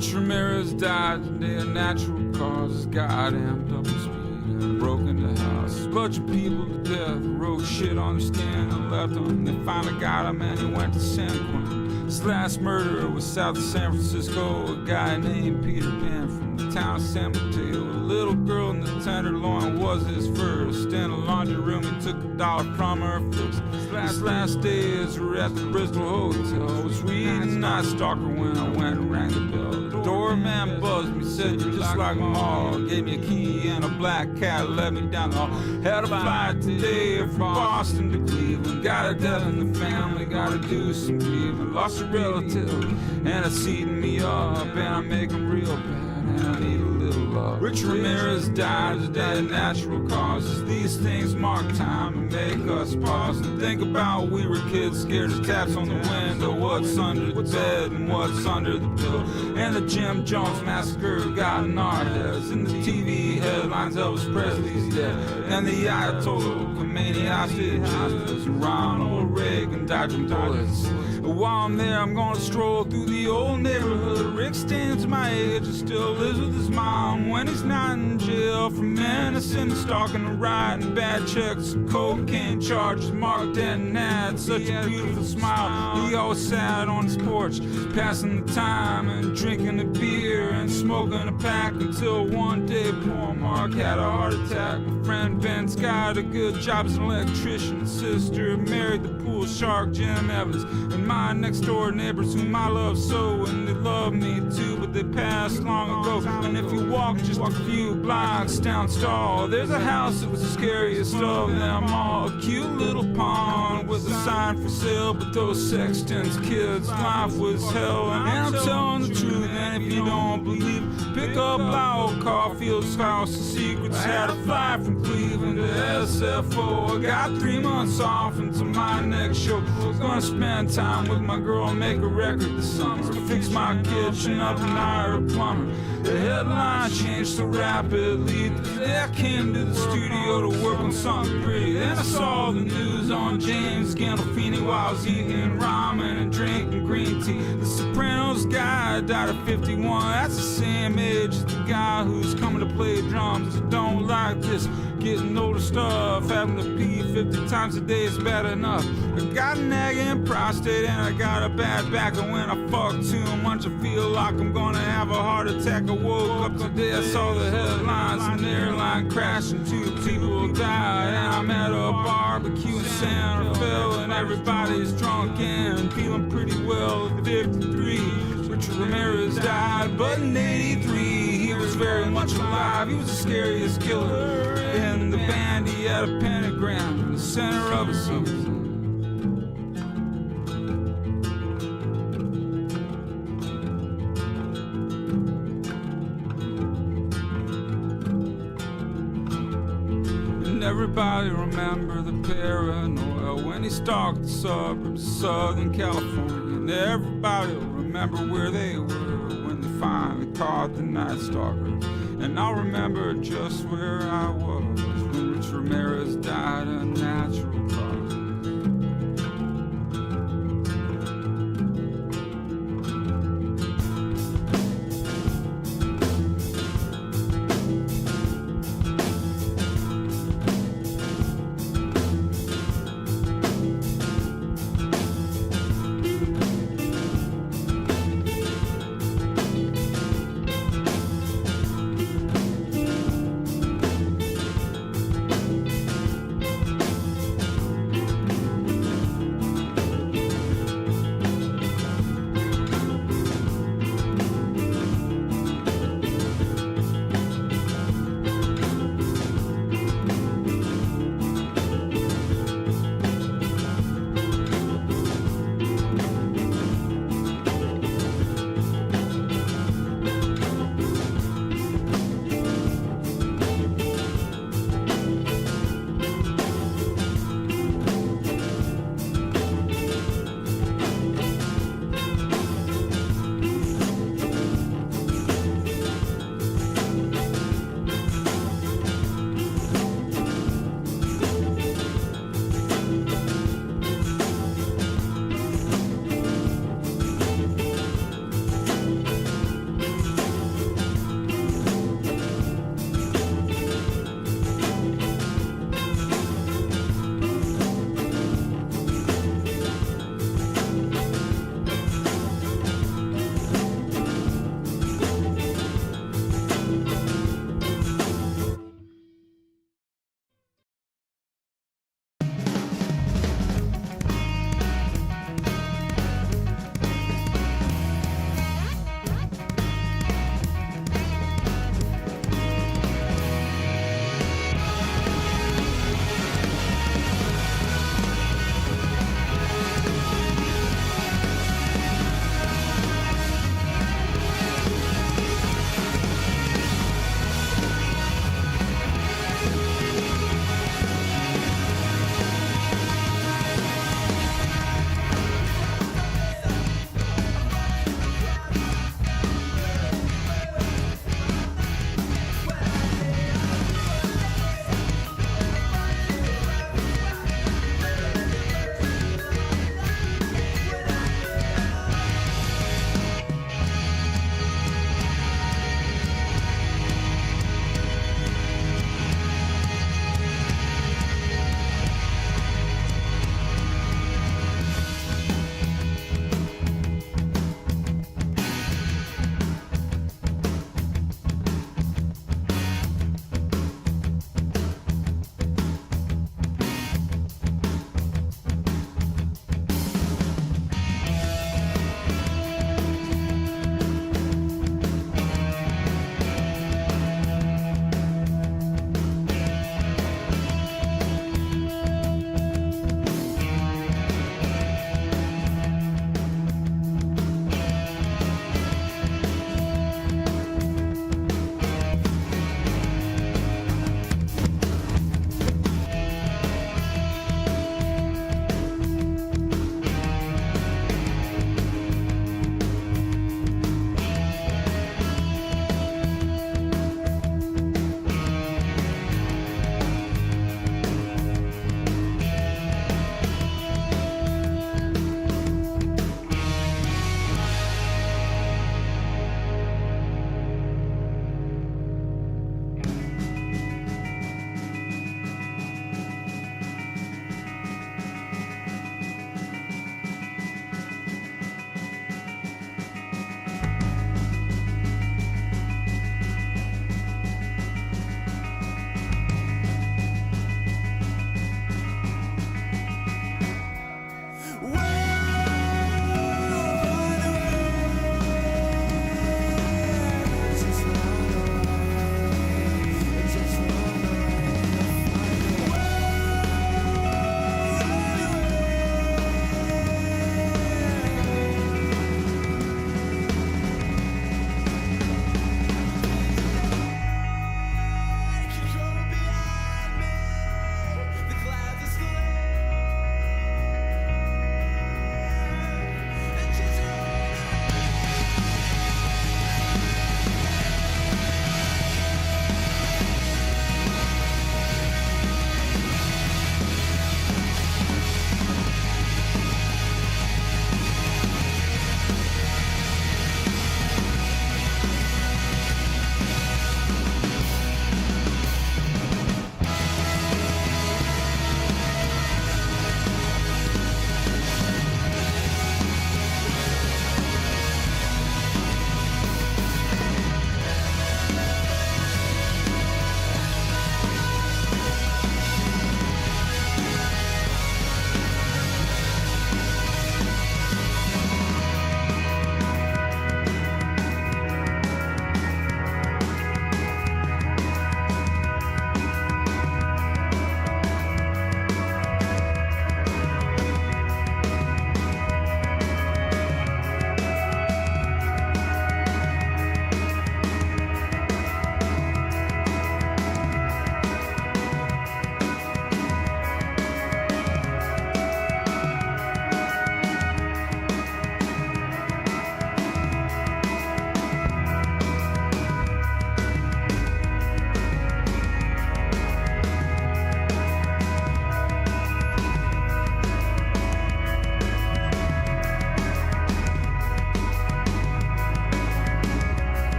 Rich Ramirez died today of natural causes. Goddamn double speed and broke into house. A bunch of people to death, wrote shit on their skin and left them. They finally got him and he went to San Quentin. His last murderer was south of San Francisco, a guy named Peter Pan from the town of San Mateo. A little girl in the Tenderloin was his first. In a laundry room he took $1 from her first. His last days were at the Bristol Hotel. I was reading Night Stalker when I went and rang the bell. The doorman buzzed me, said you're just like them all. Gave me a key and a black cat, led me down the hall. Had a flight today from Boston to Cleveland. Got a death in the family, gotta do some grieving. Lost a relative and it's eating me up, and I'm making real bad, and I need a little love. Rich Ramirez died today of natural causes. These things mark time and make us pause and think about we were kids, scared of taps on the window. What's under the bed and what's under the pillow? And the Jim Jones massacre got in our heads. In the TV headlines, Elvis Presley's dead. And the Ayatollah Khomeini hostages, Ronald Reagan dodging bullets. While I'm there, I'm gonna stroll through the old neighborhood. Rick stands my age and still lives with his mom when he's not in jail for menacing, stalking, and writing bad checks, cocaine charges, marked and had such a beautiful smile. He always sat on his porch, passing the time and drinking a beer and smoking a pack until one day poor Mark had a heart attack. My friend Ben's got a good job as an electrician. Sister married the pool shark Jim Evans. And my next door neighbors whom I love so, and they love me too, but they passed long ago. And if you walk just a few blocks down Stall, there's a house that was the scariest of them all. A cute little pond with a sign for sale, but those sextons kids' life was hell. And I'm telling the truth, and if you don't believe, pick up Lyle Caulfield's House of Secrets. Had a flight from Cleveland to SFO. I got 3 months off until my next show. Gonna spend time with my girl and make a record this summer. Fix my kitchen up and hire a plumber. The headline changed so rapidly that I came to the studio to work on something pretty. Then I saw the news on James Gandolfini while I was eating ramen and drinking green tea. The Sopranos guy died at 51. That's the same age as the guy who's coming to play drums. I don't like this getting older stuff. Having to pee 50 times a day is bad enough. I got a nagging prostate and I got a bad back, and when I fuck too much I feel like I'm gonna have a heart attack. I woke up today, I saw the headlines, an airline crash and 2 people died. And I'm at a barbecue in Santa Fe and everybody's drunk and feeling pretty well at 53. Richard Ramirez died, but in 83 he was very much alive. He was the scariest killer in the band. He had a pentagram in the center of his something. And everybody remember the paranoia when he stalked the suburbs of Southern California. And everybody will remember where they were when they finally caught the Night Stalker. And I'll remember just where I was when Rich Ramirez died of natural causes.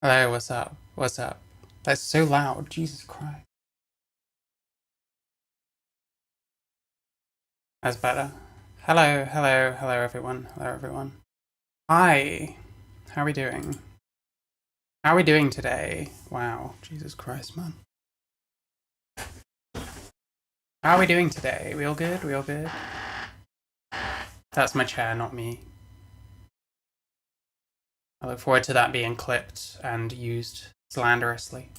Hello, what's up? What's up? That's so loud, Jesus Christ. That's better. Hello, hello, hello everyone. Hello everyone. Hi. How are we doing? How are we doing today? Wow, Jesus Christ, man. How are we doing today? We all good? We all good? That's my chair, not me. I look forward to that being clipped and used slanderously.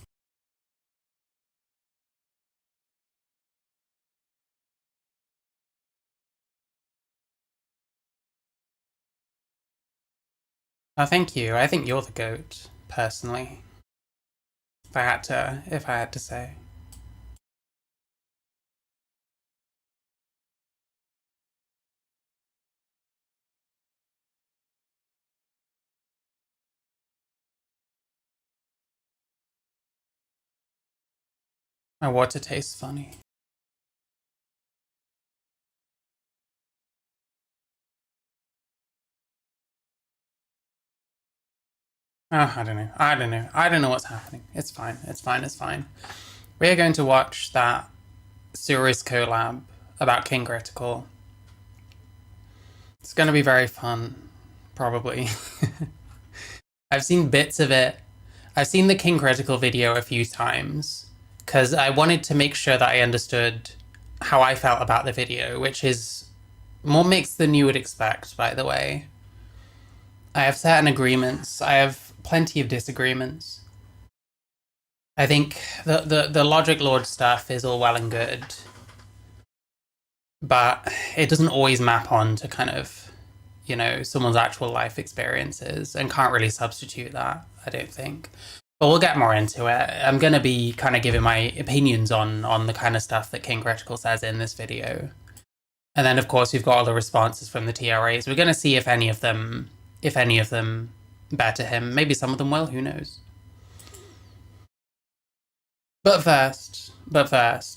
Oh, thank you. I think you're the goat, personally. If I had to say. My water tastes funny. Oh, I don't know. I don't know. I don't know what's happening. It's fine. It's fine. It's fine. We are going to watch that suris collab about King Critical. It's going to be very fun, probably. I've seen bits of it. I've seen the King Critical video a few times because I wanted to make sure that I understood how I felt about the video, which is more mixed than you would expect, by the way. I have certain agreements. I have plenty of disagreements. I think the Logic Lord stuff is all well and good, but it doesn't always map on to kind of, you know, someone's actual life experiences and can't really substitute that, I don't think. But we'll get more into it. I'm going to be kind of giving my opinions on the kind of stuff that King Critical says in this video. And then, of course, we've got all the responses from the TRAs. We're going to see if any of them better him. Maybe some of them will, who knows. But first,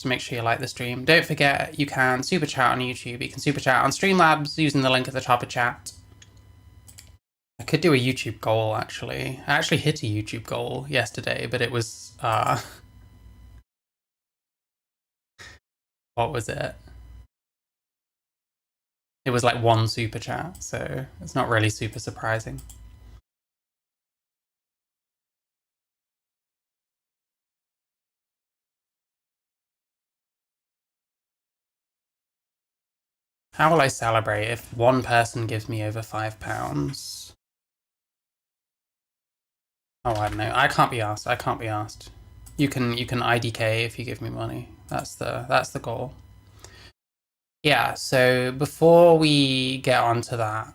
make sure you like the stream. Don't forget, you can super chat on YouTube. You can super chat on Streamlabs using the link at the top of chat. I could do a YouTube goal, actually. I actually hit a YouTube goal yesterday, but it was, what was it? It was like 1 super chat, so it's not really super surprising. How will I celebrate if one person gives me over £5? Oh, I don't know. I can't be asked. I can't be asked. You can IDK if you give me money. That's the goal. Yeah, so before we get on to that,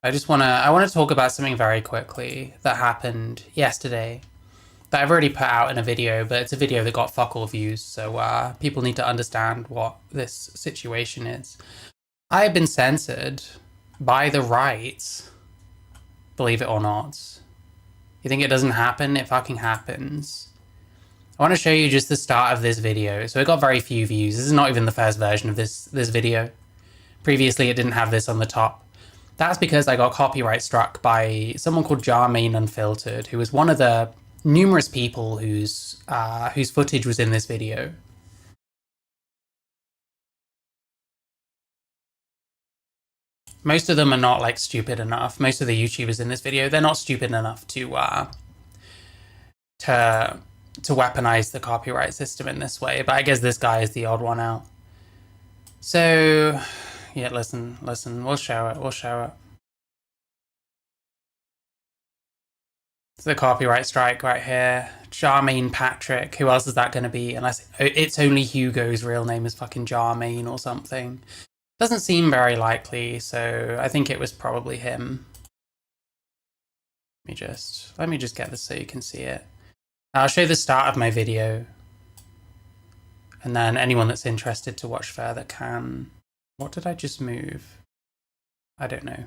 I wanna talk about something very quickly that happened yesterday that I've already put out in a video, but it's a video that got fuck all views, so people need to understand what this situation is. I have been censored by the right, believe it or not. You think it doesn't happen? It fucking happens. I want to show you just the start of this video. So it got very few views. This is not even the first version of this video. Previously, it didn't have this on the top. That's because I got copyright struck by someone called Jarmaine Unfiltered, who was one of the numerous people whose footage was in this video. Most of them are not like stupid enough. Most of the YouTubers in this video, they're not stupid enough to weaponize the copyright system in this way. But I guess this guy is the odd one out. So, yeah, listen, we'll show it. It's the copyright strike right here. Jarmaine Patrick. Who else is that going to be? Unless it's only Hugo's real name is fucking Jarmaine or something. Doesn't seem very likely, so I think it was probably him. Let me just get this so you can see it. I'll show the start of my video. And then anyone that's interested to watch further can... What did I just move? I don't know.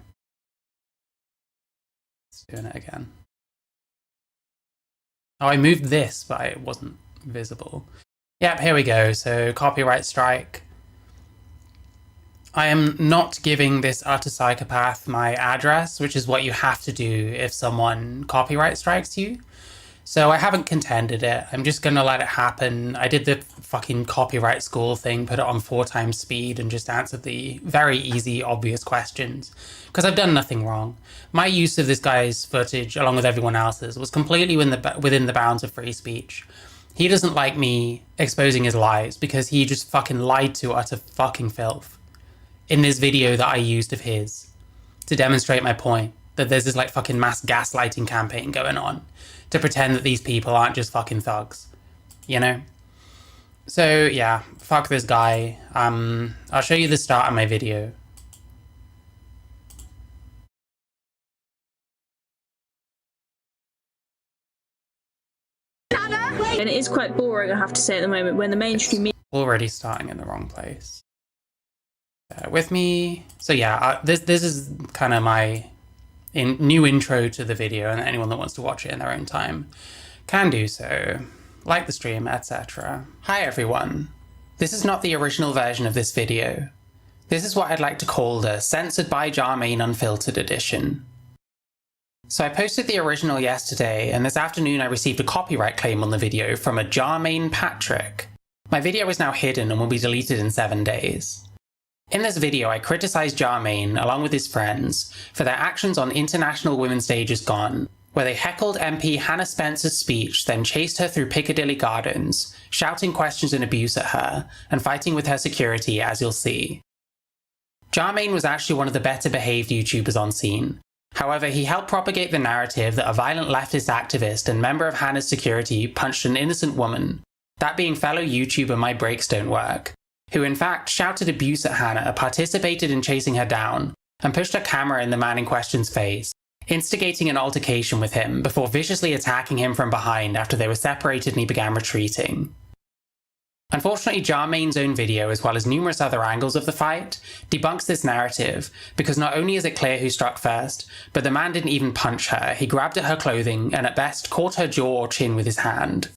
It's doing it again. Oh, I moved this, but it wasn't visible. Yep, here we go. So copyright strike. I am not giving this utter psychopath my address, which is what you have to do if someone copyright strikes you. So I haven't contended it. I'm just gonna let it happen. I did the fucking copyright school thing, put it on 4 times speed and just answered the very easy, obvious questions. Because I've done nothing wrong. My use of this guy's footage, along with everyone else's, was completely within the bounds of free speech. He doesn't like me exposing his lies because he just fucking lied to utter fucking filth in this video that I used of his to demonstrate my point that there's this like fucking mass gaslighting campaign going on to pretend that these people aren't just fucking thugs, you know? So yeah, fuck this guy. I'll show you the start of my video. And it is quite boring, I have to say, at the moment, when the mainstream media... Already starting in the wrong place. With me. So yeah, this is kind of my new intro to the video, and anyone that wants to watch it in their own time can do so. Like the stream, etc. Hi everyone. This is not the original version of this video. This is what I'd like to call the Censored by Jarmaine Unfiltered edition. So I posted the original yesterday, and this afternoon I received a copyright claim on the video from a Jarmaine Patrick. My video is now hidden and will be deleted in 7 days. In this video, I criticised Jarmaine, along with his friends, for their actions on International Women's Day Just Gone, where they heckled MP Hannah Spencer's speech, then chased her through Piccadilly Gardens, shouting questions and abuse at her, and fighting with her security, as you'll see. Jarmaine was actually one of the better behaved YouTubers on scene. However, he helped propagate the narrative that a violent leftist activist and member of Hannah's security punched an innocent woman, that being fellow YouTuber My Breaks Don't Work, who in fact shouted abuse at Hannah, participated in chasing her down, and pushed a camera in the man in question's face, instigating an altercation with him before viciously attacking him from behind after they were separated and he began retreating. Unfortunately, Jarmaine's own video, as well as numerous other angles of the fight, debunks this narrative, because not only is it clear who struck first, but the man didn't even punch her, he grabbed at her clothing and at best caught her jaw or chin with his hand.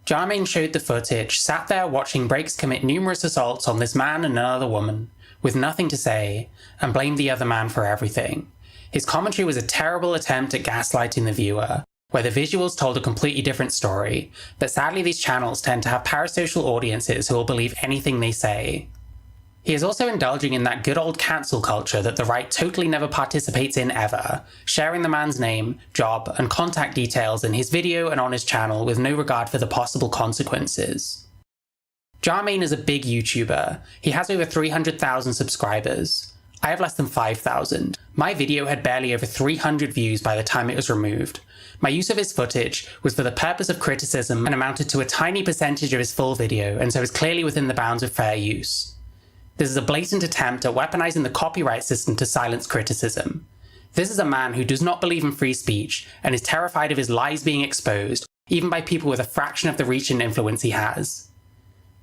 Jarmaine showed the footage, sat there watching Breaks commit numerous assaults on this man and another woman, with nothing to say, and blamed the other man for everything. His commentary was a terrible attempt at gaslighting the viewer, where the visuals told a completely different story, but sadly these channels tend to have parasocial audiences who will believe anything they say. He is also indulging in that good old cancel culture that the right totally never participates in ever, sharing the man's name, job, and contact details in his video and on his channel with no regard for the possible consequences. Jarmaine is a big YouTuber. He has over 300,000 subscribers. I have less than 5,000. My video had barely over 300 views by the time it was removed. My use of his footage was for the purpose of criticism and amounted to a tiny percentage of his full video, and so is clearly within the bounds of fair use. This is a blatant attempt at weaponizing the copyright system to silence criticism. This is a man who does not believe in free speech and is terrified of his lies being exposed, even by people with a fraction of the reach and influence he has.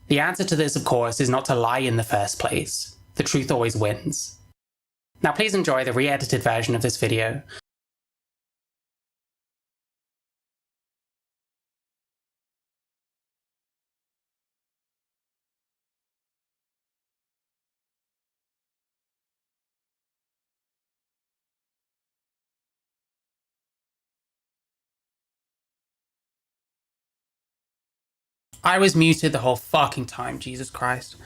The answer to this, of course, is not to lie in the first place. The truth always wins. Now please enjoy the re-edited version of this video. I was muted the whole fucking time, Jesus Christ.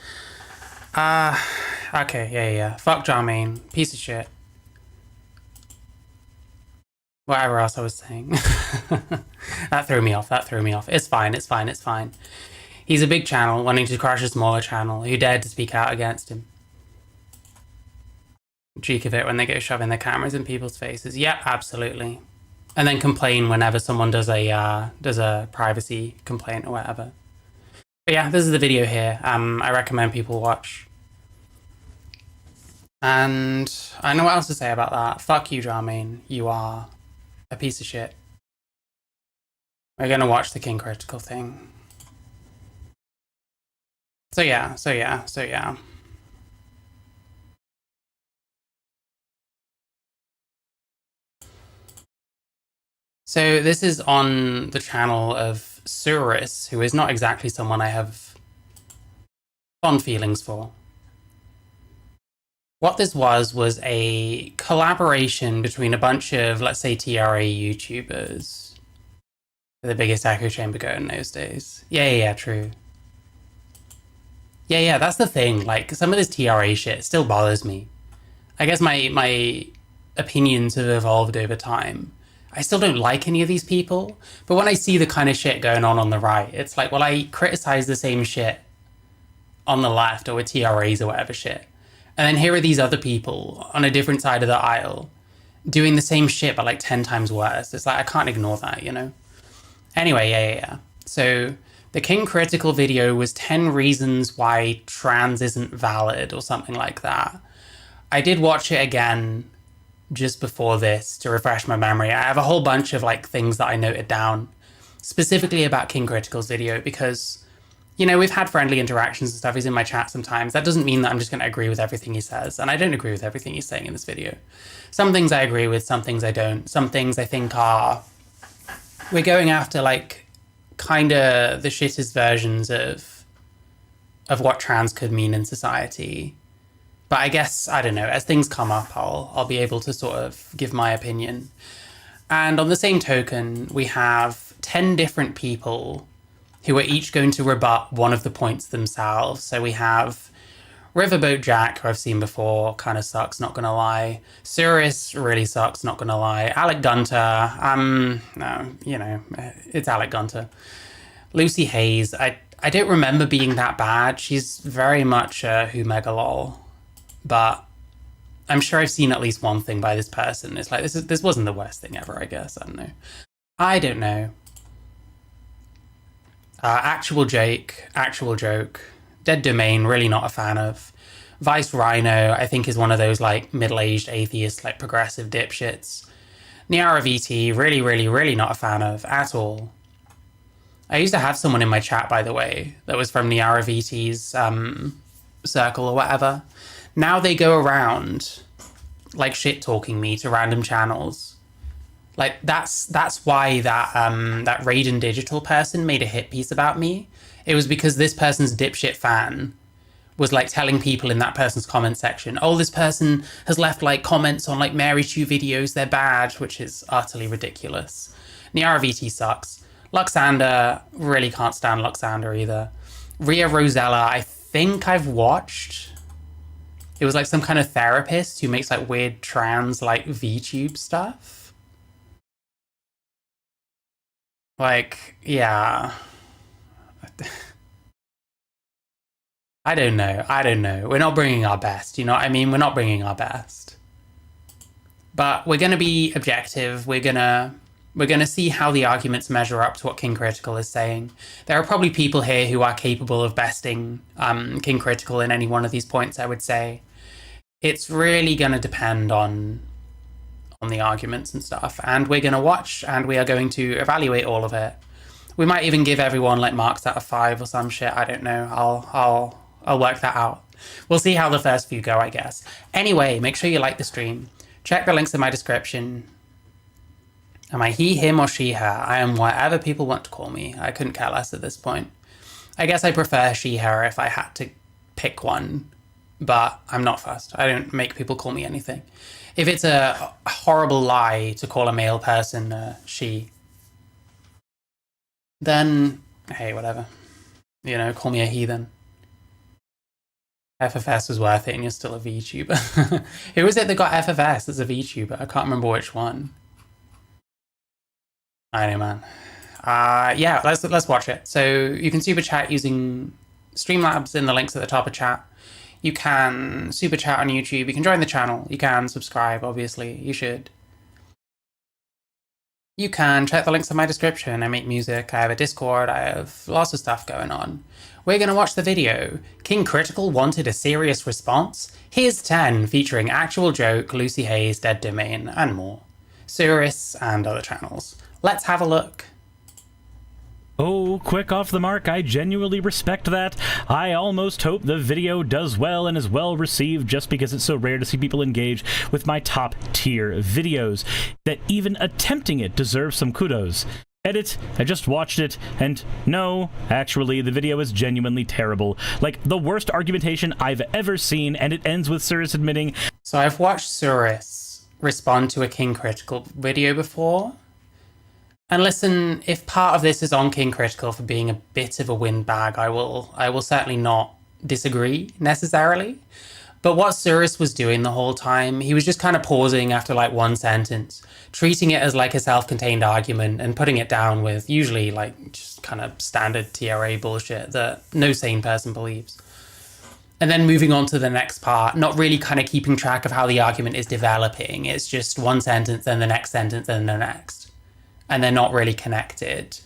Okay, yeah. Fuck Jarmaine. Piece of shit. Whatever else I was saying. That threw me off. It's fine. He's a big channel wanting to crush a smaller channel who dared to speak out against him. Cheek of it when they go shoving their cameras in people's faces. Yep, absolutely. And then complain whenever someone does a privacy complaint or whatever. But yeah, this is the video here. I recommend people watch. And I know what else to say about that. Fuck you, Jarmaine. You are a piece of shit. We're gonna watch the King Critical thing. So yeah. So this is on the channel of Suris, who is not exactly someone I have fond feelings for. What this was a collaboration between a bunch of, let's say, TRA YouTubers. The biggest echo chamber go in those days. Yeah, true. Yeah, that's the thing. Like, some of this TRA shit still bothers me. I guess my opinions have evolved over time. I still don't like any of these people, but when I see the kind of shit going on the right, it's like, well, I criticize the same shit on the left or with TRAs or whatever shit. And then here are these other people on a different side of the aisle doing the same shit, but like 10 times worse. It's like, I can't ignore that, you know? Anyway, yeah. So the King Critical video was 10 reasons why trans isn't valid or something like that. I did watch it again just before this to refresh my memory. I have a whole bunch of like things that I noted down specifically about King Critical's video because, you know, we've had friendly interactions and stuff. He's in my chat sometimes. That doesn't mean that I'm just going to agree with everything he says. And I don't agree with everything he's saying in this video. Some things I agree with, some things I don't. Some things I think are... We're going after, like, kind of the shittest versions of what trans could mean in society. But I guess, I don't know, as things come up, I'll be able to sort of give my opinion. And on the same token, we have 10 different people who are each going to rebut one of the points themselves. So we have Riverboat Jack, who I've seen before, kind of sucks, not gonna lie. Suris really sucks, not gonna lie. Alec Gunter, no, you know, it's Alec Gunter. Lucy Hayes, I don't remember being that bad. She's very much who megalol, but I'm sure I've seen at least one thing by this person. It's like, this wasn't the worst thing ever, I guess. I don't know. Actual joke. Dead Domain, really not a fan of. Vice Rhino, I think is one of those like middle-aged atheist, like progressive dipshits. Niara VT, really not a fan of at all. I used to have someone in my chat, by the way, that was from Niara VT's circle or whatever. Now they go around like shit-talking me to random channels. Like, that's why that Raiden Digital person made a hit piece about me. It was because this person's dipshit fan was, like, telling people in that person's comment section, oh, this person has left, like, comments on, like, Mary Chu videos, they're bad, which is utterly ridiculous. Niara VT sucks. Luxander, really can't stand Luxander either. Ria Rosella, I think I've watched. It was, like, some kind of therapist who makes, like, weird trans, like, VTube stuff. Like, yeah. I don't know. We're not bringing our best, you know what I mean? We're not bringing our best. But we're going to be objective. We're going to see how the arguments measure up to what King Critical is saying. There are probably people here who are capable of besting King Critical in any one of these points, I would say. It's really going to depend on the arguments and stuff. And we're going to watch and we are going to evaluate all of it. We might even give everyone like marks out of 5 or some shit. I don't know. I'll work that out. We'll see how the first few go, I guess. Anyway, make sure you like the stream. Check the links in my description. Am I he, him, or she, her? I am whatever people want to call me. I couldn't care less at this point. I guess I prefer she, her if I had to pick one. But I'm not fussed. I don't make people call me anything. If it's a horrible lie to call a male person she, then, hey, whatever. You know, call me a heathen. FFS was worth it and you're still a VTuber. Who was it that got FFS as a VTuber? I can't remember which one. I know, man. Yeah, let's watch it. So you can super chat using Streamlabs in the links at the top of chat. You can super chat on YouTube. You can join the channel. You can subscribe, obviously. You should. You can check the links in my description. I make music. I have a Discord. I have lots of stuff going on. We're going to watch the video. King Critical wanted a serious response? Here's 10 featuring Actual Joke, Lucy Hayes, Dead Domain, and more. Suris and other channels. Let's have a look. Oh, quick off the mark, I genuinely respect that. I almost hope the video does well and is well received just because it's so rare to see people engage with my top tier videos. That even attempting it deserves some kudos. Edit, I just watched it, and no, actually, the video is genuinely terrible. Like, the worst argumentation I've ever seen, and it ends with Suris admitting, So I've watched Suris respond to a King Critical video before. And listen, if part of this is on King Critical for being a bit of a windbag, I will certainly not disagree necessarily. But what Suris was doing the whole time, he was just kind of pausing after like one sentence, treating it as like a self-contained argument and putting it down with usually like just kind of standard TRA bullshit that no sane person believes. And then moving on to the next part, not really kind of keeping track of how the argument is developing. It's just one sentence, then the next sentence, then the next. And they're not really connected.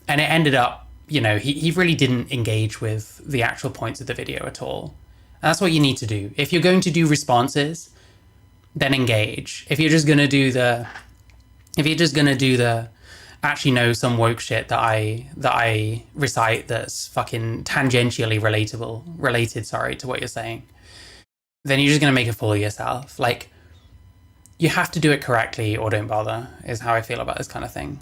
And it ended up, you know, he really didn't engage with the actual points of the video at all. And that's what you need to do. If you're going to do responses, then engage. If you're just gonna do the actually know some woke shit that I recite that's fucking tangentially related to what you're saying, then you're just gonna make a fool of yourself. Like, you have to do it correctly or don't bother, is how I feel about this kind of thing.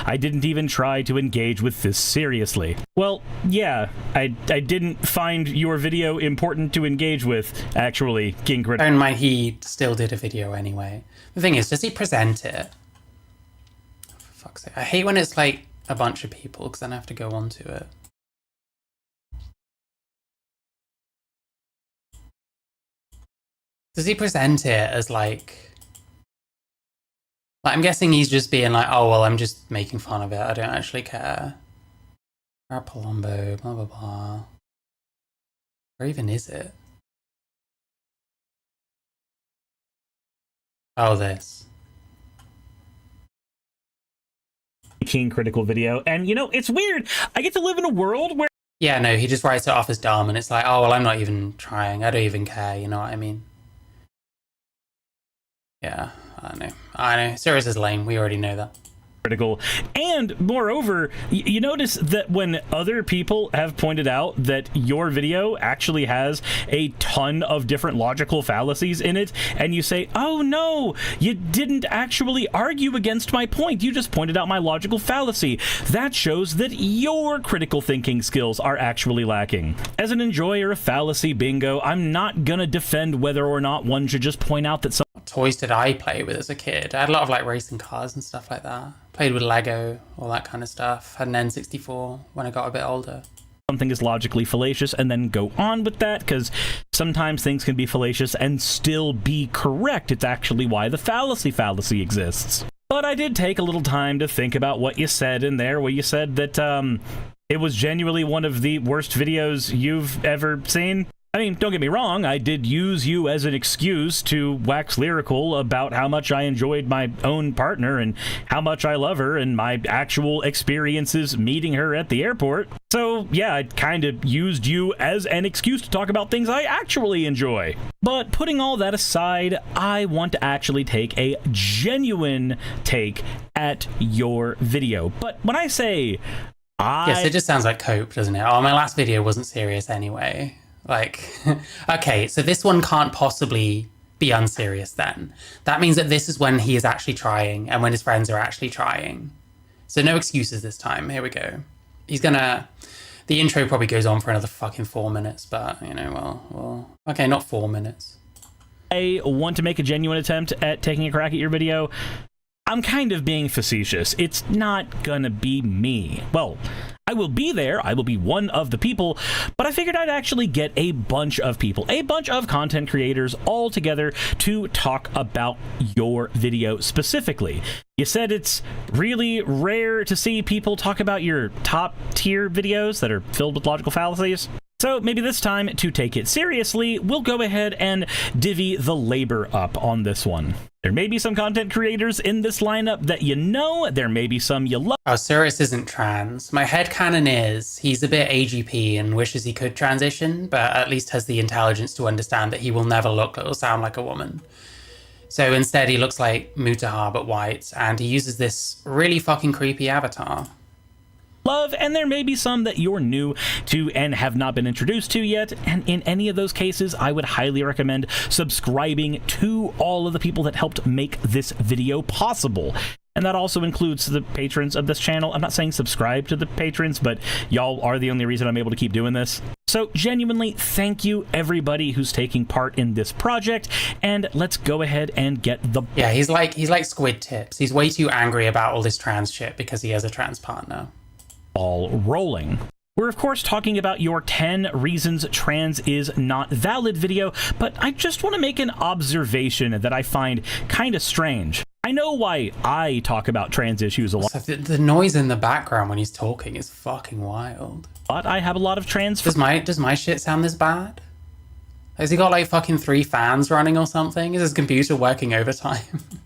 I didn't even try to engage with this seriously. Well, yeah, I didn't find your video important to engage with, actually, King Critical. Bear in mind, he still did a video anyway. The thing is, does he present it? For fuck's sake. I hate when it's like a bunch of people, because then I have to go on to it. Does he present it as like I'm guessing he's just being like, oh, well, I'm just making fun of it. I don't actually care. Palombo, blah, blah, blah. Where even is it? Oh, this. King Critical video. And, you know, it's weird. I get to live in a world where... Yeah, no, he just writes it off as dumb. And it's like, oh, well, I'm not even trying. I don't even care. You know what I mean? Yeah. I know. Suris is lame. We already know that. Critical. And moreover, you notice that when other people have pointed out that your video actually has a ton of different logical fallacies in it, and you say, oh no, you didn't actually argue against my point, you just pointed out my logical fallacy. That shows that your critical thinking skills are actually lacking. As an enjoyer of fallacy bingo, I'm not gonna defend whether or not one should just point out that some toys did I play with as a kid? I had a lot of like racing cars and stuff like that. Played with Lego, all that kind of stuff. Had an N64 when I got a bit older. Something is logically fallacious and then go on with that, because sometimes things can be fallacious and still be correct. It's actually why the fallacy exists. But I did take a little time to think about what you said in there, where you said that it was genuinely one of the worst videos you've ever seen. I mean, don't get me wrong, I did use you as an excuse to wax lyrical about how much I enjoyed my own partner and how much I love her and my actual experiences meeting her at the airport. So, yeah, I kind of used you as an excuse to talk about things I actually enjoy. But putting all that aside, I want to actually take a genuine take at your video. But when I say Yes, it just sounds like cope, doesn't it? Oh, my last video wasn't serious anyway. Like, okay, so this one can't possibly be unserious then. That means that this is when he is actually trying and when his friends are actually trying. So no excuses this time. Here we go. He's gonna... The intro probably goes on for another fucking 4 minutes, but, you know, well... Okay, not 4 minutes. I want to make a genuine attempt at taking a crack at your video. I'm kind of being facetious. It's not gonna be me. Well, I will be there, I will be one of the people, but I figured I'd actually get a bunch of people, a bunch of content creators all together to talk about your video specifically. You said it's really rare to see people talk about your top tier videos that are filled with logical fallacies. So maybe this time, to take it seriously, we'll go ahead and divvy the labor up on this one. There may be some content creators in this lineup that you know, there may be some you love. Oh, Suris isn't trans. My headcanon is he's a bit AGP and wishes he could transition, but at least has the intelligence to understand that he will never look or sound like a woman. So instead he looks like Mutahar but white, and he uses this really fucking creepy avatar. Love, and there may be some that you're new to and have not been introduced to yet, and in any of those cases, I would highly recommend subscribing to all of the people that helped make this video possible. And that also includes the patrons of this channel. I'm not saying subscribe to the patrons, but y'all are the only reason I'm able to keep doing this. So genuinely, thank you everybody who's taking part in this project, and let's go ahead and get the... Yeah, he's like Squid Tips. He's way too angry about all this trans shit because he has a trans partner. ...ball rolling. We're of course talking about your 10 reasons trans is not valid video, but I just want to make an observation that I find kind of strange. I know why I talk about trans issues a lot. So the noise in the background when he's talking is fucking wild. But I have a lot of trans... Does my shit sound this bad? Has he got like fucking 3 fans running or something? Is his computer working overtime?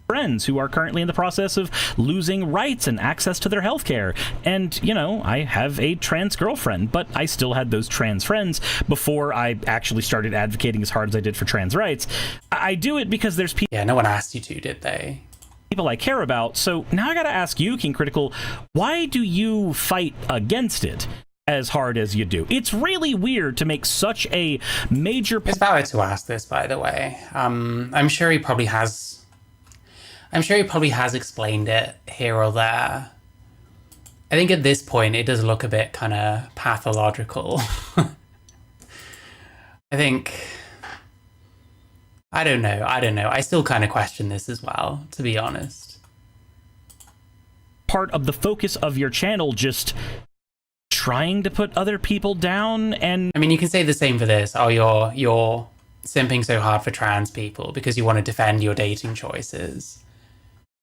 Friends who are currently in the process of losing rights and access to their healthcare. And, you know, I have a trans girlfriend, but I still had those trans friends before I actually started advocating as hard as I did for trans rights. I do it because there's people... Yeah, no one asked you to, did they? People I care about. So now I gotta ask you, King Critical, why do you fight against it as hard as you do? It's really weird to make such a major... It's valid to ask this, by the way. I'm sure he probably has explained it here or there. I think at this point it does look a bit kind of pathological. I don't know. I still kind of question this as well, to be honest. Part of the focus of your channel just trying to put other people down, and... I mean, you can say the same for this. Oh, you're simping so hard for trans people because you want to defend your dating choices.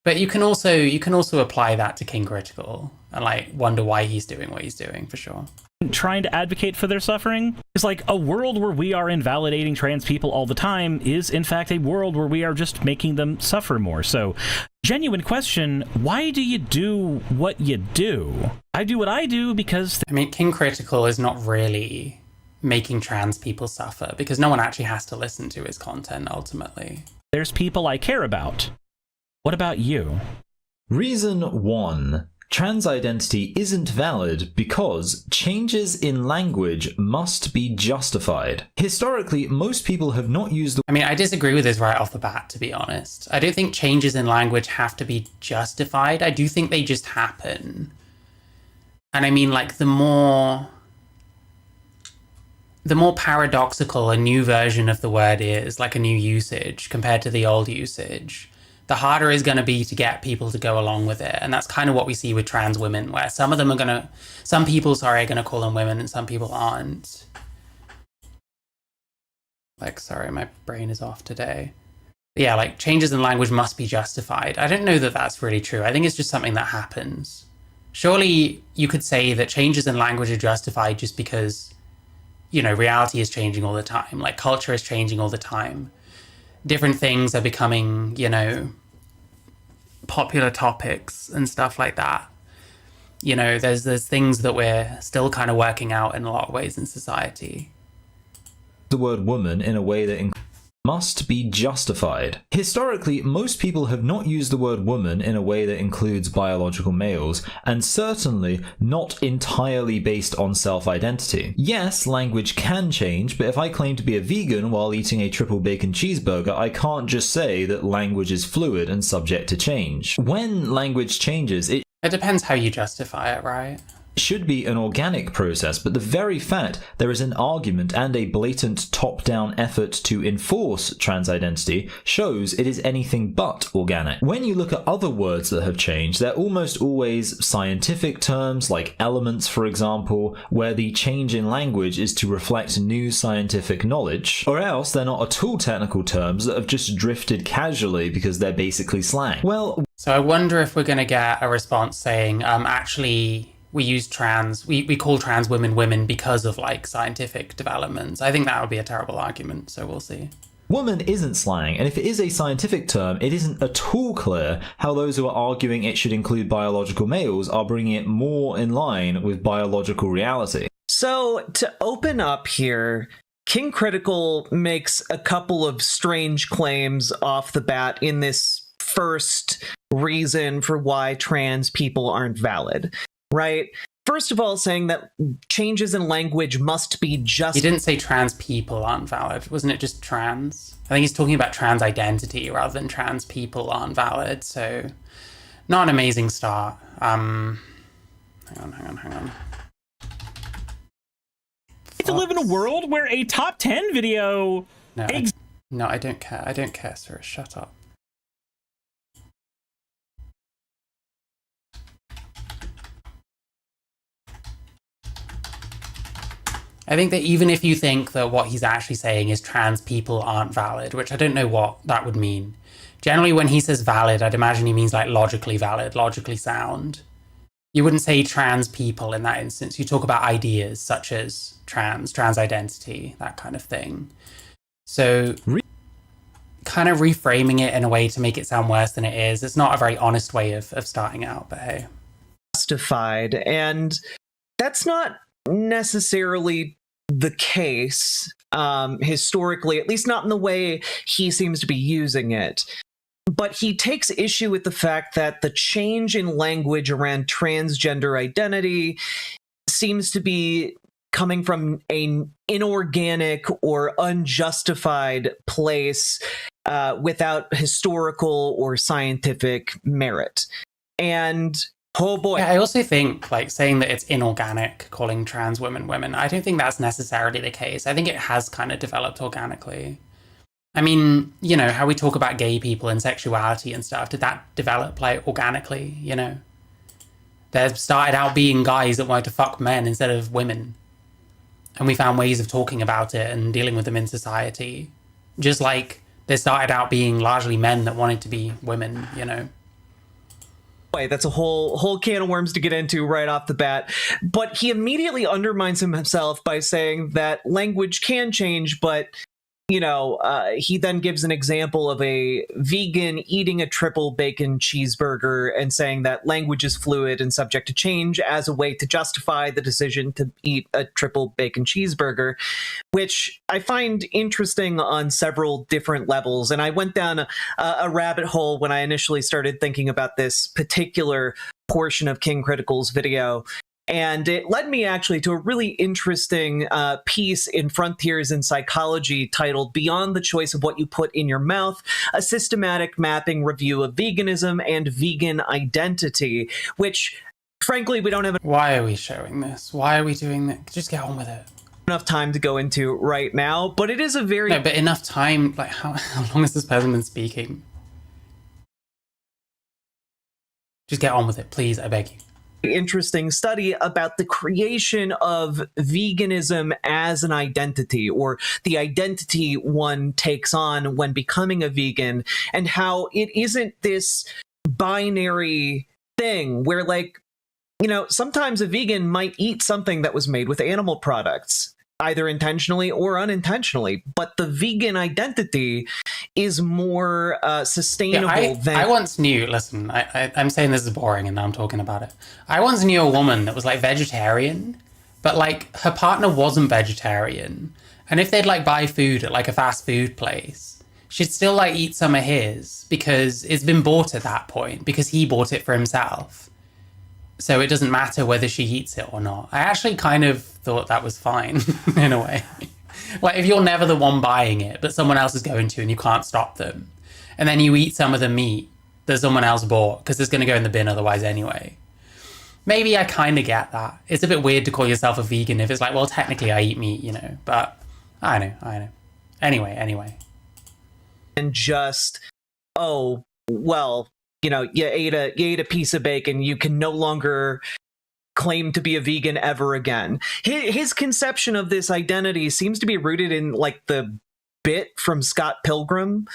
But you can also apply that to King Critical and like wonder why he's doing what he's doing, for sure. Trying to advocate for their suffering is like a world where we are invalidating trans people all the time is in fact a world where we are just making them suffer more. So genuine question, why do you do what you do? I do what I do because... I mean, King Critical is not really making trans people suffer because no one actually has to listen to his content ultimately. There's people I care about. What about you? Reason 1. Trans identity isn't valid because changes in language must be justified. Historically, most people have not used the... I mean, I disagree with this right off the bat, to be honest. I don't think changes in language have to be justified. I do think they just happen. And I mean, like, the more paradoxical a new version of the word is, like a new usage compared to the old usage, the harder it's going to be to get people to go along with it. And that's kind of what we see with trans women, where some people are going to call them women and some people aren't. Like, sorry, my brain is off today. But yeah, like, changes in language must be justified. I don't know that that's really true. I think it's just something that happens. Surely you could say that changes in language are justified just because, you know, reality is changing all the time. Like, culture is changing all the time. Different things are becoming, you know, popular topics and stuff like that. You know, there's things that we're still kind of working out in a lot of ways in society. The word woman in a way that must be justified. Historically, most people have not used the word woman in a way that includes biological males, and certainly not entirely based on self-identity. Yes, language can change, but if I claim to be a vegan while eating a triple bacon cheeseburger, I can't just say that language is fluid and subject to change. When language changes, it depends how you justify it, right? Should be an organic process, but the very fact there is an argument and a blatant top-down effort to enforce trans identity shows it is anything but organic. When you look at other words that have changed, they're almost always scientific terms, like elements, for example, where the change in language is to reflect new scientific knowledge, or else they're not at all technical terms that have just drifted casually because they're basically slang. Well, so I wonder if we're going to get a response saying, actually, we call trans women women because of like scientific developments. I think that would be a terrible argument, so we'll see. Woman isn't slang, and if it is a scientific term, it isn't at all clear how those who are arguing it should include biological males are bringing it more in line with biological reality. So, to open up here, King Critical makes a couple of strange claims off the bat in this first reason for why trans people aren't valid. Right? First of all, saying that changes in language must be just... He didn't say trans people aren't valid. Wasn't it just trans? I think he's talking about trans identity rather than trans people aren't valid. So Not an amazing start. Hang on. To live in a world where a top 10 video... No, I don't care. I don't care, sir. Shut up. I think that even if you think that what he's actually saying is trans people aren't valid, which I don't know what that would mean. Generally, when he says valid, I'd imagine he means like logically valid, logically sound. You wouldn't say trans people in that instance. You talk about ideas such as trans identity, that kind of thing. So kind of reframing it in a way to make it sound worse than it is. It's not a very honest way of starting out, but hey. Justified. And that's not necessarily the case historically, at least not in the way he seems to be using it. But he takes issue with the fact that the change in language around transgender identity seems to be coming from an inorganic or unjustified place without historical or scientific merit. And oh boy. Yeah, I also think like saying that it's inorganic, calling trans women women, I don't think that's necessarily the case. I think it has kind of developed organically. I mean, you know, how we talk about gay people and sexuality and stuff, did that develop like organically, you know? They started out being guys that wanted to fuck men instead of women. And we found ways of talking about it and dealing with them in society. Just like they started out being largely men that wanted to be women, you know? That's a whole can of worms to get into right off the bat. But he immediately undermines himself by saying that language can change, but you know, he then gives an example of a vegan eating a triple bacon cheeseburger and saying that language is fluid and subject to change as a way to justify the decision to eat a triple bacon cheeseburger, which I find interesting on several different levels. And I went down a rabbit hole when I initially started thinking about this particular portion of King Critical's video. And it led me actually to a really interesting piece in Frontiers in Psychology titled Beyond the Choice of What You Put in Your Mouth, a systematic mapping review of veganism and vegan identity, which frankly, we don't have Why are we showing this? Why are we doing that? Just get on with it. Enough time to go into right now, but it is a very... No, but enough time, like how long has this person been speaking? Just get on with it, please, I beg you. Interesting study about the creation of veganism as an identity, or the identity one takes on when becoming a vegan, and how it isn't this binary thing where, like, you know, sometimes a vegan might eat something that was made with animal products, either intentionally or unintentionally, but the vegan identity is more sustainable than... I once knew, listen, I'm saying this is boring and now I'm talking about it. I once knew a woman that was like vegetarian, but like her partner wasn't vegetarian. And if they'd like buy food at like a fast food place, she'd still like eat some of his because it's been bought at that point because he bought it for himself. So it doesn't matter whether she eats it or not. I actually kind of thought that was fine in a way. Like if you're never the one buying it, but someone else is going to and you can't stop them, and then you eat some of the meat that someone else bought because it's going to go in the bin otherwise anyway. Maybe I kind of get that. It's a bit weird to call yourself a vegan if it's like, well, technically I eat meat, you know, but I know. Anyway. And just, oh, well, you know, you ate a piece of bacon, you can no longer claim to be a vegan ever again. His conception of this identity seems to be rooted in like the bit from Scott Pilgrim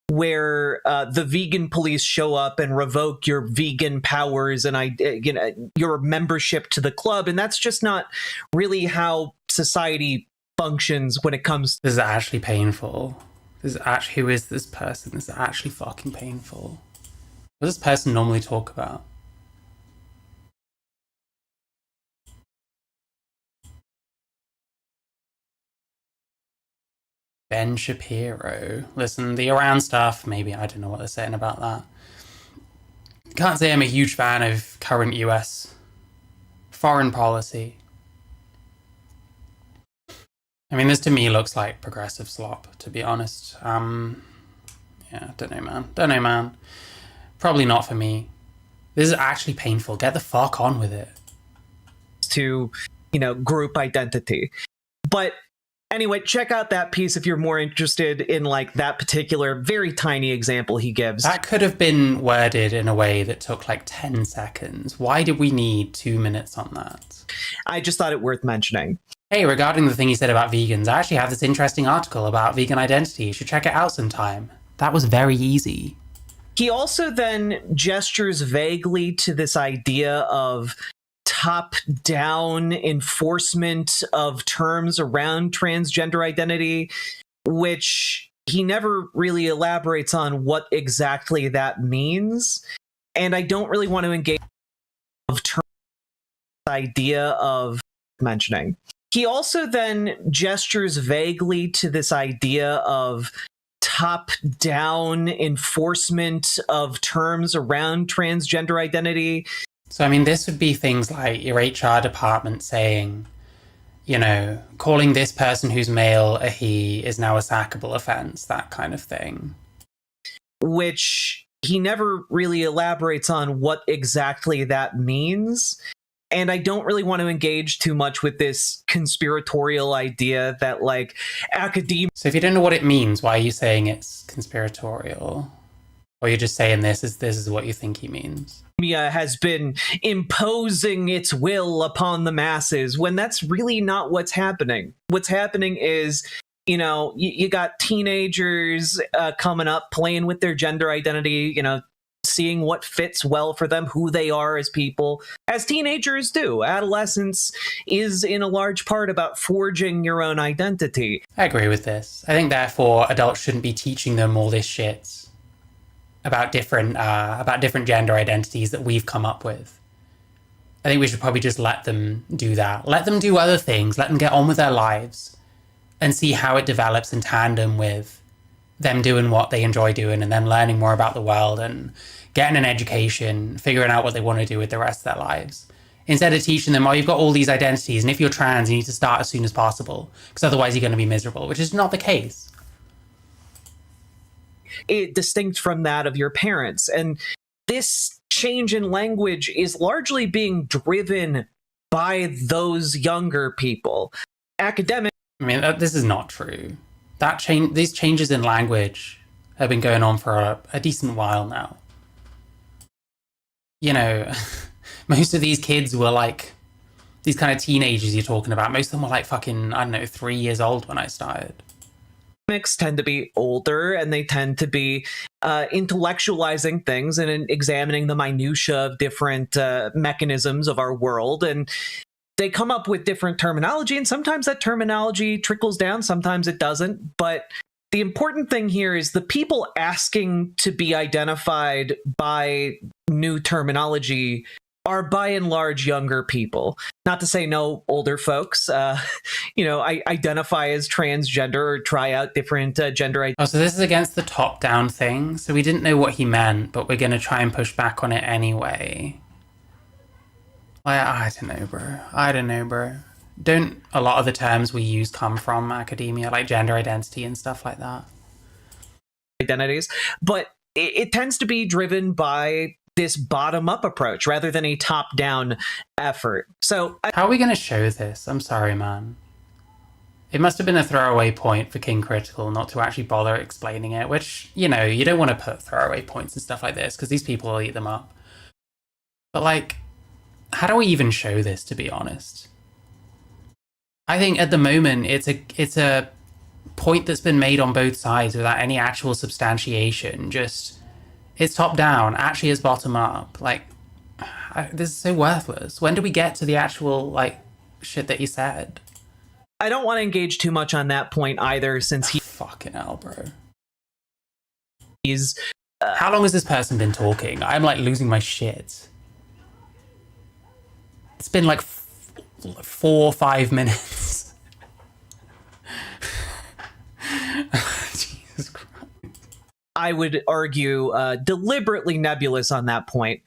where the vegan police show up and revoke your vegan powers and your membership to the club, and that's just not really how society functions when it comes. This is actually painful. Who is this person? This is actually fucking painful. What does this person normally talk about? Ben Shapiro. Listen, the Iran stuff, maybe I don't know what they're saying about that. Can't say I'm a huge fan of current US foreign policy. I mean, this to me looks like progressive slop, to be honest. Yeah, don't know, man. Probably not for me. This is actually painful. Get the fuck on with it. To, group identity. But anyway, check out that piece if you're more interested in like that particular very tiny example he gives. That could have been worded in a way that took like 10 seconds. Why did we need 2 minutes on that? I just thought it worth mentioning. Hey, regarding the thing he said about vegans, I actually have this interesting article about vegan identity. You should check it out sometime. That was very easy. He also then gestures vaguely to this idea of top-down enforcement of terms around transgender identity, which he never really elaborates on what exactly that means. And I don't really want to engage of idea of mentioning. He also then gestures vaguely to this idea of top-down enforcement of terms around transgender identity. So, I mean, this would be things like your HR department saying, calling this person who's male a he is now a sackable offense, that kind of thing. Which he never really elaborates on what exactly that means. And I don't really want to engage too much with this conspiratorial idea that, like, academia... So if you don't know what it means, why are you saying it's conspiratorial? Or you're just saying this is what you think he means? Has been imposing its will upon the masses, when that's really not what's happening. What's happening is, you got teenagers coming up, playing with their gender identity, seeing what fits well for them, who they are as people, as teenagers do. Adolescence is in a large part about forging your own identity. I agree with this. I think therefore adults shouldn't be teaching them all this shit about different gender identities that we've come up with. I think we should probably just let them do that. Let them do other things. Let them get on with their lives and see how it develops in tandem with them doing what they enjoy doing and then learning more about the world and getting an education, figuring out what they want to do with the rest of their lives. Instead of teaching them, you've got all these identities, and if you're trans, you need to start as soon as possible, because otherwise you're going to be miserable, which is not the case. Distinct from that of your parents. And this change in language is largely being driven by those younger people. Academic. I mean, this is not true. These changes in language have been going on for a decent while now. Most of these kids were like, these kind of teenagers you're talking about, most of them were like fucking, 3 years old when I started. Tend to be older, and they tend to be intellectualizing things and examining the minutia of different mechanisms of our world, and they come up with different terminology, and sometimes that terminology trickles down, sometimes it doesn't. But the important thing here is the people asking to be identified by new terminology are by and large younger people. Not to say no older folks, identify as transgender or try out different gender identities. Oh, so this is against the top-down thing? So we didn't know what he meant, but we're going to try and push back on it anyway. I don't know, bro. Don't a lot of the terms we use come from academia, like gender identity and stuff like that? Identities. But it tends to be driven by this bottom-up approach rather than a top-down effort. So how are we going to show this? I'm sorry, man. It must have been a throwaway point for King Critical not to actually bother explaining it, which, you don't want to put throwaway points and stuff like this because these people will eat them up. But, like, how do we even show this, to be honest? I think at the moment it's a point that's been made on both sides without any actual substantiation. Just, it's top down, actually it's bottom up. Like, this is so worthless. When do we get to the actual, like, shit that he said? I don't want to engage too much on that point either, since fucking hell, bro. He's... How long has this person been talking? I'm, like, losing my shit. It's been, like, 4 or 5 minutes. Jesus Christ. I would argue deliberately nebulous on that point.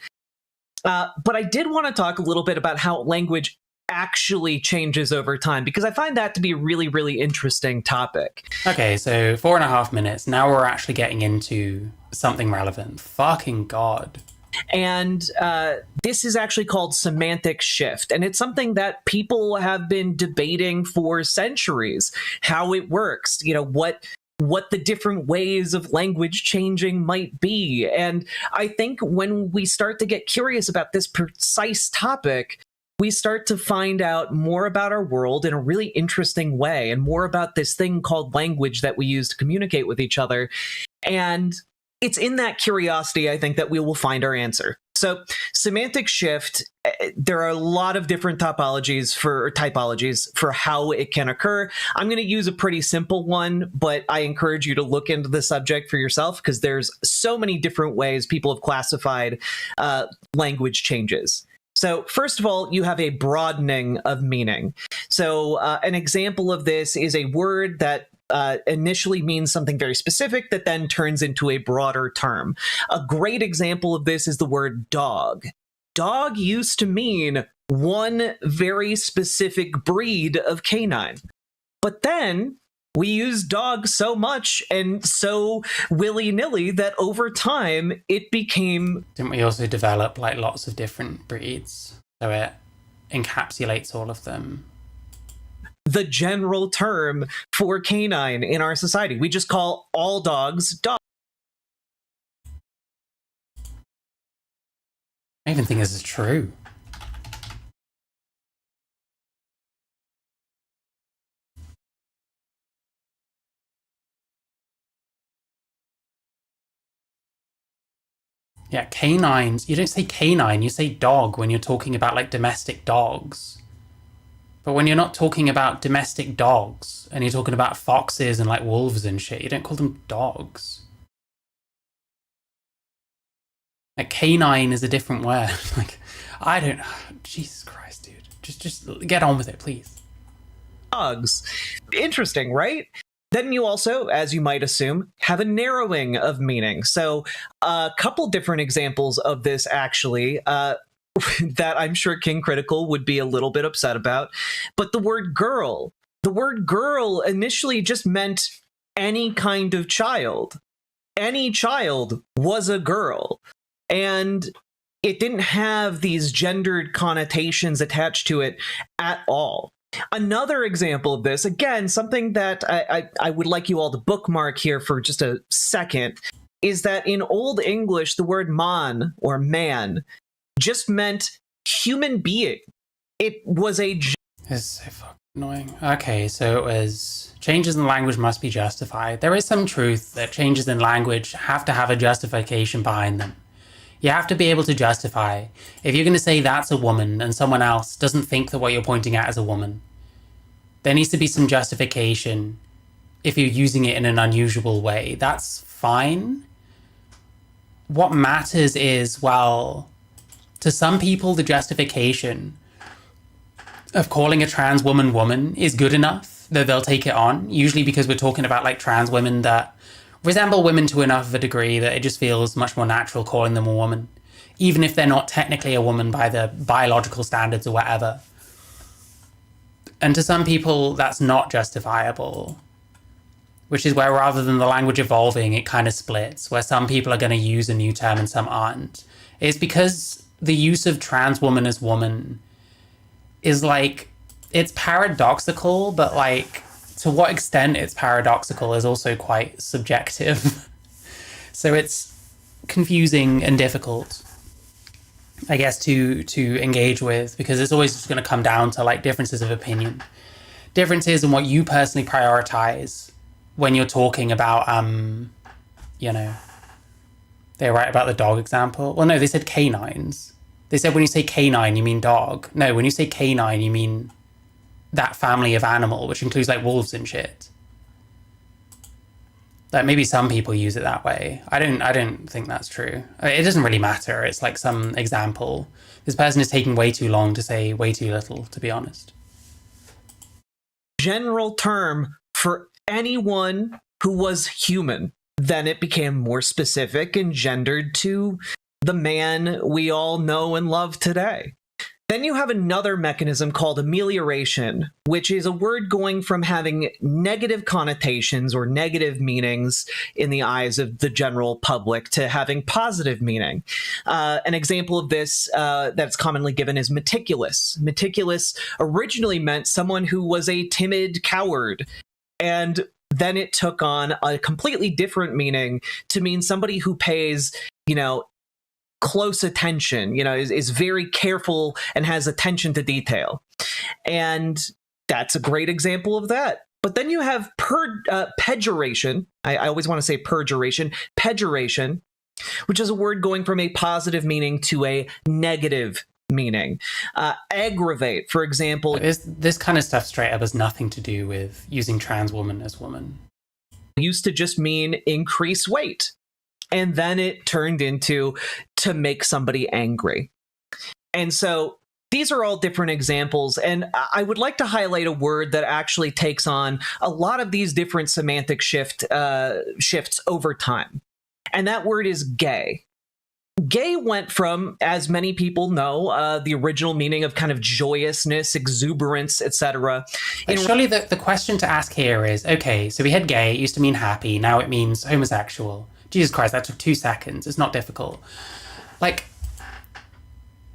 But I did want to talk a little bit about how language actually changes over time, because I find that to be a really, really interesting topic. Okay, so 4.5 minutes. Now we're actually getting into something relevant. Fucking God. And this is actually called semantic shift. And it's something that people have been debating for centuries, how it works, what the different ways of language changing might be. And I think when we start to get curious about this precise topic, we start to find out more about our world in a really interesting way, and more about this thing called language that we use to communicate with each other. And it's in that curiosity, I think, that we will find our answer. So semantic shift, there are a lot of different typologies for how it can occur. I'm going to use a pretty simple one, but I encourage you to look into the subject for yourself, because there's so many different ways people have classified language changes. So first of all, you have a broadening of meaning. So an example of this is a word that initially means something very specific that then turns into a broader term. A great example of this is the word dog. Dog used to mean one very specific breed of canine. But then we use dog so much and so willy-nilly that over time it became... Didn't we also develop like lots of different breeds? So it encapsulates all of them. The general term for canine in our society. We just call all dogs dogs. I even think this is true. Yeah, canines. You don't say canine, you say dog when you're talking about like domestic dogs. But when you're not talking about domestic dogs and you're talking about foxes and like wolves and shit, you don't call them dogs. Like canine is a different word. Like, I don't know. Jesus Christ, dude. Just get on with it, please. Dogs. Interesting, right? Then you also, as you might assume, have a narrowing of meaning. So a couple different examples of this, actually, that I'm sure King Critical would be a little bit upset about. But the word girl. The word girl initially just meant any kind of child. Any child was a girl. And it didn't have these gendered connotations attached to it at all. Another example of this, again, something that I would like you all to bookmark here for just a second, is that in Old English, the word man or man just meant human being. It was a... It's so fucking annoying. Okay, so it was changes in language must be justified. There is some truth that changes in language have to have a justification behind them. You have to be able to justify. If you're going to say that's a woman and someone else doesn't think that what you're pointing at is a woman, there needs to be some justification if you're using it in an unusual way. That's fine. What matters is, well, to some people, the justification of calling a trans woman woman is good enough that they'll take it on, usually because we're talking about like trans women that resemble women to enough of a degree that it just feels much more natural calling them a woman, even if they're not technically a woman by the biological standards or whatever. And to some people, that's not justifiable, which is where rather than the language evolving, it kind of splits, where some people are going to use a new term and some aren't. It's because the use of trans woman as woman is like, it's paradoxical, but like, to what extent it's paradoxical is also quite subjective. So it's confusing and difficult, I guess, to engage with, because it's always just going to come down to like differences of opinion, differences in what you personally prioritize when you're talking about, they're right about the dog example. Well, no, they said canines. They said when you say canine, you mean dog. No, when you say canine, you mean that family of animal, which includes like wolves and shit. Like maybe some people use it that way. I don't think that's true. It doesn't really matter. It's like some example. This person is taking way too long to say way too little, to be honest. General term for anyone who was human. Then it became more specific and gendered to the man we all know and love today. Then you have another mechanism called amelioration, which is a word going from having negative connotations or negative meanings in the eyes of the general public to having positive meaning. An example of this that's commonly given is meticulous. Meticulous originally meant someone who was a timid coward, and then it took on a completely different meaning to mean somebody who pays, close attention, is very careful and has attention to detail. And that's a great example of that. But then you have pejoration. I always want to say perjuration. Pejoration, which is a word going from a positive meaning to a negative meaning. Aggravate, for example. This kind of stuff straight up has nothing to do with using trans woman as woman. Used to just mean increase weight. And then it turned into to make somebody angry. And so these are all different examples. And I would like to highlight a word that actually takes on a lot of these different semantic shifts over time. And that word is gay. Gay went from, as many people know, the original meaning of kind of joyousness, exuberance, etc. Surely the question to ask here is, okay, so we had gay, it used to mean happy, now it means homosexual. Jesus Christ, that took 2 seconds. It's not difficult.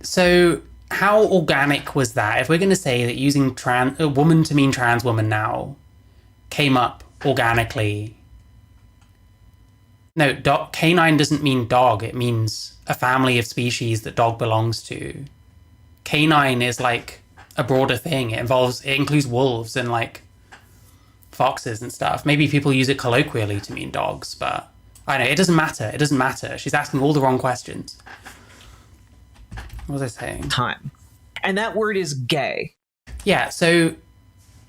So how organic was that? If we're going to say that using a woman to mean trans woman now came up organically. No, canine doesn't mean dog. It means a family of species that dog belongs to. Canine is like a broader thing. It includes wolves and foxes and stuff. Maybe people use it colloquially to mean dogs, but I know, it doesn't matter. It doesn't matter. She's asking all the wrong questions. What was I saying? Time. And that word is gay. Yeah, so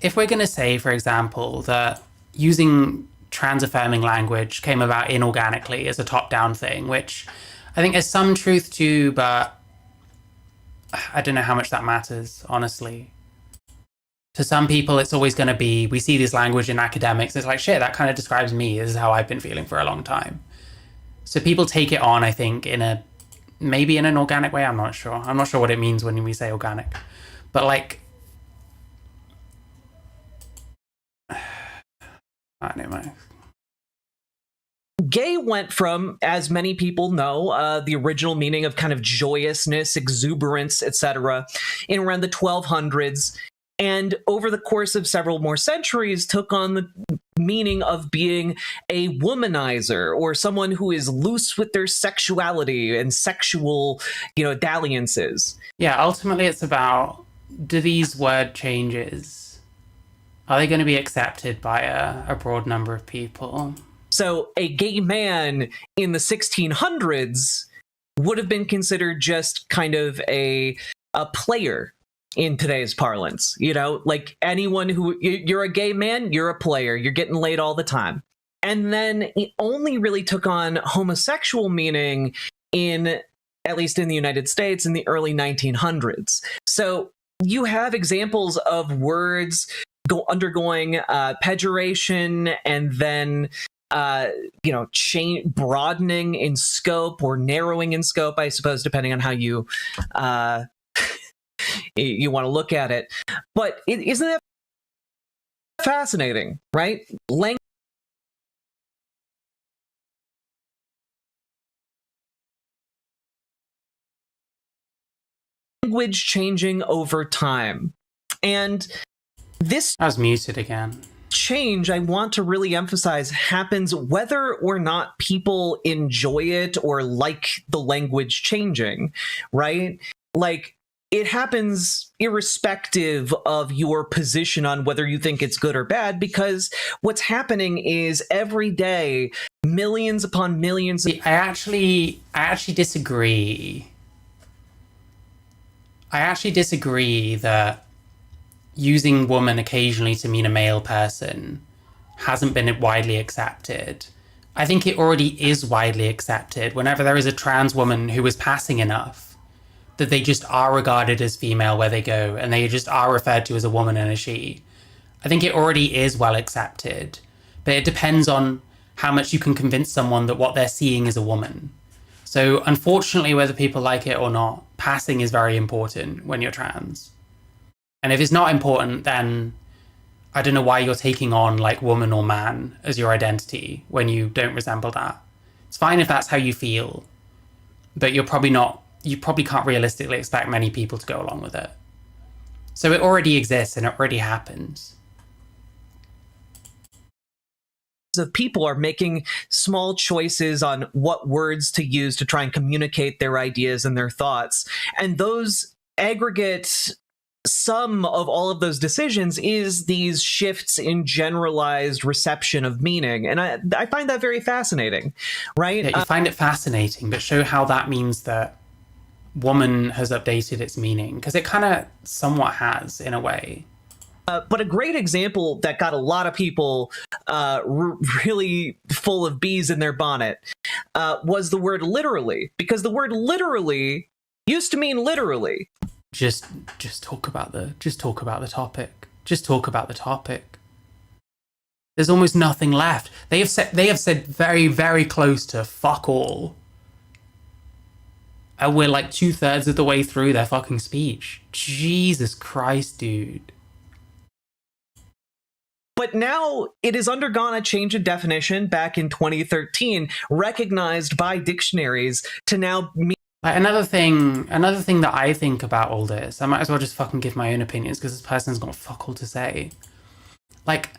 if we're going to say, for example, that using trans-affirming language came about inorganically as a top-down thing, which I think there's some truth to, but I don't know how much that matters, honestly. To some people, it's always going to be, we see this language in academics, it's like, shit, that kind of describes me. This is how I've been feeling for a long time. So people take it on, I think, maybe in an organic way. I'm not sure. I'm not sure what it means when we say organic. But I don't know. Gay went from, as many people know, the original meaning of kind of joyousness, exuberance, etc. in around the 1200s. And over the course of several more centuries, took on the meaning of being a womanizer or someone who is loose with their sexuality and sexual, dalliances. Yeah, ultimately it's about, do these word changes, are they going to be accepted by a broad number of people? So a gay man in the 1600s would have been considered just kind of a player. In today's parlance, like anyone you're a gay man, you're a player, you're getting laid all the time. And then it only really took on homosexual meaning at least in the United States, in the early 1900s. So you have examples of words undergoing pejoration and then broadening in scope or narrowing in scope, I suppose, depending on how you you want to look at it. But isn't that fascinating, right? Language changing over time. And this I was muted again. Change, I want to really emphasize, happens whether or not people enjoy it or like the language changing, right? It happens irrespective of your position on whether you think it's good or bad, because what's happening is every day, millions upon millions. I actually disagree. I actually disagree that using woman occasionally to mean a male person hasn't been widely accepted. I think it already is widely accepted whenever there is a trans woman who is passing enough that they just are regarded as female where they go, and they just are referred to as a woman and a she. I think it already is well accepted, but it depends on how much you can convince someone that what they're seeing is a woman. So unfortunately, whether people like it or not, passing is very important when you're trans. And if it's not important, then I don't know why you're taking on like woman or man as your identity when you don't resemble that. It's fine if that's how you feel, but you probably can't realistically expect many people to go along with it. So it already exists and it already happens. Of people are making small choices on what words to use to try and communicate their ideas and their thoughts. And those aggregate sum of all of those decisions is these shifts in generalized reception of meaning. And I find that very fascinating, right? Yeah, you find it fascinating, but show how that means that woman has updated its meaning, because it kind of somewhat has in a way. But a great example that got a lot of people really full of bees in their bonnet was the word literally, because the word literally used to mean literally. Just talk about the topic. Just talk about the topic. There's almost nothing left. They have said very, very close to fuck all. And we're like 2/3 of the way through their fucking speech. Jesus Christ, dude. But now it has undergone a change in definition back in 2013, recognized by dictionaries to now mean. Another thing that I think about all this, I might as well just fucking give my own opinions because this person's got fuck all to say. Like,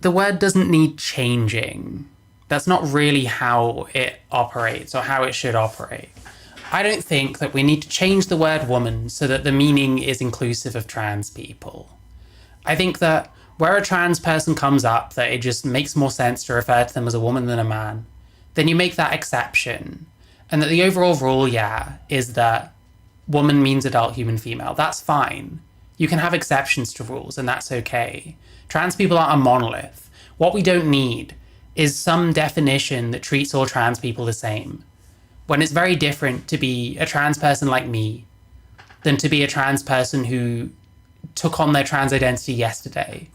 the word doesn't need changing. That's not really how it operates or how it should operate. I don't think that we need to change the word woman so that the meaning is inclusive of trans people. I think that where a trans person comes up, that it just makes more sense to refer to them as a woman than a man, then you make that exception. And that the overall rule, is that woman means adult human female. That's fine. You can have exceptions to rules, and that's okay. Trans people aren't a monolith. What we don't need is some definition that treats all trans people the same, when it's very different to be a trans person like me than to be a trans person who took on their trans identity yesterday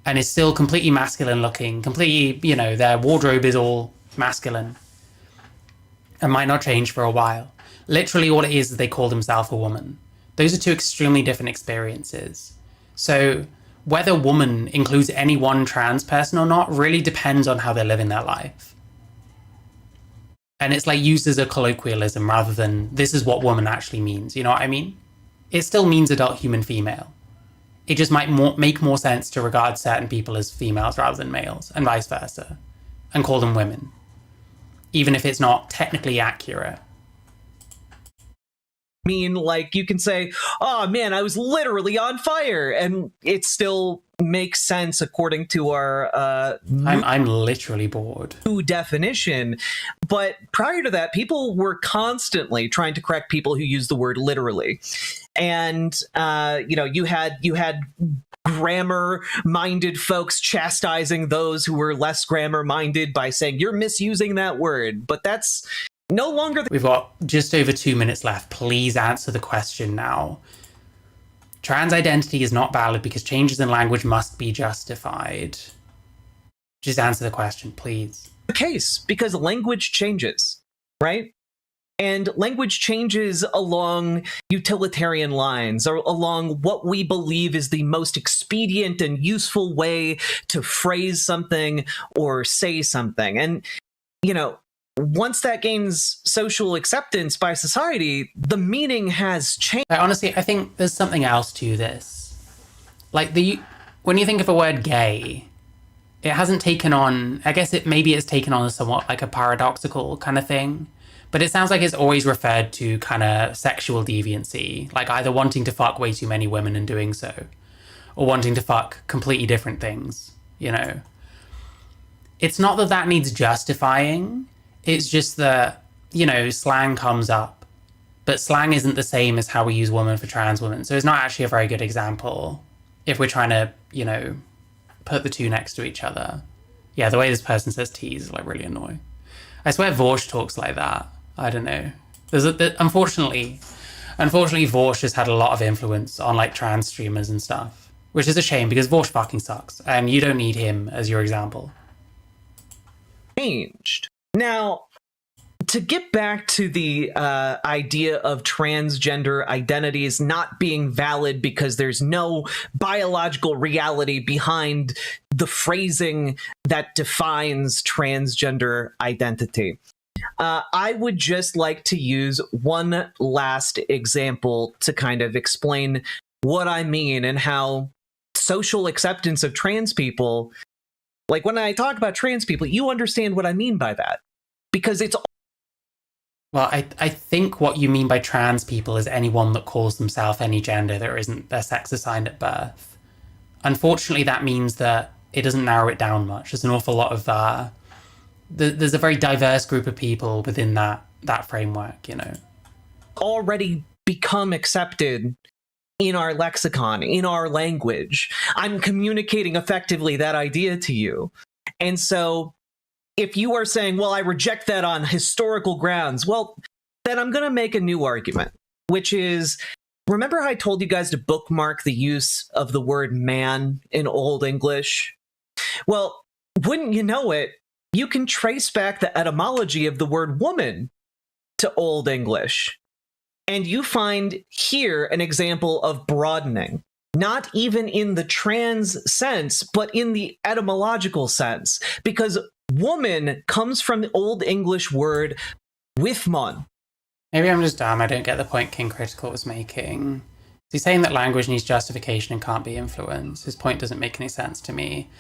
and is still completely masculine looking, completely, their wardrobe is all masculine and might not change for a while. Literally all it is they call themselves a woman. Those are two extremely different experiences. So whether woman includes any one trans person or not really depends on how they're living their life. And it's like used as a colloquialism rather than this is what woman actually means. You know what I mean? It still means adult human female. It just might make more sense to regard certain people as females rather than males, and vice versa, and call them women, even if it's not technically accurate. Like you can say, oh man, I was literally on fire, and it still makes sense according to our I'm literally bored new definition. But prior to that, people were constantly trying to correct people who use the word literally. And you had grammar-minded folks chastising those who were less grammar-minded by saying you're misusing that word. But that's no longer. We've got just over 2 minutes left. Please answer the question now. Trans identity is not valid because changes in language must be justified. Just answer the question, please. The case, because language changes, right? And language changes along utilitarian lines, or along what we believe is the most expedient and useful way to phrase something or say something. And, once that gains social acceptance by society, the meaning has changed. Honestly, I think there's something else to this. Like when you think of a word gay, it hasn't taken on, I guess it's taken on as somewhat like a paradoxical kind of thing, but it sounds like it's always referred to kind of sexual deviancy, like either wanting to fuck way too many women and doing so, or wanting to fuck completely different things, It's not that needs justifying. It's just that, slang comes up, but slang isn't the same as how we use woman for trans women. So it's not actually a very good example if we're trying to, put the two next to each other. Yeah, the way this person says tease is like really annoying. I swear Vorsh talks like that. I don't know. Unfortunately, Vorsh has had a lot of influence on like trans streamers and stuff, which is a shame because Vorsh fucking sucks and you don't need him as your example. Changed. Now, to get back to the idea of transgender identities not being valid because there's no biological reality behind the phrasing that defines transgender identity, I would just like to use one last example to kind of explain what I mean and how social acceptance of trans people, like when I talk about trans people, you understand what I mean by that. Because it's... Well, I think what you mean by trans people is anyone that calls themselves any gender that isn't their sex assigned at birth. Unfortunately, that means that it doesn't narrow it down much. There's an awful lot of... there's a very diverse group of people within that framework, you know. Already become accepted in our lexicon, in our language. I'm communicating effectively that idea to you. And so if you are saying, well, I reject that on historical grounds, well, then I'm going to make a new argument, which is, remember how I told you guys to bookmark the use of the word man in Old English? Well, wouldn't you know it, you can trace back the etymology of the word woman to Old English. And you find here an example of broadening, not even in the trans sense, but in the etymological sense, because woman comes from the Old English word withmon. Maybe I'm just dumb. I don't get the point King Critical was making. He's saying that language needs justification and can't be influenced. His point doesn't make any sense to me.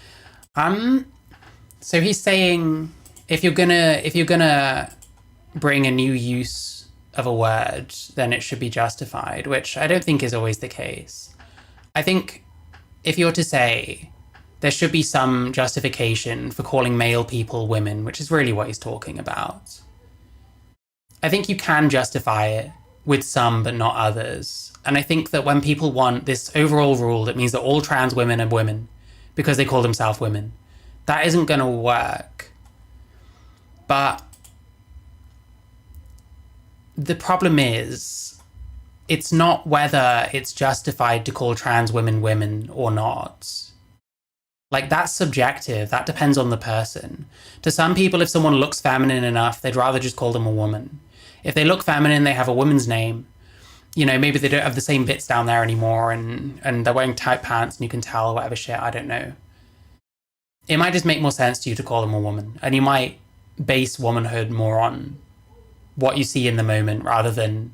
So he's saying if you're gonna bring a new use of a word, then it should be justified, which I don't think is always the case. I think if you're to say there should be some justification for calling male people women, which is really what he's talking about, I think you can justify it with some but not others. And I think that when people want this overall rule that means that all trans women are women because they call themselves women, that isn't going to work. But the problem is, it's not whether it's justified to call trans women women or not. Like, that's subjective. That depends on the person. To some people, if someone looks feminine enough, they'd rather just call them a woman. If they look feminine, they have a woman's name. You know, maybe they don't have the same bits down there anymore, and they're wearing tight pants and you can tell, or whatever shit, I don't know. It might just make more sense to you to call them a woman, and you might base womanhood more on what you see in the moment rather than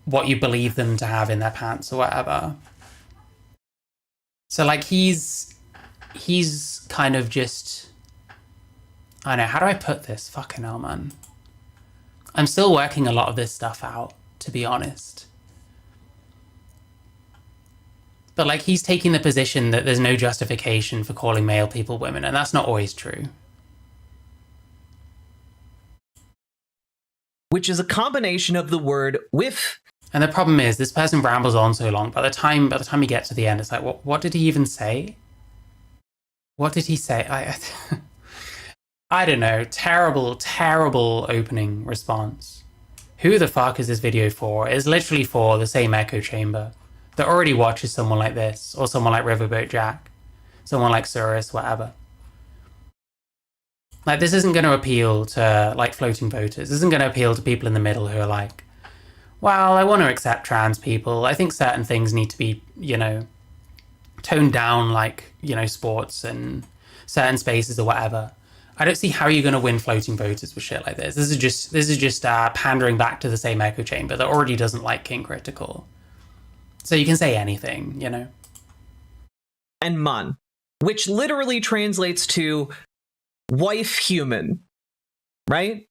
what you believe them to have in their pants or whatever. So, like, he's kind of just... I don't know, how do I put this? Fucking hell, man. I'm still working a lot of this stuff out, to be honest. But, like, he's taking the position that there's no justification for calling male people women, and that's not always true. Which is a combination of the word with. And the problem is, this person rambles on so long. By the time you get to the end, it's like, what did he even say? What did he say? I don't know. Terrible, terrible opening response. Who the fuck is this video for? It's literally for the same echo chamber that already watches someone like this, or someone like Riverboat Jack, someone like Suris, whatever. Like, this isn't going to appeal to, like, floating voters. This isn't going to appeal to people in the middle who are like, well, I want to accept trans people. I think certain things need to be, you know, toned down, like, you know, sports and certain spaces or whatever. I don't see how you're going to win floating voters with shit like this. This is just pandering back to the same echo chamber that already doesn't like King Critical. So you can say anything, you know. And mon, which literally translates to wife human, right?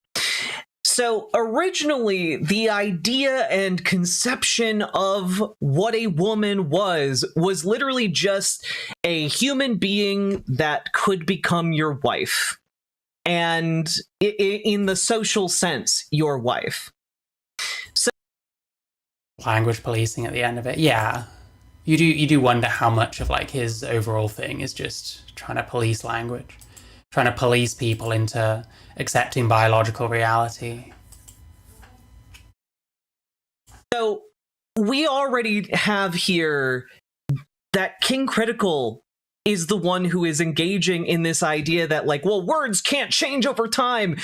So originally, the idea and conception of what a woman was literally just a human being that could become your wife. And in the social sense, your wife. So, language policing at the end of it, yeah. You do wonder how much of, like, his overall thing is just trying to police language. Trying to police people into accepting biological reality. So we already have here that King Critical is the one who is engaging in this idea that, like, well, words can't change over time.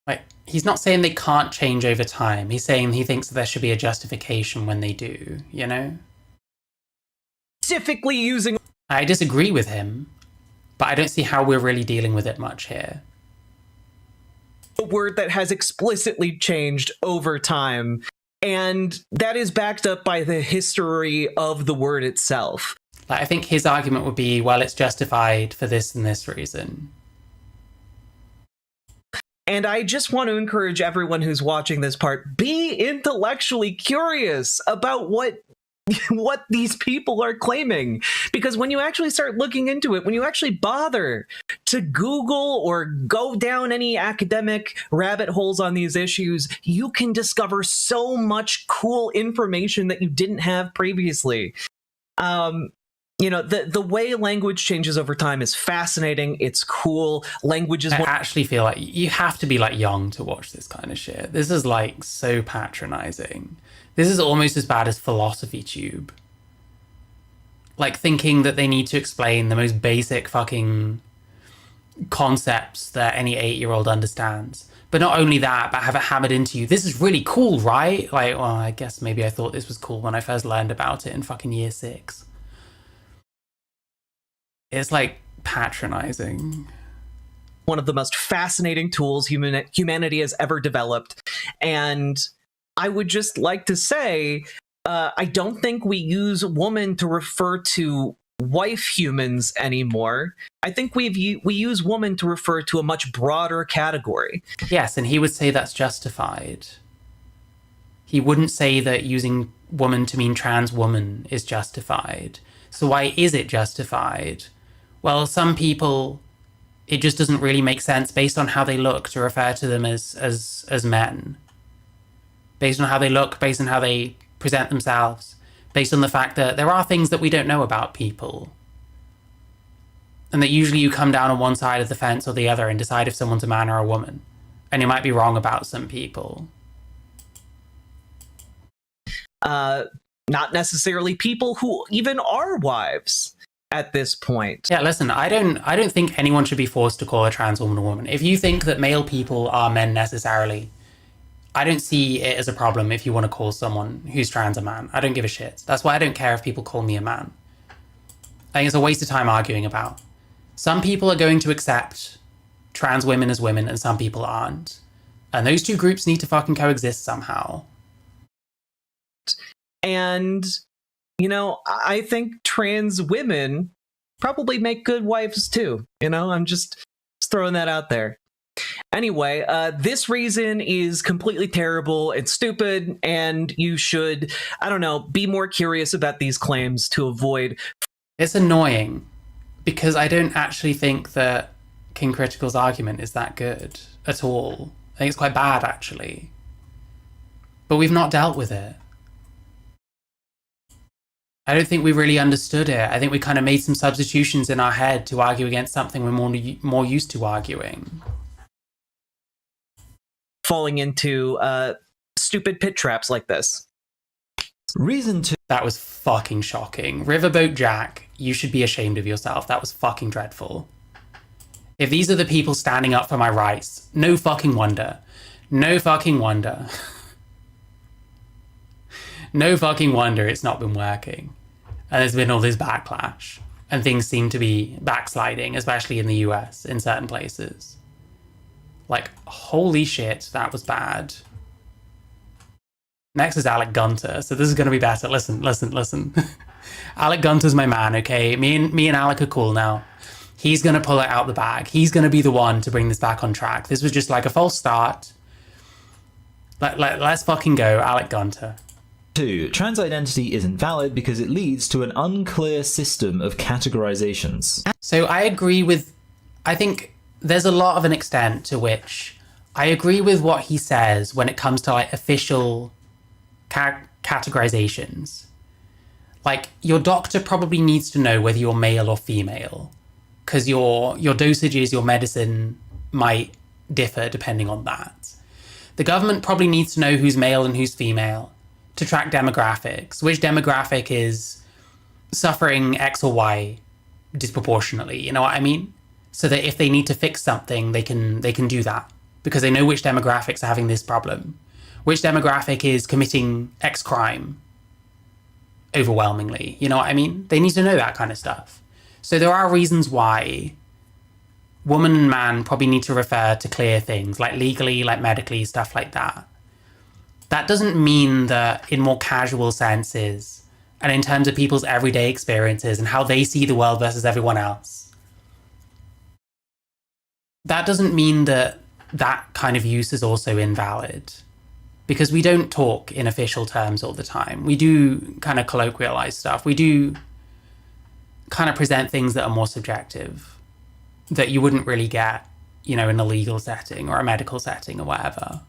I Like, he's not saying they can't change over time. He's saying he thinks that there should be a justification when they do, you know? Specifically using... I disagree with him, but I don't see how we're really dealing with it much here. a word that has explicitly changed over time, and that is backed up by the history of the word itself. Like, I think his argument would be, well, it's justified for this and this reason. And I just want to encourage everyone who's watching this part, be intellectually curious about what these people are claiming. Because when you actually start looking into it, when you actually bother to Google or go down any academic rabbit holes on these issues, you can discover so much cool information that you didn't have previously. You know, the way language changes over time is fascinating. It's cool. Language is... I actually feel like you have to be like young to watch this kind of shit. This is like so patronizing. This is almost as bad as Philosophy Tube. Like thinking that they need to explain the most basic fucking concepts that any 8-year-old understands. But not only that, but have it hammered into you. This is really cool, right? Like, well, I guess maybe I thought this was cool when I first learned about it in fucking year 6. It's like patronizing. One of the most fascinating tools humanity has ever developed. And I would just like to say, I don't think we use woman to refer to wife humans anymore. I think we use woman to refer to a much broader category. Yes, and he would say that's justified. He wouldn't say that using woman to mean trans woman is justified. So why is it justified? Well, some people, it just doesn't really make sense based on how they look to refer to them as men. Based on how they look, based on how they present themselves, based on the fact that there are things that we don't know about people. And that usually you come down on one side of the fence or the other and decide if someone's a man or a woman. And you might be wrong about some people. Not necessarily people who even are wives at this point. Yeah, listen, I don't think anyone should be forced to call a trans woman a woman. If you think that male people are men necessarily, I don't see it as a problem if you want to call someone who's trans a man. I don't give a shit. That's why I don't care if people call me a man. I think it's a waste of time arguing about. Some people are going to accept trans women as women and some people aren't. And those two groups need to fucking coexist somehow. And, you know, I think trans women probably make good wives too. You know, I'm just throwing that out there. Anyway, this reason is completely terrible and stupid, and you should, I don't know, be more curious about these claims to avoid. It's annoying because I don't actually think that King Critical's argument is that good at all. I think it's quite bad, actually. But we've not dealt with it. I don't think we really understood it. I think we kind of made some substitutions in our head to argue against something we're more used to arguing. Falling into stupid pit traps like this. Reason 2. That was fucking shocking. Riverboat Jack, you should be ashamed of yourself. That was fucking dreadful. If these are the people standing up for my rights, no fucking wonder. No fucking wonder. No fucking wonder it's not been working. And there's been all this backlash. And things seem to be backsliding, especially in the US, in certain places. Like, holy shit, that was bad. Next is Alec Gunter, so this is going to be better. Listen. Alec Gunter's my man, okay? Me and Alec are cool now. He's going to pull it out the bag. He's going to be the one to bring this back on track. This was just like a false start. Let's fucking go, Alec Gunter. 2. Trans identity isn't valid because it leads to an unclear system of categorizations. So I agree with... I think there's a lot of an extent to which I agree with what he says when it comes to like official categorizations. Like, your doctor probably needs to know whether you're male or female, because your dosages, your medicine might differ depending on that. The government probably needs to know who's male and who's female to track demographics, which demographic is suffering X or Y disproportionately, you know what I mean? So that if they need to fix something, they can do that. because they know which demographics are having this problem. Which demographic is committing X crime overwhelmingly? You know what I mean? They need to know that kind of stuff. So there are reasons why woman and man probably need to refer to clear things, like legally, like medically, stuff like that. That doesn't mean that in more casual senses and in terms of people's everyday experiences and how they see the world versus everyone else, that doesn't mean that that kind of use is also invalid. Because we don't talk in official terms all the time. We do kind of colloquialize stuff. We do kind of present things that are more subjective, that you wouldn't really get, you know, in a legal setting or a medical setting or whatever.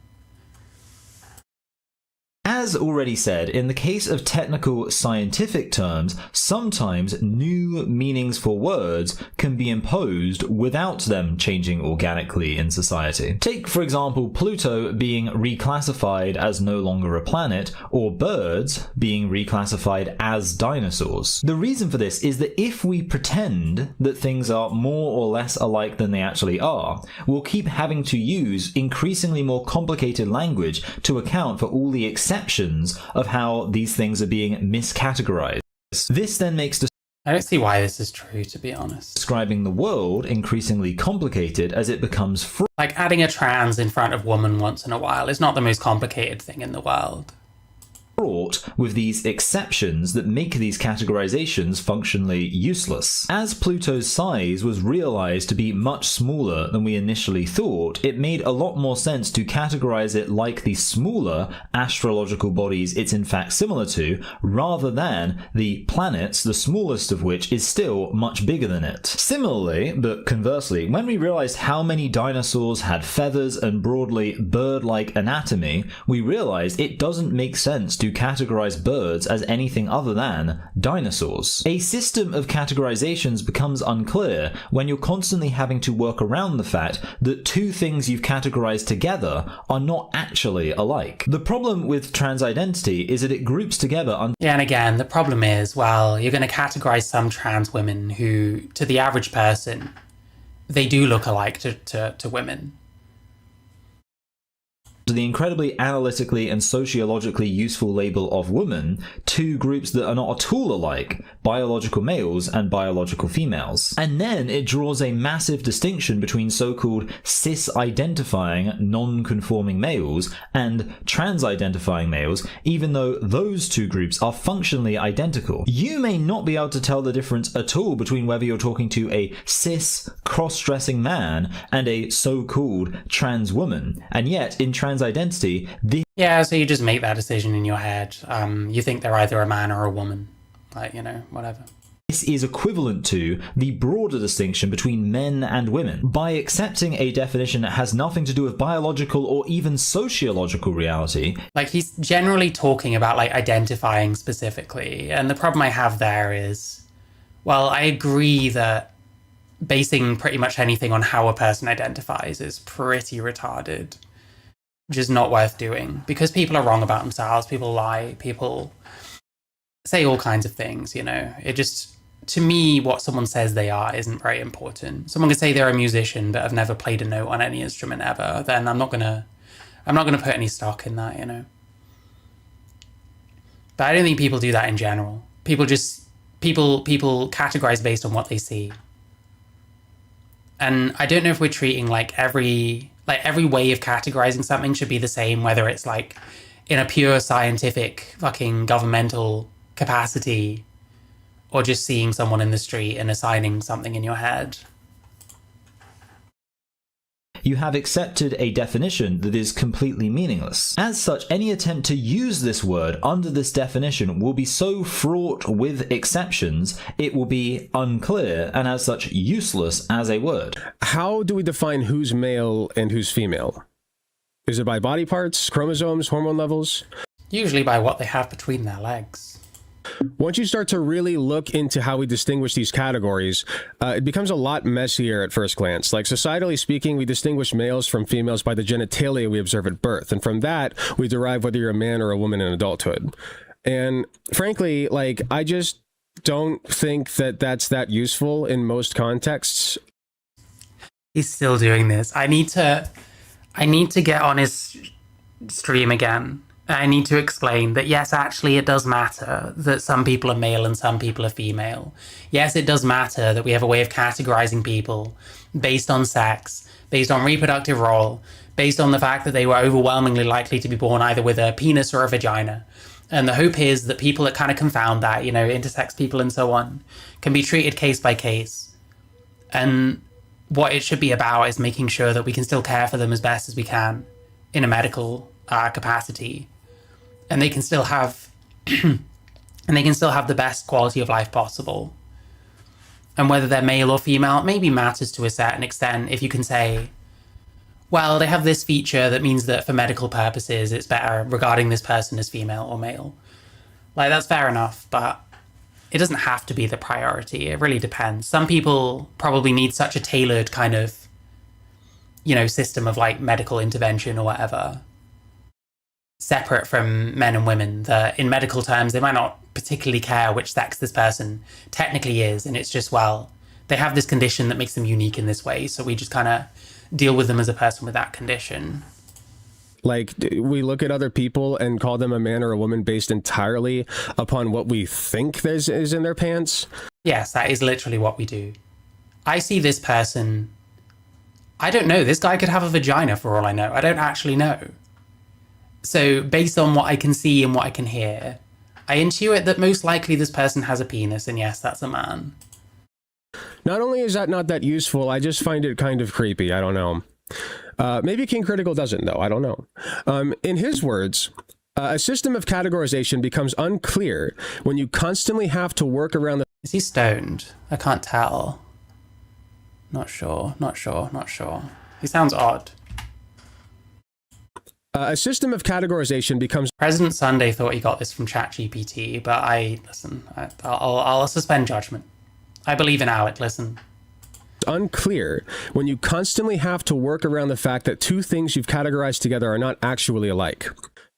As already said, in the case of technical scientific terms, sometimes new meanings for words can be imposed without them changing organically in society. Take, for example, Pluto being reclassified as no longer a planet, or birds being reclassified as dinosaurs. The reason for this is that if we pretend that things are more or less alike than they actually are, we'll keep having to use increasingly more complicated language to account for all the exceptions of how these things are being miscategorized. This then makes I don't see why this is true, to be honest. describing the world increasingly complicated as it becomes Like adding a trans in front of woman once in a while is not the most complicated thing in the world. fraught with these exceptions that make these categorizations functionally useless. As Pluto's size was realized to be much smaller than we initially thought, it made a lot more sense to categorize it like the smaller astrological bodies it's in fact similar to, rather than the planets, the smallest of which is still much bigger than it. Similarly, but conversely, when we realized how many dinosaurs had feathers and broadly bird-like anatomy, we realized it doesn't make sense to categorize birds as anything other than dinosaurs. A system of categorizations becomes unclear when you're constantly having to work around the fact that two things you've categorized together are not actually alike. The problem with trans identity is that it groups together Yeah, and again, the problem is, well, you're going to categorize some trans women who, to the average person, they do look alike to women. the incredibly analytically and sociologically useful label of woman, two groups that are not at all alike, biological males and biological females. And then it draws a massive distinction between so-called cis-identifying non-conforming males and trans-identifying males, even though those two groups are functionally identical. You may not be able to tell the difference at all between whether you're talking to a cis cross-dressing man and a so-called trans woman, and yet in trans identity, Yeah, so you just make that decision in your head. You think they're either a man or a woman. Like, you know, whatever. this is equivalent to the broader distinction between men and women. By accepting a definition that has nothing to do with biological or even sociological reality. Like, he's generally talking about, like, identifying specifically. And the problem I have there is, well, I agree that basing pretty much anything on how a person identifies is pretty retarded, which is not worth doing, because people are wrong about themselves, people lie, people say all kinds of things, you know. It just, to me, what someone says they are isn't very important. Someone could say they're a musician but have never played a note on any instrument ever, then I'm not gonna put any stock in that, you know. But I don't think people do that in general. People categorize based on what they see. And I don't know if we're treating like every way of categorizing something should be the same, whether it's like in a pure scientific fucking governmental capacity or just seeing someone in the street and assigning something in your head. You have accepted a definition that is completely meaningless. As such, any attempt to use this word under this definition will be so fraught with exceptions, it will be unclear and as such useless as a word. How do we define who's male and who's female? Is it by body parts, chromosomes, hormone levels? Usually by what they have between their legs. Once you start to really look into how we distinguish these categories, it becomes a lot messier at first glance. Like, societally speaking, we distinguish males from females by the genitalia we observe at birth, and from that, we derive whether you're a man or a woman in adulthood. And frankly, like, I just don't think that that's that useful in most contexts. He's still doing this. I need to I need to get on his stream again. I need to explain that yes, actually it does matter that some people are male and some people are female. Yes, it does matter that we have a way of categorizing people based on sex, based on reproductive role, based on the fact that they were overwhelmingly likely to be born either with a penis or a vagina. And the hope is that people that kind of confound that, you know, intersex people and so on, can be treated case by case. And what it should be about is making sure that we can still care for them as best as we can in a medical capacity. And they can still have the best quality of life possible. And whether they're male or female maybe matters to a certain extent if you can say, well, they have this feature that means that for medical purposes it's better regarding this person as female or male. Like, that's fair enough, but it doesn't have to be the priority. It really depends. Some people probably need such a tailored kind of, you know, system of like medical intervention or whatever, separate from men and women, that in medical terms they might not particularly care which sex this person technically is, and it's just, well, they have this condition that makes them unique in this way, so we just kind of deal with them as a person with that condition. Like, we look at other people and call them a man or a woman based entirely upon what we think is in their pants? Yes, that is literally what we do. I see this person, I don't know, this guy could have a vagina for all I know. I don't actually know. So based on what I can see and what I can hear, I intuit that most likely this person has a penis, and yes, that's a man. Not only is that not that useful, I just find it kind of creepy. I don't know. Maybe King Critical doesn't, though. I don't know. In his words, a system of categorization becomes unclear when you constantly have to work around the... Is he stoned? I can't tell. Not sure. He sounds odd. A system of categorization becomes... President Sunday thought he got this from ChatGPT, but I'll suspend judgment. I believe in Alec, listen. Unclear when you constantly have to work around the fact that two things you've categorized together are not actually alike.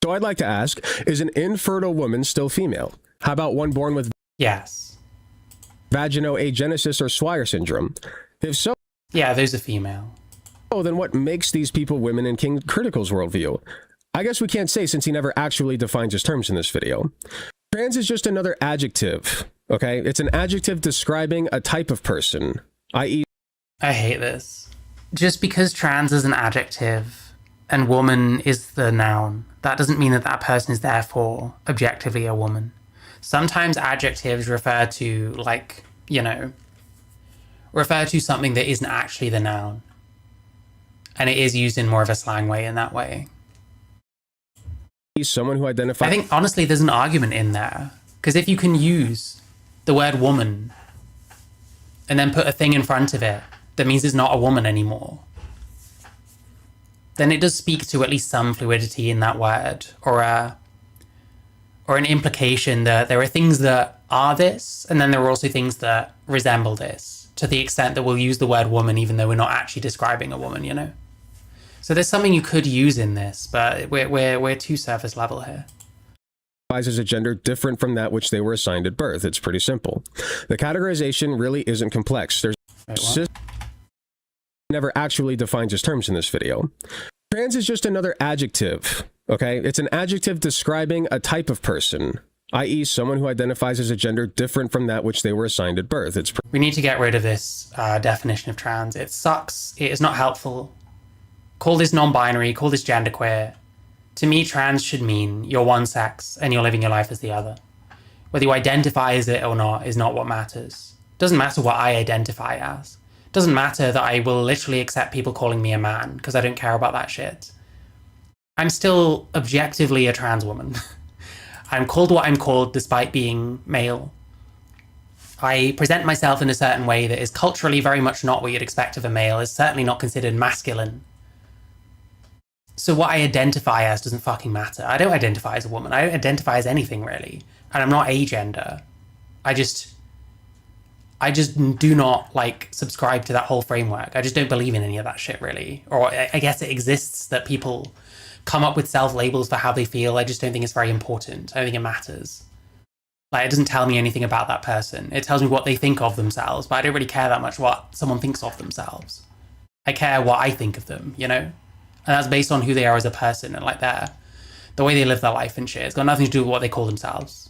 So I'd like to ask, is an infertile woman still female? How about one born with... Yes. Vaginoagenesis or Swyer syndrome? If so... Yeah, those are female. Oh, then what makes these people women in King Critical's worldview? I guess we can't say since he never actually defines his terms in this video. Trans is just another adjective, okay? It's an adjective describing a type of person, i.e. I hate this. Just because trans is an adjective and woman is the noun, that doesn't mean that that person is therefore objectively a woman. Sometimes adjectives refer to, like, you know, refer to something that isn't actually the noun. And it is used in more of a slang way in that way. Someone who identifies... I think, honestly, there's an argument in there. Because if you can use the word woman and then put a thing in front of it that means it's not a woman anymore, then it does speak to at least some fluidity in that word, or an implication that there are things that are this, and then there are also things that resemble this, to the extent that we'll use the word woman even though we're not actually describing a woman, you know? So there's something you could use in this, but we're too surface level here. As a gender different from that which they were assigned at birth. It's pretty simple. The categorization really isn't complex. There's never actually defines his terms in this video. Trans is just another adjective, okay? It's an adjective describing a type of person, i.e. someone who identifies as a gender different from that which they were assigned at birth. We need to get rid of this definition of trans. It sucks. It is not helpful. Call this non-binary, call this genderqueer. To me, trans should mean you're one sex and you're living your life as the other. Whether you identify as it or not is not what matters. It doesn't matter what I identify as. It doesn't matter that I will literally accept people calling me a man, because I don't care about that shit. I'm still objectively a trans woman. I'm called what I'm called despite being male. I present myself in a certain way that is culturally very much not what you'd expect of a male, is certainly not considered masculine. So what I identify as doesn't fucking matter. I don't identify as a woman. I don't identify as anything, really. And I'm not agender. I just do not, like, subscribe to that whole framework. I just don't believe in any of that shit, really. Or I guess it exists that people come up with self-labels for how they feel. I just don't think it's very important. I don't think it matters. Like, it doesn't tell me anything about that person. It tells me what they think of themselves, but I don't really care that much what someone thinks of themselves. I care what I think of them, you know? And that's based on who they are as a person and like the way they live their life and shit. It's got nothing to do with what they call themselves.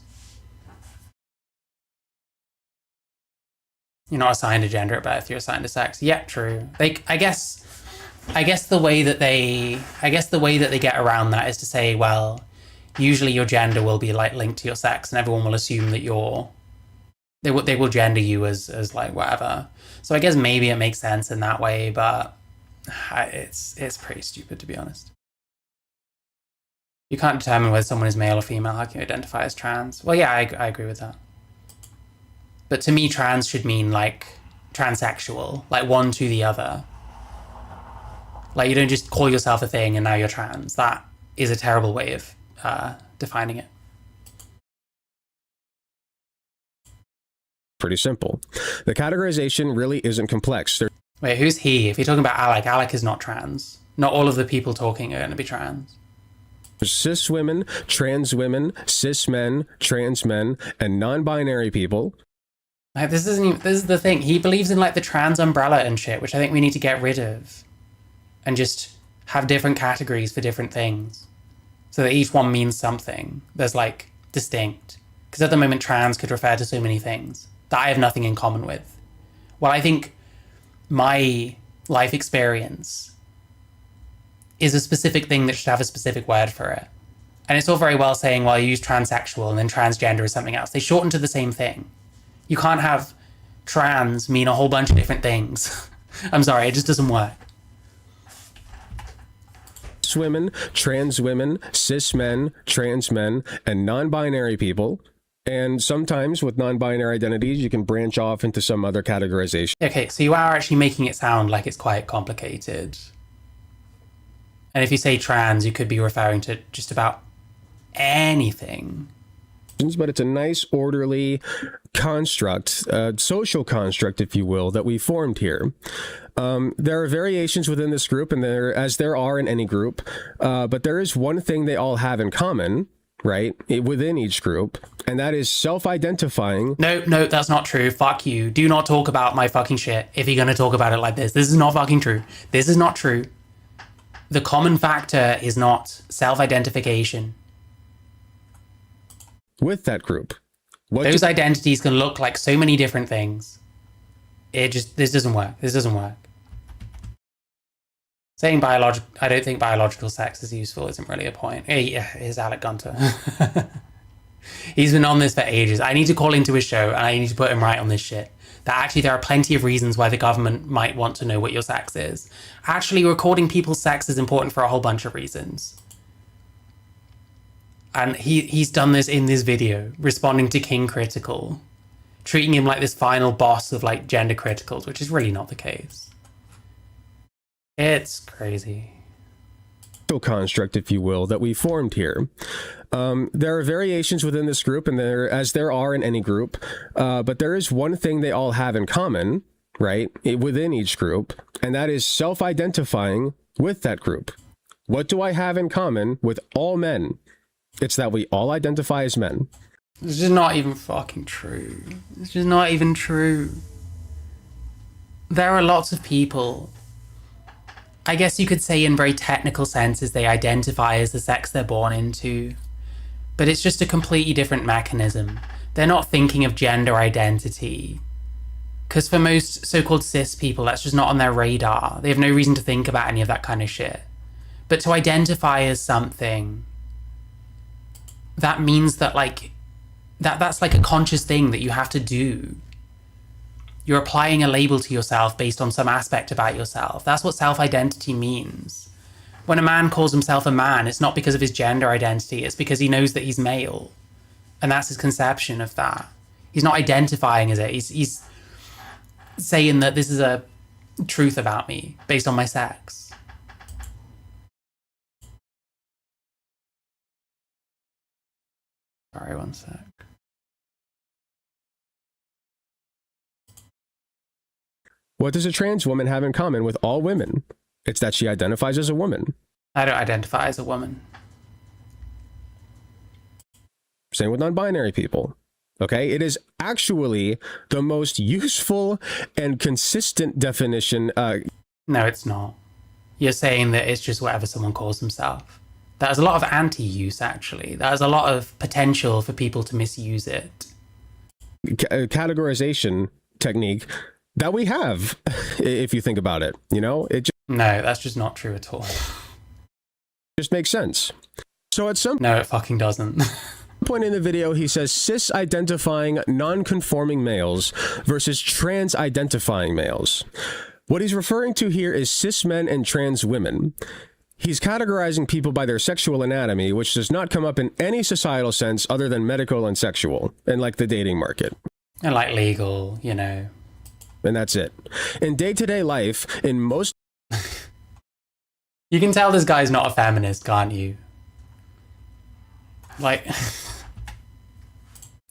You're not assigned a gender at birth, you're assigned a sex. Yeah, true. I guess the way that they get around that is to say, well, usually your gender will be like linked to your sex, and everyone will assume that they will gender you as like whatever. So I guess maybe it makes sense in that way, but it's pretty stupid, to be honest. You can't determine whether someone is male or female. How can you identify as trans? Well, yeah, I agree with that. But to me, trans should mean like transsexual, like one to the other. Like you don't just call yourself a thing and now you're trans. That is a terrible way of defining it. Pretty simple. The categorization really isn't complex. Wait, who's he? If you're talking about Alec is not trans. Not all of the people talking are going to be trans. Cis women, cis men, trans men, and non-binary people. Like, this is the thing. He believes in like the trans umbrella and shit, which I think we need to get rid of. And just have different categories for different things. So that each one means something. There's like distinct. Because at the moment, trans could refer to so many things that I have nothing in common with. Well, I think my life experience is a specific thing that should have a specific word for it. And it's all very well saying, well, you use transsexual and then transgender is something else. They shorten to the same thing. You can't have trans mean a whole bunch of different things. I'm sorry, it just doesn't work. Women, cis men, trans men, and non-binary people. And sometimes with non-binary identities, you can branch off into some other categorization. Okay, so you are actually making it sound like it's quite complicated. And if you say trans, you could be referring to just about anything. But it's a nice, orderly construct, social construct, if you will, that we formed here. There are variations within this group, and as there are in any group, but there is one thing they all have in common, right, within each group, and that is self-identifying. No, that's not true. Fuck you. Do not talk about my fucking shit if you're going to talk about it like this. This is not fucking true. This is not true. The common factor is not self-identification. With that group. Those identities can look like so many different things. This doesn't work. This doesn't work. Saying I don't think biological sex is useful isn't really a point. Here's Alec Gunter. He's been on this for ages. I need to call into his show and I need to put him right on this shit. That actually there are plenty of reasons why the government might want to know what your sex is. Actually, recording people's sex is important for a whole bunch of reasons. And he's done this in this video, responding to King Critical, treating him like this final boss of like gender criticals, which is really not the case. It's crazy. Construct, if you will, that we formed here. There are variations within this group, and as there are in any group, but there is one thing they all have in common, right, within each group, and that is self-identifying with that group. What do I have in common with all men? It's that we all identify as men. It's just not even fucking true. It's just not even true. There are lots of people, I guess you could say in very technical senses, they identify as the sex they're born into. But it's just a completely different mechanism. They're not thinking of gender identity. Because for most so-called cis people, that's just not on their radar. They have no reason to think about any of that kind of shit. But to identify as something, that means that like, that's like a conscious thing that you have to do. You're applying a label to yourself based on some aspect about yourself. That's what self-identity means. When a man calls himself a man, it's not because of his gender identity, it's because he knows that he's male. And that's his conception of that. He's not identifying as it. He's saying that this is a truth about me based on my sex. Sorry, one sec. What does a trans woman have in common with all women? It's that she identifies as a woman. I don't identify as a woman. Same with non-binary people. Okay, it is actually the most useful and consistent definition. No, it's not. You're saying that it's just whatever someone calls themselves. There's a lot of anti-use, actually. There's a lot of potential for people to misuse it. Categorization technique that we have, if you think about it, you know? No, that's just not true at all. Just makes sense. So at some No, it fucking doesn't. point in the video, he says cis-identifying non-conforming males versus trans-identifying males. What he's referring to here is cis men and trans women. He's categorizing people by their sexual anatomy, which does not come up in any societal sense other than medical and sexual, and like the dating market. And like legal, you know. And that's it. In day-to-day life, in most... You can tell this guy's not a feminist, can't you? Like...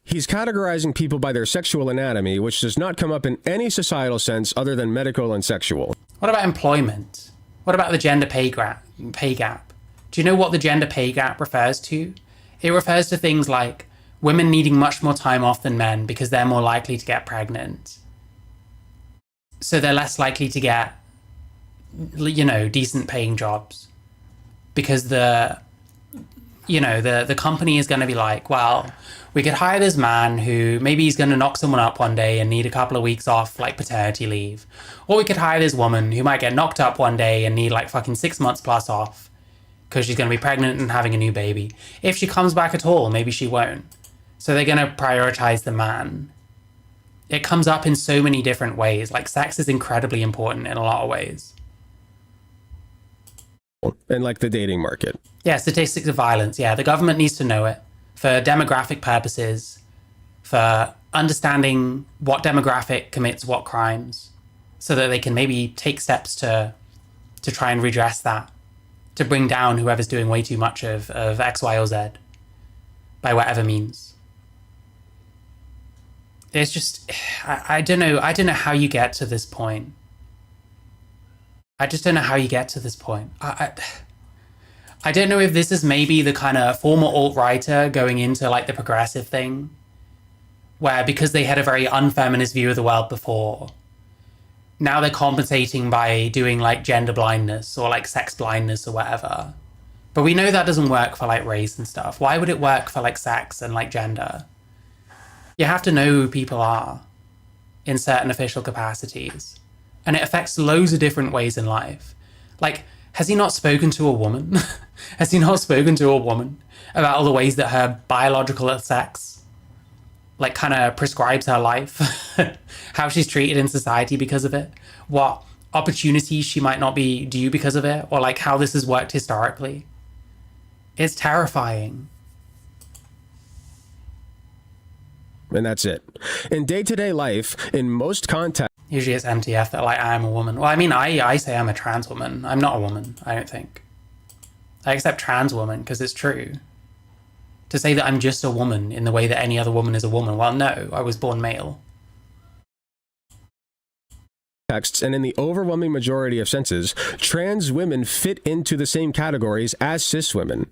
He's categorizing people by their sexual anatomy, which does not come up in any societal sense other than medical and sexual. What about employment? What about the gender pay gap? Do you know what the gender pay gap refers to? It refers to things like women needing much more time off than men because they're more likely to get pregnant. So they're less likely to get, you know, decent paying jobs because the company is going to be like, well, we could hire this man who maybe he's going to knock someone up one day and need a couple of weeks off, like paternity leave. Or we could hire this woman who might get knocked up one day and need like fucking 6 months plus off because she's going to be pregnant and having a new baby. If she comes back at all, maybe she won't. So they're going to prioritize the man. It comes up in so many different ways. Like sex is incredibly important in a lot of ways. And like the dating market. Yeah, statistics of violence. Yeah, the government needs to know it for demographic purposes, for understanding what demographic commits what crimes, so that they can maybe take steps to try and redress that, to bring down whoever's doing way too much of X, Y, or Z by whatever means. It's just, I don't know how you get to this point. I just don't know how you get to this point. I don't know if this is maybe the kind of former alt-writer going into like the progressive thing, where because they had a very unfeminist view of the world before, now they're compensating by doing like gender blindness or like sex blindness or whatever. But we know that doesn't work for like race and stuff. Why would it work for like sex and like gender? You have to know who people are in certain official capacities. And it affects loads of different ways in life. Like, has he not spoken to a woman? Has he not spoken to a woman about all the ways that her biological sex, like, kind of prescribes her life? How she's treated in society because of it? What opportunities she might not be due because of it? Or, like, how this has worked historically? It's terrifying. And that's it. In day-to-day life, in most contexts... Usually it's MTF that like, I am a woman. Well, I mean, I say I'm a trans woman. I'm not a woman, I don't think. I accept trans woman because it's true. To say that I'm just a woman in the way that any other woman is a woman, well, no, I was born male. And in the overwhelming majority of senses, trans women fit into the same categories as cis women.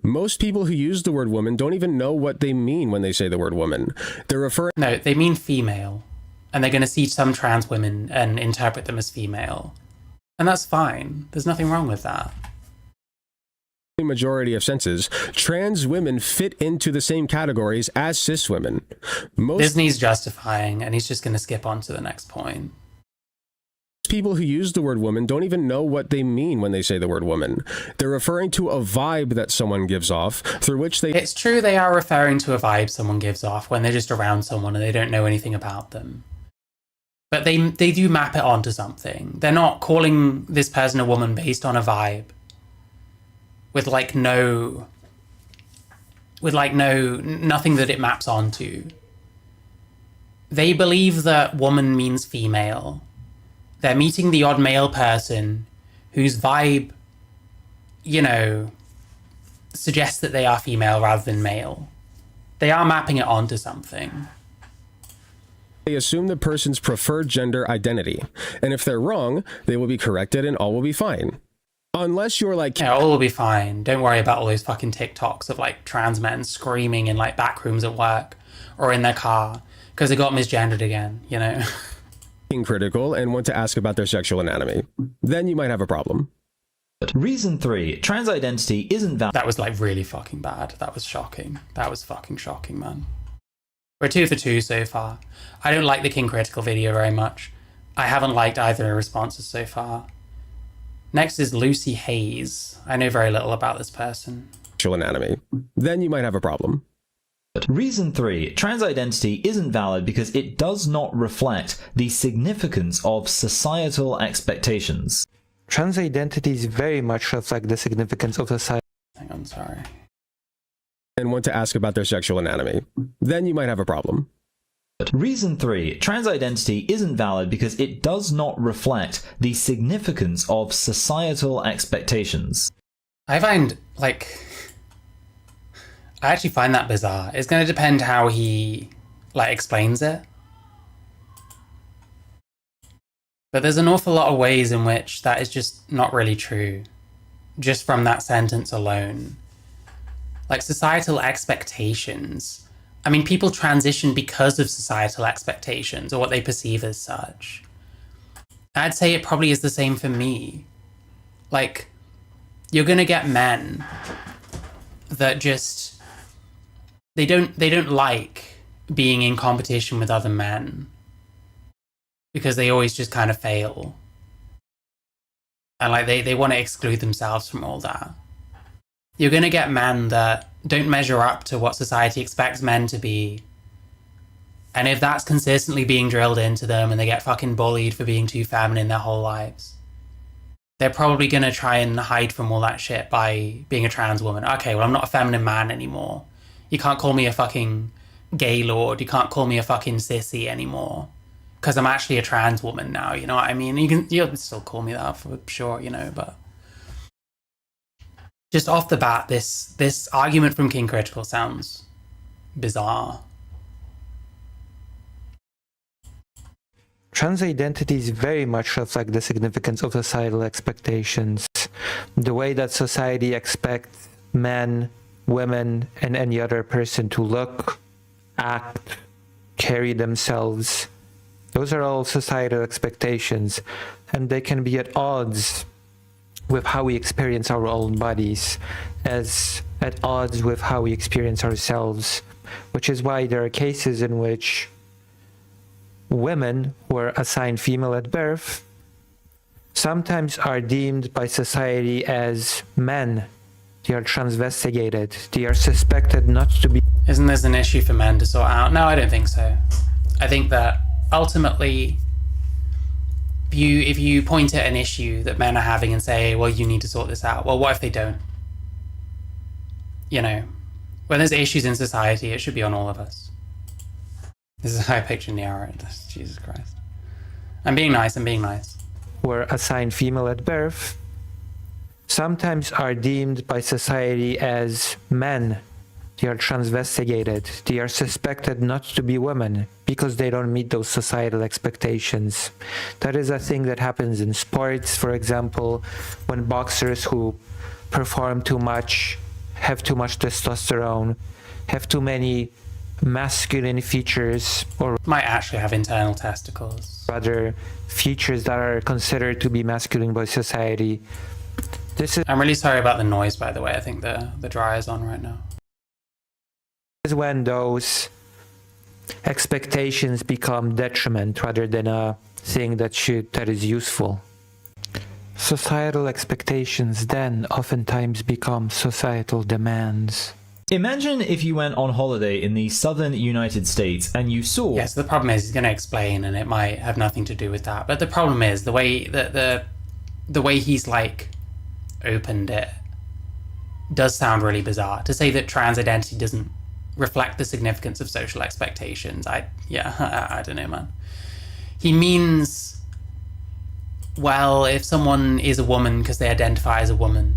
Most people who use the word woman don't even know what they mean when they say the word woman. They're referring... No, they mean female. And they're going to see some trans women and interpret them as female. And that's fine. There's nothing wrong with that. Majority of senses, trans women fit into the same categories as cis women. Disney's justifying, and he's just going to skip on to the next point. People who use the word woman don't even know what they mean when they say the word woman. They're referring to a vibe that someone gives off, through which they... It's true they are referring to a vibe someone gives off when they're just around someone and they don't know anything about them. But they do map it onto something. They're not calling this person a woman based on a vibe. With nothing that it maps onto. They believe that woman means female. They're meeting the odd male person whose vibe, suggests that they are female rather than male. They are mapping it onto something. They assume the person's preferred gender identity. And if they're wrong, they will be corrected and all will be fine. Unless you're like... Yeah, all will be fine. Don't worry about all those fucking TikToks of trans men screaming in back rooms at work or in their car because they got misgendered again, critical and want to ask about their sexual anatomy. Then you might have a problem. Reason 3. Trans identity isn't valid. That was like really fucking bad. That was shocking. That was fucking shocking, man. We're 2 for 2 so far. I don't like the King Critical video very much. I haven't liked either of the responses so far. Next is Lucy Hayes. I know very little about this person. Sexual anatomy. Then you might have a problem. Reason 3. Trans identity isn't valid because it does not reflect the significance of societal expectations. Trans identities very much reflect the significance of society. Hang on, sorry. And want to ask about their sexual anatomy. Then you might have a problem. Reason 3. Trans identity isn't valid because it does not reflect the significance of societal expectations. I find, like... I actually find that bizarre. It's going to depend how he, like, explains it. But there's an awful lot of ways in which that is just not really true. Just from that sentence alone. Like, societal expectations. I mean, people transition because of societal expectations or what they perceive as such. I'd say it probably is the same for me. Like, you're going to get men that just... They don't like being in competition with other men because they always just kind of fail. And like they want to exclude themselves from all that. You're going to get men that don't measure up to what society expects men to be. And if that's consistently being drilled into them and they get fucking bullied for being too feminine their whole lives, they're probably going to try and hide from all that shit by being a trans woman. Okay, well, I'm not a feminine man anymore. You can't call me a fucking gay lord. You can't call me a fucking sissy anymore. Because I'm actually a trans woman now, you know what I mean? You'll still call me that for sure, you know, but... Just off the bat, this argument from King Critical sounds bizarre. Trans identities very much reflect the significance of societal expectations. The way that society expects men, women, and any other person to look, act, carry themselves. Those are all societal expectations, and they can be at odds with how we experience our own bodies, as at odds with how we experience ourselves, which is why there are cases in which women who are assigned female at birth sometimes are deemed by society as men. They are transvestigated. They are suspected not to be... Isn't this an issue for men to sort out? No, I don't think so. I think that ultimately, if you point at an issue that men are having and say, well, you need to sort this out. Well, what if they don't? You know, when there's issues in society, it should be on all of us. This is how I picture Niara. Jesus Christ. I'm being nice, Were assigned female at birth sometimes are deemed by society as men. They are transvestigated. They are suspected not to be women because they don't meet those societal expectations. That is a thing that happens in sports, for example, when boxers who perform too much, have too much testosterone, have too many masculine features, or might actually have internal testicles. Rather, features that are considered to be masculine by society. I'm really sorry about the noise, by the way. I think the dryer's on right now. Is when those expectations become detriment rather than a thing that is useful. Societal expectations then oftentimes become societal demands. Imagine if you went on holiday in the southern United States and you saw... Yes, the problem is he's going to explain and it might have nothing to do with that. But the problem is the way that the way he's like opened it does sound really bizarre. To say that trans identity doesn't reflect the significance of social expectations, I don't know, man. He means, well, if someone is a woman because they identify as a woman,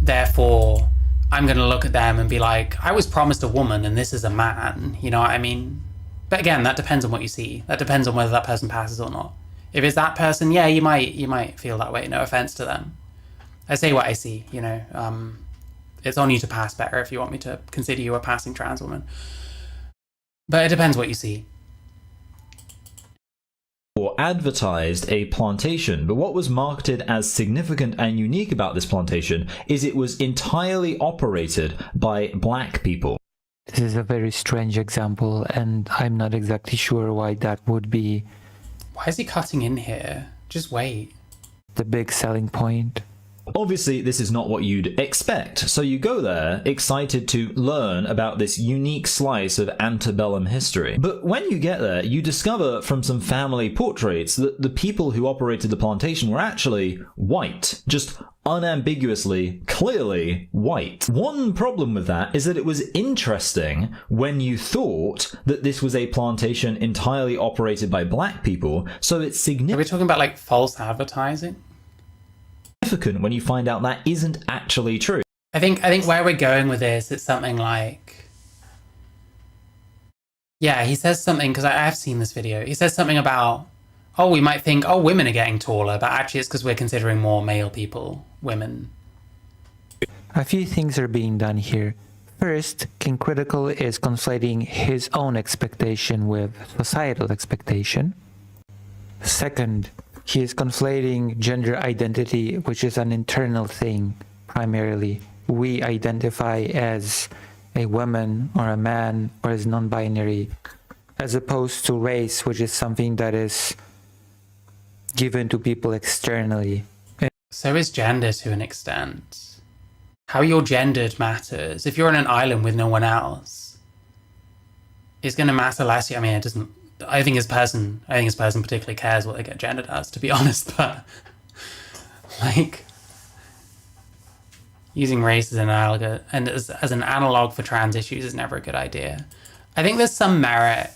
therefore I'm going to look at them and be like, I was promised a woman and this is a man, you know what I mean? But again, that depends on what you see. That depends on whether that person passes or not. If it's that person, yeah, you might feel that way, no offense to them. I say what I see, you know. It's on you to pass better if you want me to consider you a passing trans woman. But it depends what you see. or advertised a plantation, but what was marketed as significant and unique about this plantation is it was entirely operated by black people. This is a very strange example, and I'm not exactly sure why that would be Why is he cutting in here? Just wait. the big selling point. Obviously, this is not what you'd expect, so you go there excited to learn about this unique slice of antebellum history. But when you get there, you discover from some family portraits that the people who operated the plantation were actually white. Just unambiguously, clearly white. One problem with that is that it was interesting when you thought that this was a plantation entirely operated by black people, so it's Are we talking about like false advertising? significant when you find out that isn't actually true. I think where we're going with this, it's something like, yeah, he says something, because I have seen this video. He says something about, oh, we might think, oh, women are getting taller, but actually it's because we're considering more male people, women. A few things are being done here. First, King Critical is conflating his own expectation with societal expectation. Second, he is conflating gender identity, which is an internal thing, primarily. We identify as a woman or a man or as non-binary, as opposed to race, which is something that is given to people externally. So is gender to an extent. How you're gendered matters. If you're on an island with no one else, it's going to matter less. I mean, it doesn't. I think this person particularly cares what they get gendered as, to be honest. But like, using race as an analog and as an analog for trans issues is never a good idea. I think there's some merit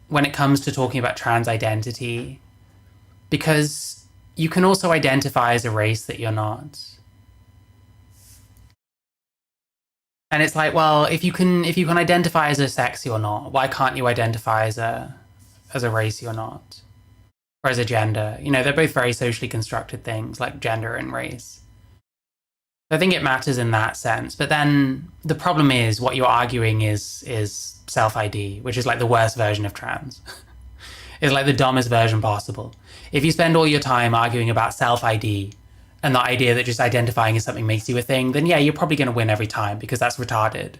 when it comes to talking about trans identity, because you can also identify as a race that you're not. And it's like, well, if you can identify as a sex you're not, why can't you identify as a race you're not? Or as a gender? You know, they're both very socially constructed things, like gender and race. I think it matters in that sense. But then the problem is what you're arguing is self-ID, which is like the worst version of trans. It's like the dumbest version possible. If you spend all your time arguing about self-ID and the idea that just identifying as something makes you a thing, then yeah, you're probably going to win every time, because that's retarded.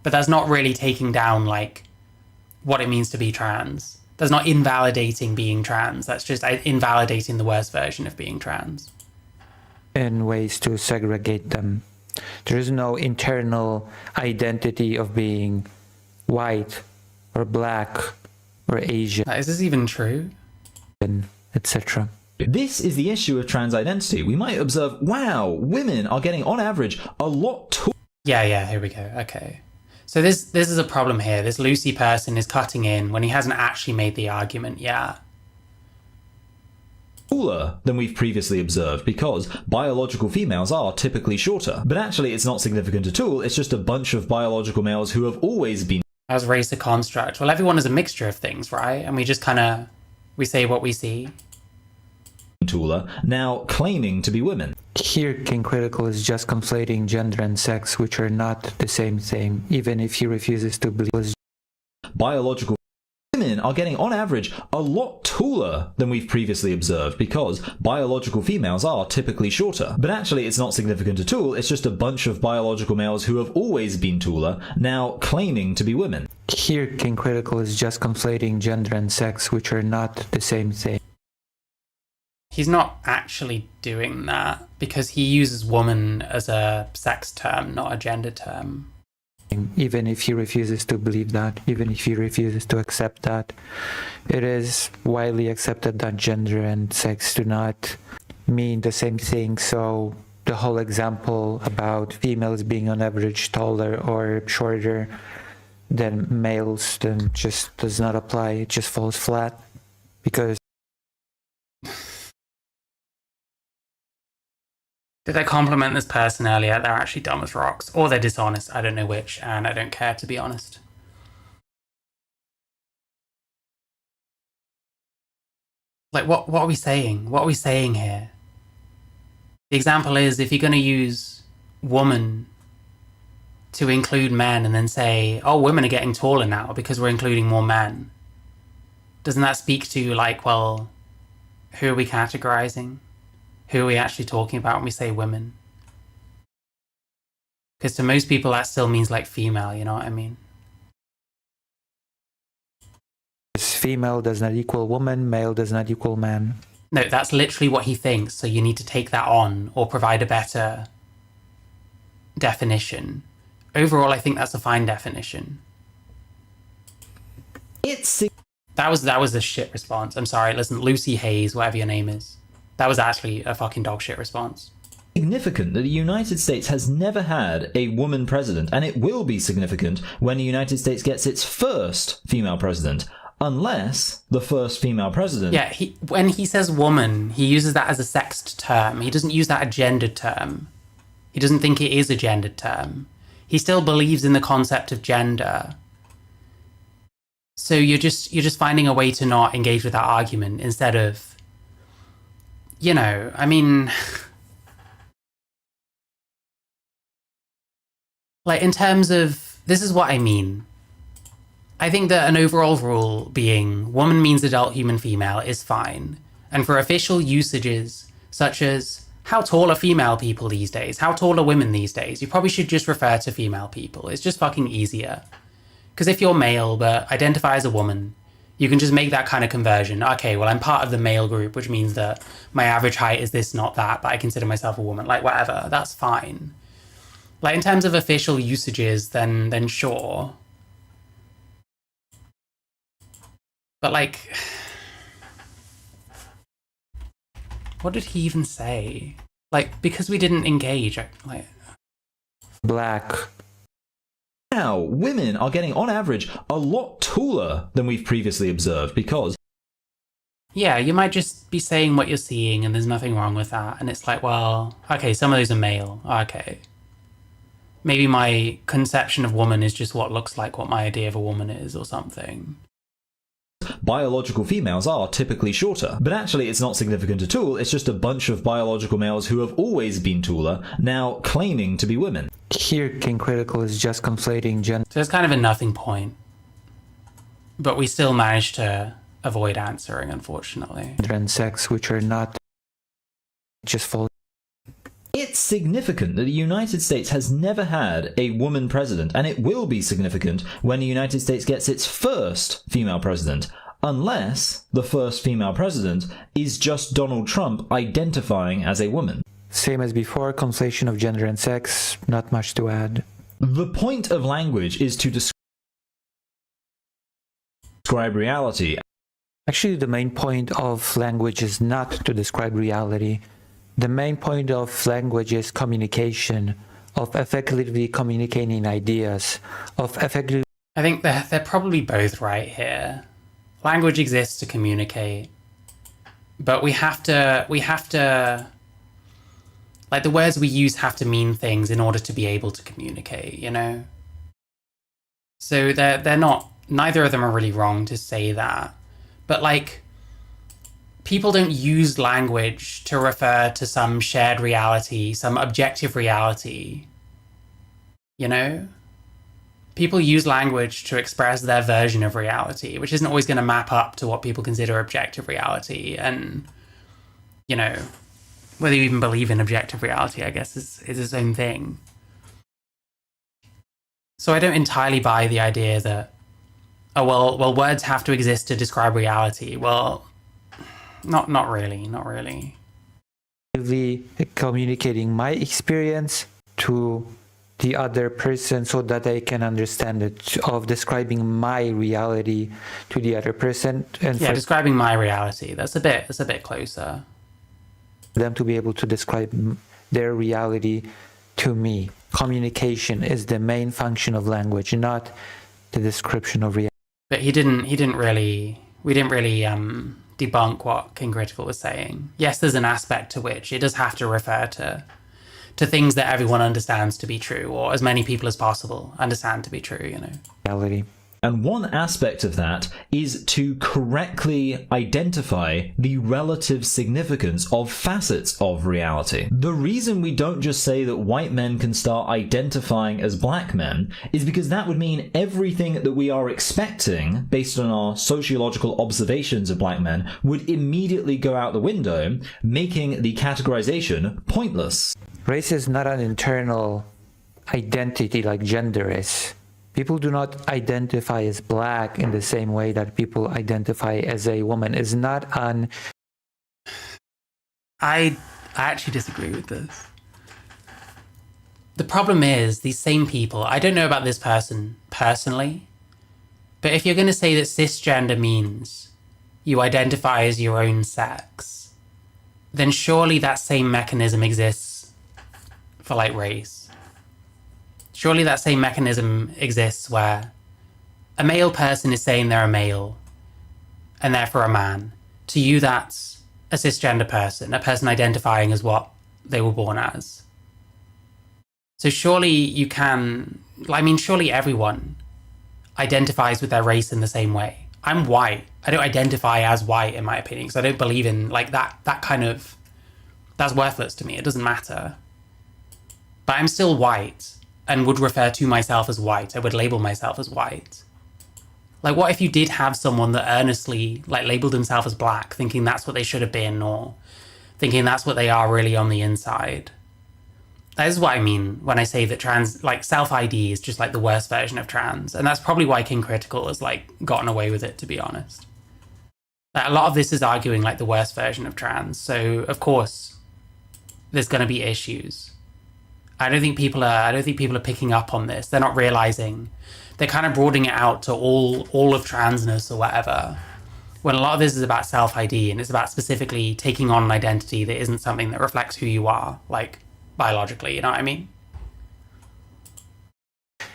But that's not really taking down like what it means to be trans. That's not invalidating being trans. That's just invalidating the worst version of being trans. And ways to segregate them. There is no internal identity of being white or black or Asian, Is this even true? etc. This is the issue of trans identity. We might observe, wow, women are getting on average a lot taller. Yeah, here we go. Okay. So this is a problem here. This Lucy person is cutting in when he hasn't actually made the argument yet. Taller than we've previously observed, because biological females are typically shorter. But actually it's not significant at all, it's just a bunch of biological males who have always been As race a construct. Well, everyone is a mixture of things, right? And we just we say what we see. taller, now claiming to be women. Here, King Critical is just conflating gender and sex, which are not the same thing, even if he refuses to believe. Biological women are getting on average a lot taller than we've previously observed, because biological females are typically shorter. But actually it's not significant at all, it's just a bunch of biological males who have always been taller, now claiming to be women. Here, King Critical is just conflating gender and sex, which are not the same thing. He's not actually doing that, because he uses woman as a sex term, not a gender term. Even if he refuses to believe that, even if he refuses to accept that, it is widely accepted that gender and sex do not mean the same thing. So the whole example about females being on average taller or shorter than males then just does not apply. It just falls flat, because Did I compliment this person earlier? They're actually dumb as rocks. Or they're dishonest. I don't know which, and I don't care, to be honest. Like, what are we saying? What are we saying here? The example is, if you're going to use woman to include men and then say, oh, women are getting taller now because we're including more men, doesn't that speak to, like, well, Who are we categorizing? Who are we actually talking about when we say women? Because to most people that still means like female, you know what I mean? Female does not equal woman, male does not equal man. No, that's literally what he thinks, so you need to take that on or provide a better definition. Overall, I think that's a fine definition. That was a shit response. I'm sorry. Listen, Lucy Hayes, whatever your name is. That was actually a fucking dog shit response. Significant that the United States has never had a woman president, and it will be significant when the United States gets its first female president, unless the first female president... Yeah, when he says woman, he uses that as a sexed term. He doesn't use that as a gendered term. He doesn't think it is a gendered term. He still believes in the concept of gender. So you're just finding a way to not engage with that argument instead of, you know, I mean, like in terms of, this is what I mean. I think that an overall rule being woman means adult human female is fine. And for official usages such as how tall are female people these days? How tall are women these days? You probably should just refer to female people. It's just fucking easier. Because if you're male but identify as a woman, you can just make that kind of conversion. Okay, well, I'm part of the male group, which means that my average height is this, not that, but I consider myself a woman. Like, whatever, that's fine. Like, in terms of official usages, then sure. But, like, what did he even say? Like, because we didn't engage, like... Black. Now, women are getting, on average, a lot taller than we've previously observed because... Yeah, you might just be saying what you're seeing and there's nothing wrong with that. And it's like, well, okay, some of those are male. Okay. Maybe my conception of woman is just what looks like what my idea of a woman is or something. Biological females are typically shorter, but actually it's not significant at all. It's just a bunch of biological males who have always been taller, now claiming to be women. Here, King Critical is just conflating gender So it's kind of a nothing point. But we still managed to avoid answering, unfortunately. and sex, which are not just full. It's significant that the United States has never had a woman president, and it will be significant when the United States gets its first female president, unless the first female president is just Donald Trump identifying as a woman. Same as before, conflation of gender and sex, not much to add. The point of language is to describe reality. Actually, the main point of language is not to describe reality. The main point of language is communication, of effectively communicating ideas, of effectively... I think they're probably both right here. Language exists to communicate, but we have to, like, the words we use have to mean things in order to be able to communicate, you know? So they're not, neither of them are really wrong to say that, but like, people don't use language to refer to some shared reality, some objective reality, you know? People use language to express their version of reality, which isn't always going to map up to what people consider objective reality. And, you know, whether you even believe in objective reality, I guess, is its own thing. So I don't entirely buy the idea that, oh, well, words have to exist to describe reality. Well, not really. Communicating my experience to the other person so that they can understand it, of describing my reality to the other person, and yeah, for describing my reality. That's a bit closer. them to be able to describe their reality to me. Communication is the main function of language, not the description of reality. But we didn't really debunk what King Critical was saying. Yes, there's an aspect to which it does have to refer to things that everyone understands to be true, or as many people as possible understand to be true, you know. Reality. And one aspect of that is to correctly identify the relative significance of facets of reality. The reason we don't just say that white men can start identifying as black men is because that would mean everything that we are expecting based on our sociological observations of black men would immediately go out the window, making the categorization pointless. Race is not an internal identity like gender is. People do not identify as black in the same way that people identify as a woman. Is not an... I actually disagree with this. The problem is, these same people, I don't know about this person personally, but if you're going to say that cisgender means you identify as your own sex, then surely that same mechanism exists for like race. Surely that same mechanism exists where a male person is saying they're a male and therefore a man. To you, that's a cisgender person, a person identifying as what they were born as. So surely you can, I mean, surely everyone identifies with their race in the same way. I'm white. I don't identify as white, in my opinion, because I don't believe in like that kind of, that's worthless to me. It doesn't matter. But I'm still white and would refer to myself as white. I would label myself as white. Like, what if you did have someone that earnestly like labeled himself as black, thinking that's what they should have been, or thinking that's what they are really on the inside? That is what I mean when I say that trans, like self-ID is just like the worst version of trans. And that's probably why King Critical has like gotten away with it, to be honest. Like, a lot of this is arguing like the worst version of trans. So of course there's going to be issues. I don't think people are picking up on this. They're not realizing. They're kind of broadening it out to all of transness or whatever. When a lot of this is about self-ID and it's about specifically taking on an identity that isn't something that reflects who you are, like biologically, you know what I mean?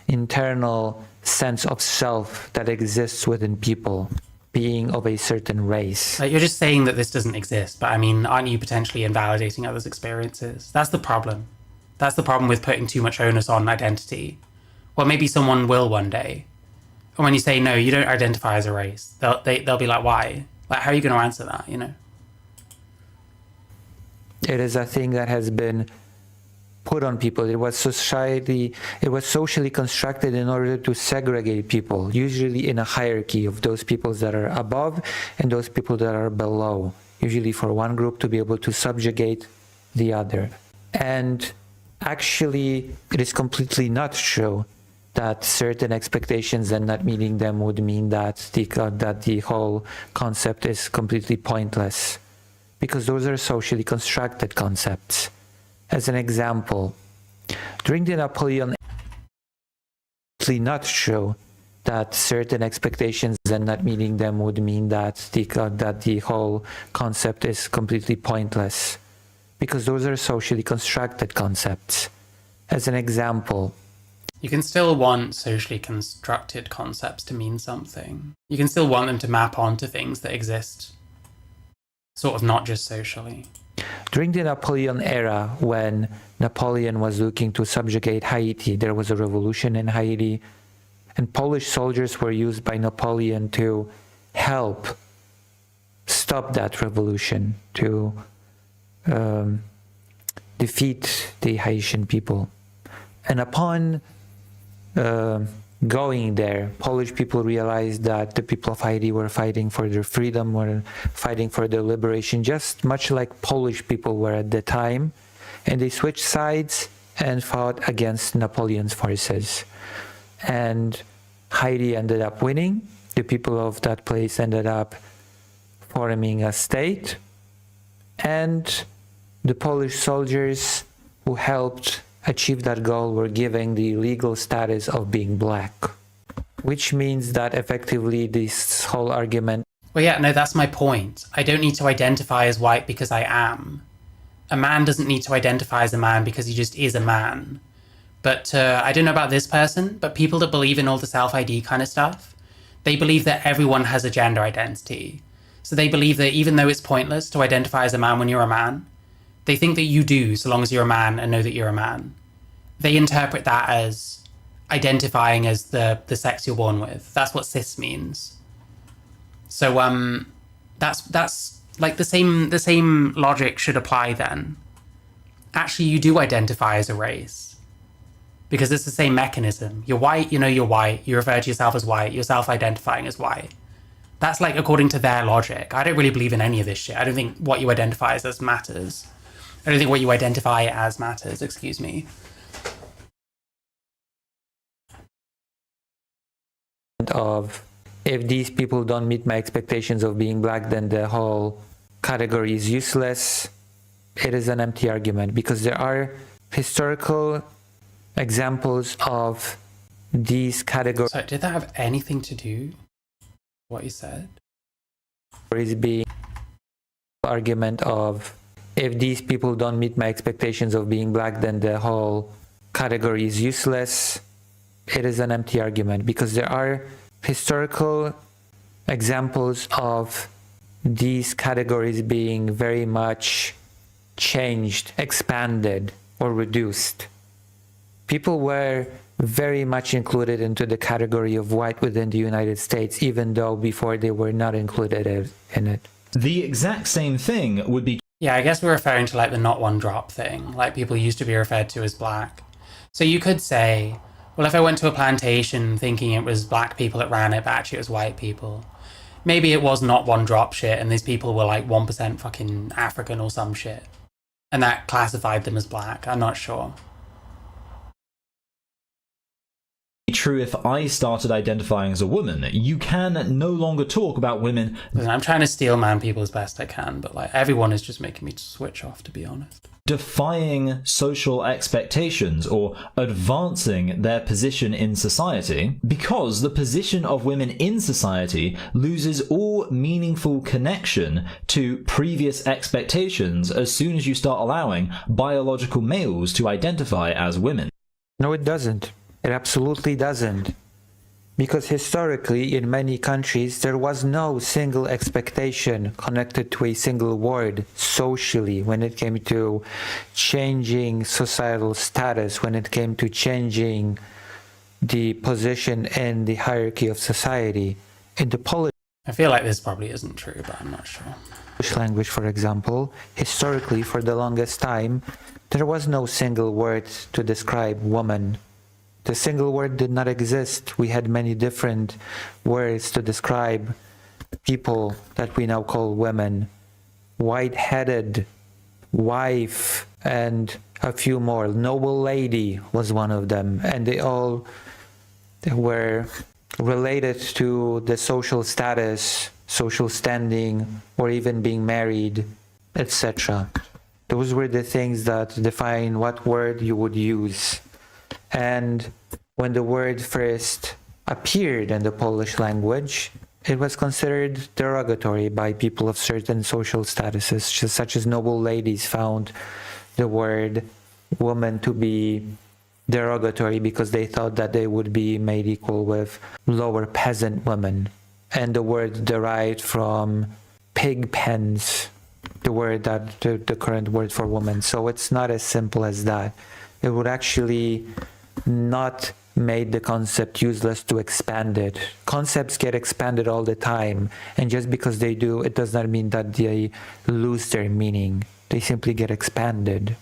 Internal sense of self that exists within people, being of a certain race. Like, you're just saying that this doesn't exist, but I mean, aren't you potentially invalidating others' experiences? That's the problem. That's the problem with putting too much onus on identity. Well, maybe someone will one day. And when you say, no, you don't identify as a race, they'll be like, why? Like, how are you going to answer that, you know? It is a thing that has been put on people. It was socially constructed in order to segregate people, usually in a hierarchy of those people that are above and those people that are below, usually for one group to be able to subjugate the other. And actually, it is completely not true that certain expectations and not meeting them would mean that the whole concept is completely pointless, because those are socially constructed concepts. As an example, during the Napoleon, it's not true that certain expectations and not meeting them would mean that the whole concept is completely pointless, because those are socially constructed concepts. As an example, you can still want socially constructed concepts to mean something. You can still want them to map onto things that exist, sort of not just socially. During the Napoleon era, when Napoleon was looking to subjugate Haiti, there was a revolution in Haiti, and Polish soldiers were used by Napoleon to help stop that revolution, to defeat the Haitian people. And upon going there, Polish people realized that the people of Haiti were fighting for their freedom, were fighting for their liberation, just much like Polish people were at the time. And they switched sides and fought against Napoleon's forces. And Haiti ended up winning. The people of that place ended up forming a state. And the Polish soldiers who helped achieve that goal were given the legal status of being black, which means that effectively this whole argument... Well, yeah, no, that's my point. I don't need to identify as white because I am. A man doesn't need to identify as a man because he just is a man. But I don't know about this person, but people that believe in all the self-ID kind of stuff, they believe that everyone has a gender identity. So they believe that even though it's pointless to identify as a man when you're a man, they think that you do so long as you're a man and know that you're a man. They interpret that as, identifying as the sex you're born with. That's what cis means. So that's like the same logic should apply then. Actually, you do identify as a race because it's the same mechanism. You're white, you're white. You refer to yourself as white. You're self-identifying as white. That's like according to their logic. I don't really believe in any of this shit. I don't think what you identify as matters. I don't think what you identify as matters, excuse me. Of if these people don't meet my expectations of being black, then the whole category is useless. It is an empty argument because there are historical examples of these categories. So did that have anything to do with what you said? Being argument of if these people don't meet my expectations of being black, then the whole category is useless. It is an empty argument because there are historical examples of these categories being very much changed, expanded, or reduced. People were very much included into the category of white within the United States, even though before they were not included in it. The exact same thing would be... Yeah, I guess we're referring to like the not one drop thing, like people used to be referred to as black. So you could say, well, if I went to a plantation thinking it was black people that ran it, but actually it was white people, maybe it was not one drop shit and these people were like 1% fucking African or some shit. And that classified them as black. I'm not sure. True if I started identifying as a woman. You can no longer talk about women. Listen, I'm trying to steel man people as best I can, but like everyone is just making me switch off, to be honest. Defying social expectations or advancing their position in society, because the position of women in society loses all meaningful connection to previous expectations as soon as you start allowing biological males to identify as women. No, it doesn't. It absolutely doesn't. Because historically, in many countries, there was no single expectation connected to a single word socially when it came to changing societal status, when it came to changing the position in the hierarchy of society. In the Polish I feel like this probably isn't true, but I'm not sure. language, for example, historically, for the longest time, there was no single word to describe woman. The single word did not exist. We had many different words to describe people that we now call women. White-headed, wife, and a few more. Noble lady was one of them. And they all were related to the social status, social standing, or even being married, etc. Those were the things that define what word you would use. And when the word first appeared in the Polish language, it was considered derogatory by people of certain social statuses, such as noble ladies found the word woman to be derogatory because they thought that they would be made equal with lower peasant women. And the word derived from pig pens, the word that the current word for woman. So it's not as simple as that. It would actually not make the concept useless to expand it. Concepts get expanded all the time, and just because they do, it does not mean that they lose their meaning. They simply get expanded.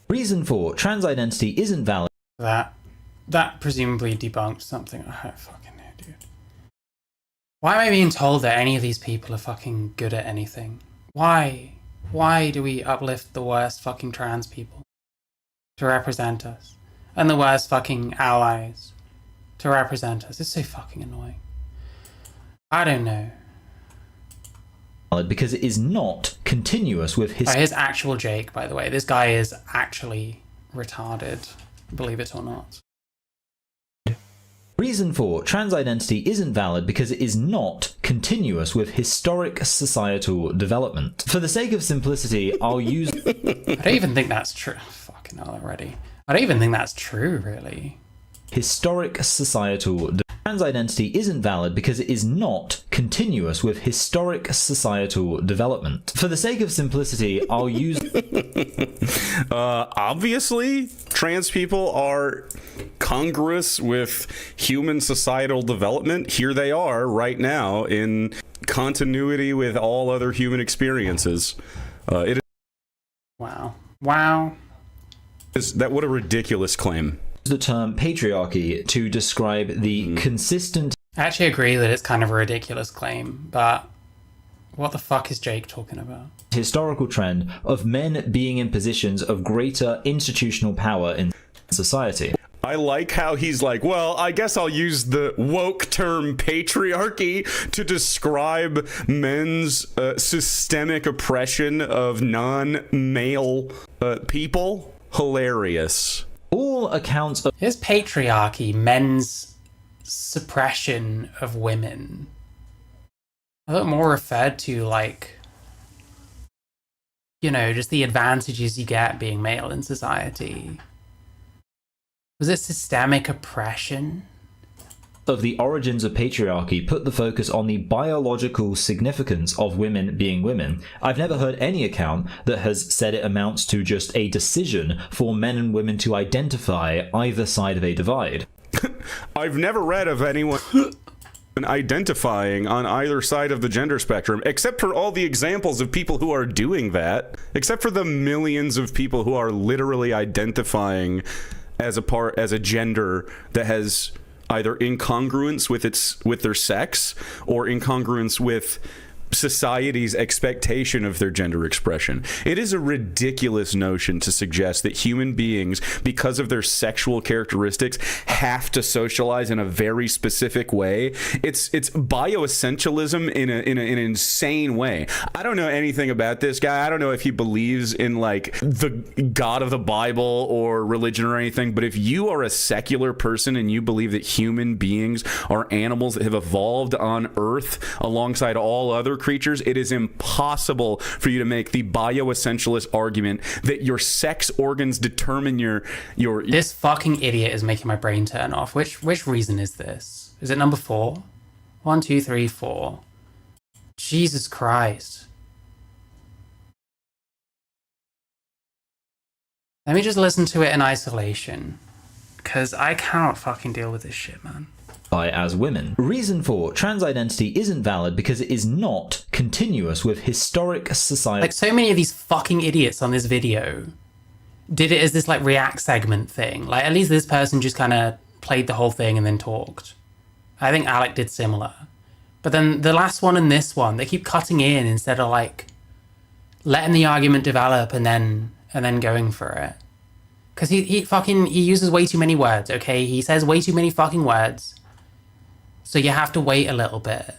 Reason for trans identity isn't valid. That presumably debunked something. I don't fucking know, dude. Why am I being told that any of these people are fucking good at anything? Why? Why do we uplift the worst fucking trans people to represent us? And the worst fucking allies to represent us? It's so fucking annoying. I don't know. Because it is not continuous with his... Here's actual Jake, by the way. This guy is actually retarded, believe it or not. Reason for trans identity isn't valid because it is not continuous with historic societal development. For the sake of simplicity, I'll use... I don't even think that's true. Fucking hell already. I don't even think that's true, really. Historic societal... Trans identity isn't valid because it is not continuous with historic societal development. For the sake of simplicity, I'll use... Obviously, trans people are congruous with human societal development, here they are right now in continuity with all other human experiences. Wow. What a ridiculous claim. The term patriarchy to describe the consistent... I actually agree that it's kind of a ridiculous claim, but what the fuck is Jake talking about? Historical trend of men being in positions of greater institutional power in society. I like how he's like, well, I guess I'll use the woke term patriarchy to describe men's systemic oppression of non-male people. Hilarious. All accounts of... Is patriarchy men's suppression of women? I thought more referred to, like, you know, just the advantages you get being male in society. Was it systemic oppression? Of the origins of patriarchy put the focus on the biological significance of women being women. I've never heard any account that has said it amounts to just a decision for men and women to identify either side of a divide. I've never read of anyone identifying on either side of the gender spectrum, except for all the examples of people who are doing that, except for the millions of people who are literally identifying as a gender that has either incongruence with their sex or incongruence with society's expectation of their gender expression. It is a ridiculous notion to suggest that human beings, because of their sexual characteristics, have to socialize in a very specific way. It's bioessentialism in an insane way. I don't know anything about this guy. I don't know if he believes in like the God of the Bible or religion or anything, but if you are a secular person and you believe that human beings are animals that have evolved on Earth alongside all other creatures, it is impossible for you to make the bioessentialist argument that your sex organs determine your This fucking idiot is making my brain turn off. Which reason is this? Is it number 4? 1, 2, 3, 4. Jesus Christ. Let me just listen to it in isolation, because I cannot fucking deal with this shit, man. As women. Reason 4, trans identity isn't valid because it is not continuous with historic society. Like, so many of these fucking idiots on this video did it as this like react segment thing. Like, at least this person just kind of played the whole thing and then talked. I think Alec did similar. But then the last one and this one, they keep cutting in instead of like letting the argument develop and then going for it. Because he uses way too many words, okay? He says way too many fucking words. So you have to wait a little bit.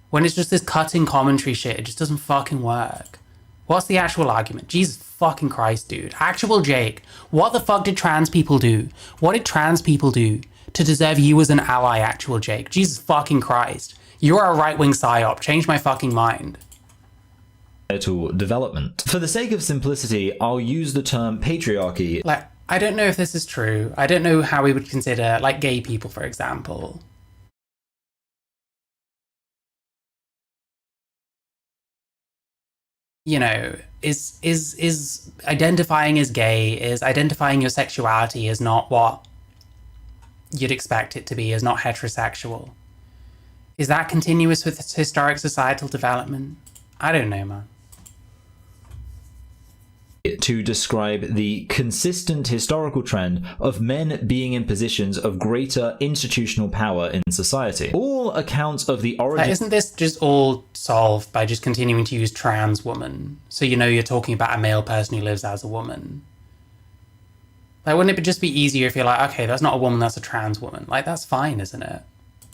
When it's just this cutting commentary shit, it just doesn't fucking work. What's the actual argument? Jesus fucking Christ, dude. Actual Jake, what the fuck did trans people do? What did trans people do to deserve you as an ally, actual Jake? Jesus fucking Christ. You're a right-wing psyop. Change my fucking mind. Development. For the sake of simplicity, I'll use the term patriarchy. Like, I don't know if this is true. I don't know how we would consider, like, gay people, for example. You know, is identifying as gay, is identifying your sexuality is not what you'd expect it to be, is not heterosexual. Is that continuous with historic societal development? I don't know, man. To describe the consistent historical trend of men being in positions of greater institutional power in society. All accounts of the origin... Isn't this just all solved by just continuing to use trans woman? So you know you're talking about a male person who lives as a woman. Like, wouldn't it just be easier if you're like, okay, that's not a woman, that's a trans woman. Like, that's fine, isn't it?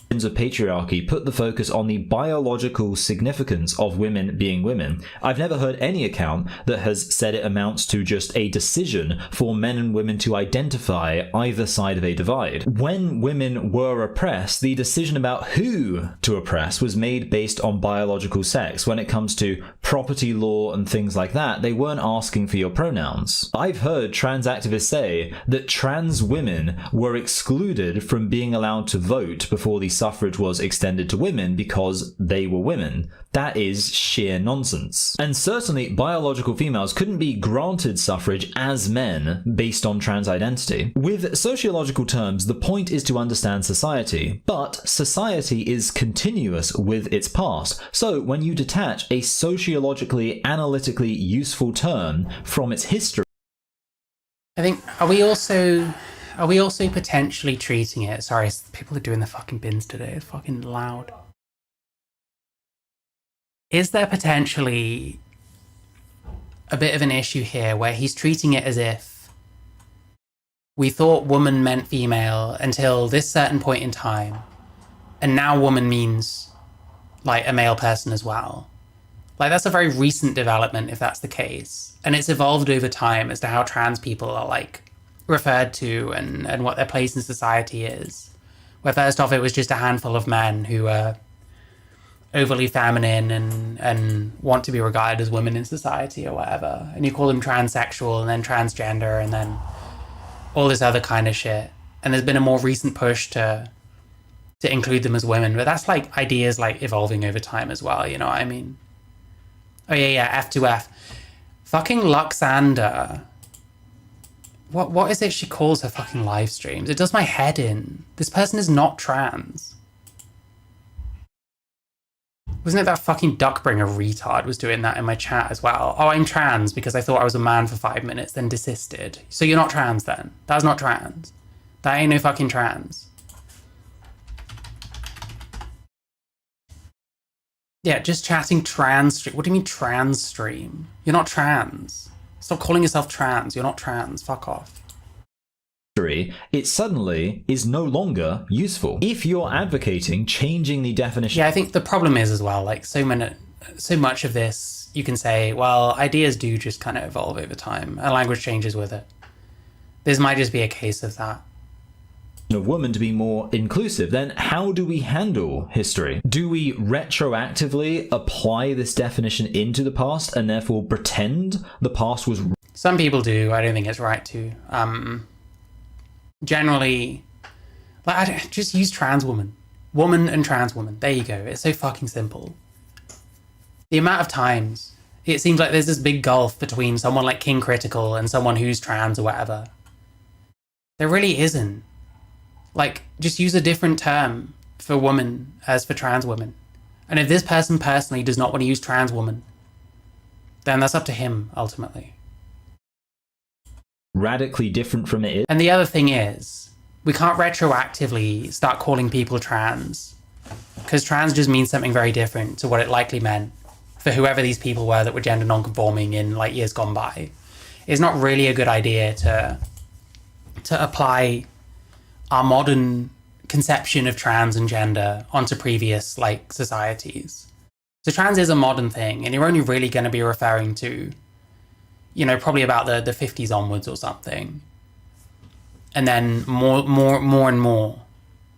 Of patriarchy put the focus on the biological significance of women being women. I've never heard any account that has said it amounts to just a decision for men and women to identify either side of a divide. When women were oppressed, the decision about who to oppress was made based on biological sex. When it comes to property law and things like that, they weren't asking for your pronouns. I've heard trans activists say that trans women were excluded from being allowed to vote before the suffrage was extended to women because they were women. That is sheer nonsense. And certainly biological females couldn't be granted suffrage as men based on trans identity. With sociological terms, the point is to understand society, but society is continuous with its past. So when you detach a sociologically, analytically useful term from its history, I think, are we also potentially treating it? Sorry, people are doing the fucking bins today. It's fucking loud. Is there potentially a bit of an issue here where he's treating it as if we thought woman meant female until this certain point in time, and now woman means like a male person as well? Like, that's a very recent development if that's the case. And it's evolved over time as to how trans people are like referred to and what their place in society is. Where first off it was just a handful of men who are overly feminine and want to be regarded as women in society or whatever. And you call them transsexual and then transgender and then all this other kind of shit. And there's been a more recent push to include them as women. But that's like ideas like evolving over time as well, you know what I mean? Oh yeah, F2F. Fucking Luxander. What is it she calls her fucking live streams? It does my head in. This person is not trans. Wasn't it that fucking Duckbringer retard was doing that in my chat as well? Oh, I'm trans because I thought I was a man for 5 minutes, then desisted. So you're not trans then? That's not trans. That ain't no fucking trans. Yeah, just chatting trans stream. What do you mean trans stream? You're not trans. Stop calling yourself trans. You're not trans. Fuck off. It suddenly is no longer useful. If you're advocating changing the definition... Yeah, I think the problem is as well, like so much of this, you can say, well, ideas do just kind of evolve over time and language changes with it. This might just be a case of that. ...of woman to be more inclusive, then how do we handle history? Do we retroactively apply this definition into the past and therefore pretend the past was... Some people do. I don't think it's right to. Generally, like, just use trans woman. Woman and trans woman. There you go. It's so fucking simple. The amount of times it seems like there's this big gulf between someone like King Critical and someone who's trans or whatever. There really isn't. Like, just use a different term for woman as for trans women. And if this person personally does not want to use trans woman, then that's up to him, ultimately. Radically different from it is. And the other thing is, we can't retroactively start calling people trans, because trans just means something very different to what it likely meant for whoever these people were that were gender non-conforming in like years gone by. It's not really a good idea to apply our modern conception of trans and gender onto previous like societies. So trans is a modern thing, and you're only really going to be referring to, you know, probably about the 50s onwards or something. And then more and more,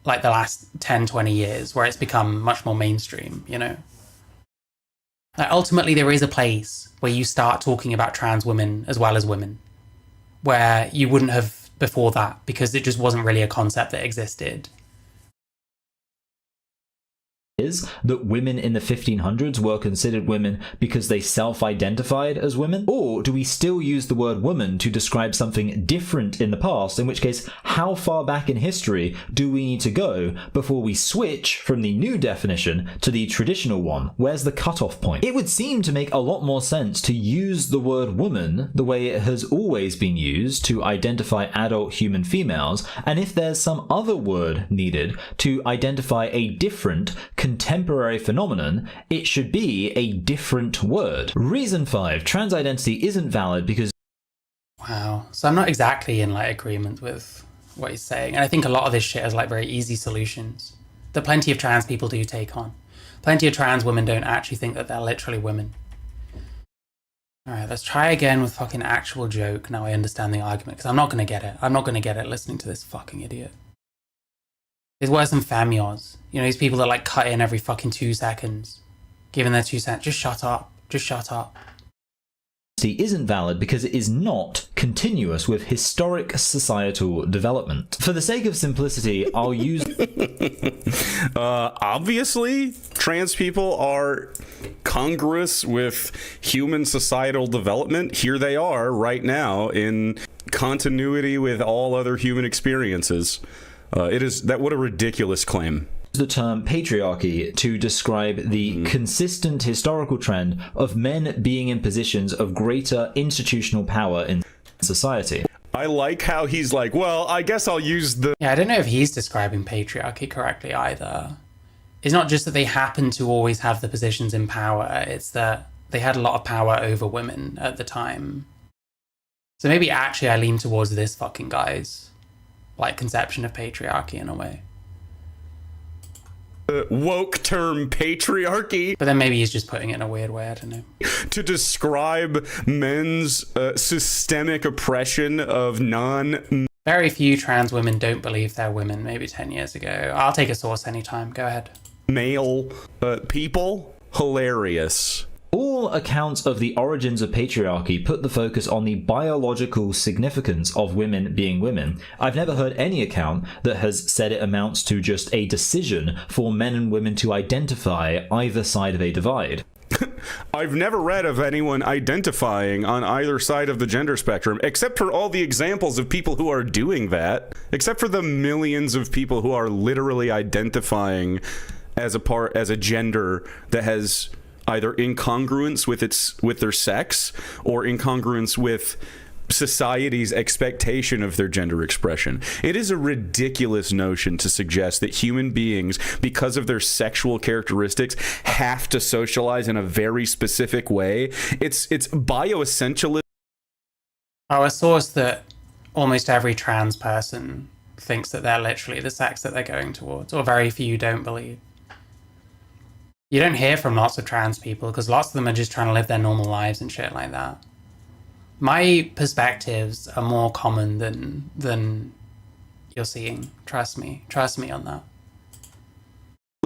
like the last 10, 20 years, where it's become much more mainstream, you know? Like, ultimately, there is a place where you start talking about trans women as well as women, where you wouldn't have before that, because it just wasn't really a concept that existed. Is that women in the 1500s were considered women because they self-identified as women? Or do we still use the word woman to describe something different in the past, in which case, how far back in history do we need to go before we switch from the new definition to the traditional one? Where's the cutoff point? It would seem to make a lot more sense to use the word woman the way it has always been used to identify adult human females, and if there's some other word needed to identify a different contemporary phenomenon, it should be a different word. Reason 5, trans identity isn't valid because... Wow. So I'm not exactly in like agreement with what he's saying. And I think a lot of this shit is like very easy solutions that plenty of trans people do take on. Plenty of trans women don't actually think that they're literally women. Alright, let's try again with fucking actual joke. Now I understand the argument, because I'm not going to get it. I'm not going to get it listening to this fucking idiot. It's worse than Famios. You know, these people that like cut in every fucking 2 seconds, giving their 2 cents. Just shut up. Just shut up. isn't valid because it is not continuous with historic societal development. For the sake of simplicity, I'll use... Obviously, trans people are congruous with human societal development. Here they are right now in continuity with all other human experiences. What a ridiculous claim. The term patriarchy to describe the consistent historical trend of men being in positions of greater institutional power in society. I like how he's like, well, I guess I'll use the... Yeah, I don't know if he's describing patriarchy correctly either. It's not just that they happen to always have the positions in power, it's that they had a lot of power over women at the time. So maybe actually I lean towards this fucking guy's, like, conception of patriarchy in a way. woke term patriarchy. But then maybe he's just putting it in a weird way, I don't know. To describe men's systemic oppression of Very few trans women don't believe they're women, maybe 10 years ago. I'll take a source anytime, go ahead. Male people. Hilarious. All accounts of the origins of patriarchy put the focus on the biological significance of women being women. I've never heard any account that has said it amounts to just a decision for men and women to identify either side of a divide. I've never read of anyone identifying on either side of the gender spectrum, except for all the examples of people who are doing that, except for the millions of people who are literally identifying as a gender that has either incongruence with their sex or incongruence with society's expectation of their gender expression. It is a ridiculous notion to suggest that human beings, because of their sexual characteristics, have to socialize in a very specific way. It's bioessentialism. Oh, a source that almost every trans person thinks that they're literally the sex that they're going towards, or very few don't believe. You don't hear from lots of trans people because lots of them are just trying to live their normal lives and shit like that. My perspectives are more common than you're seeing. Trust me on that.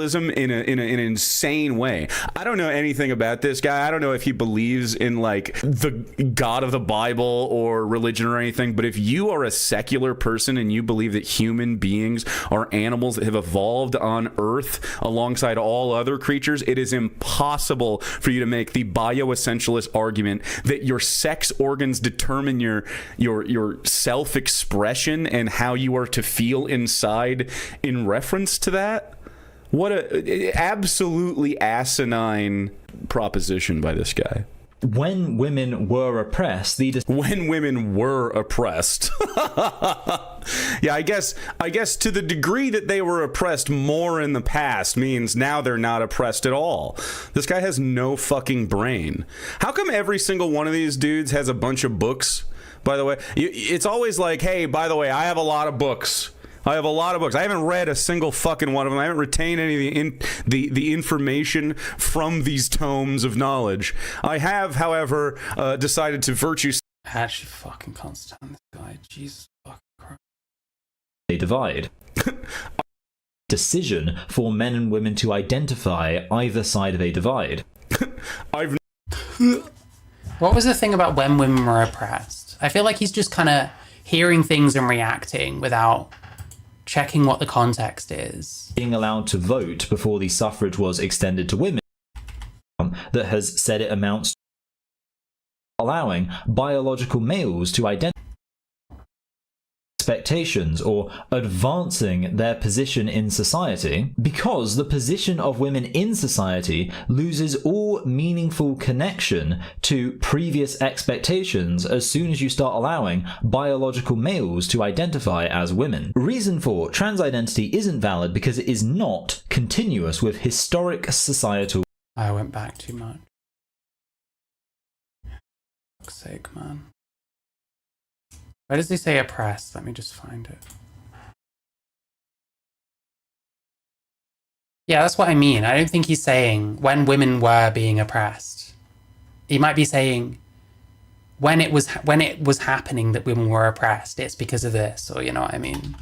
In an insane way. I don't know anything about this guy. I don't know if he believes in like the God of the Bible or religion or anything, but if you are a secular person and you believe that human beings are animals that have evolved on Earth alongside all other creatures, it is impossible for you to make the bioessentialist argument that your sex organs determine your self-expression and how you are to feel inside in reference to that. What a absolutely asinine proposition by this guy. When women were oppressed, when women were oppressed. Yeah, I guess to the degree that they were oppressed more in the past means now they're not oppressed at all. This guy has no fucking brain. How come every single one of these dudes has a bunch of books, by the way? It's always like, hey, by the way, I have a lot of books. I have a lot of books. I haven't read a single fucking one of them. I haven't retained any of the information from these tomes of knowledge. I have, however, decided to virtue... I actually fucking can't stand this guy. Jesus fucking Christ. They divide. Decision for men and women to identify either side of a divide. What was the thing about when women were oppressed? I feel like he's just kind of hearing things and reacting without checking what the context is. Being allowed to vote before the suffrage was extended to women that has said it amounts to allowing biological males to identify expectations or advancing their position in society, because the position of women in society loses all meaningful connection to previous expectations as soon as you start allowing biological males to identify as women. Reason for trans identity isn't valid because it is not continuous with historic societal... I went back too much. For fuck's sake, man. Where does he say oppressed? Let me just find it. Yeah, that's what I mean. I don't think he's saying when women were being oppressed. He might be saying when it was happening that women were oppressed, it's because of this, or you know what I mean?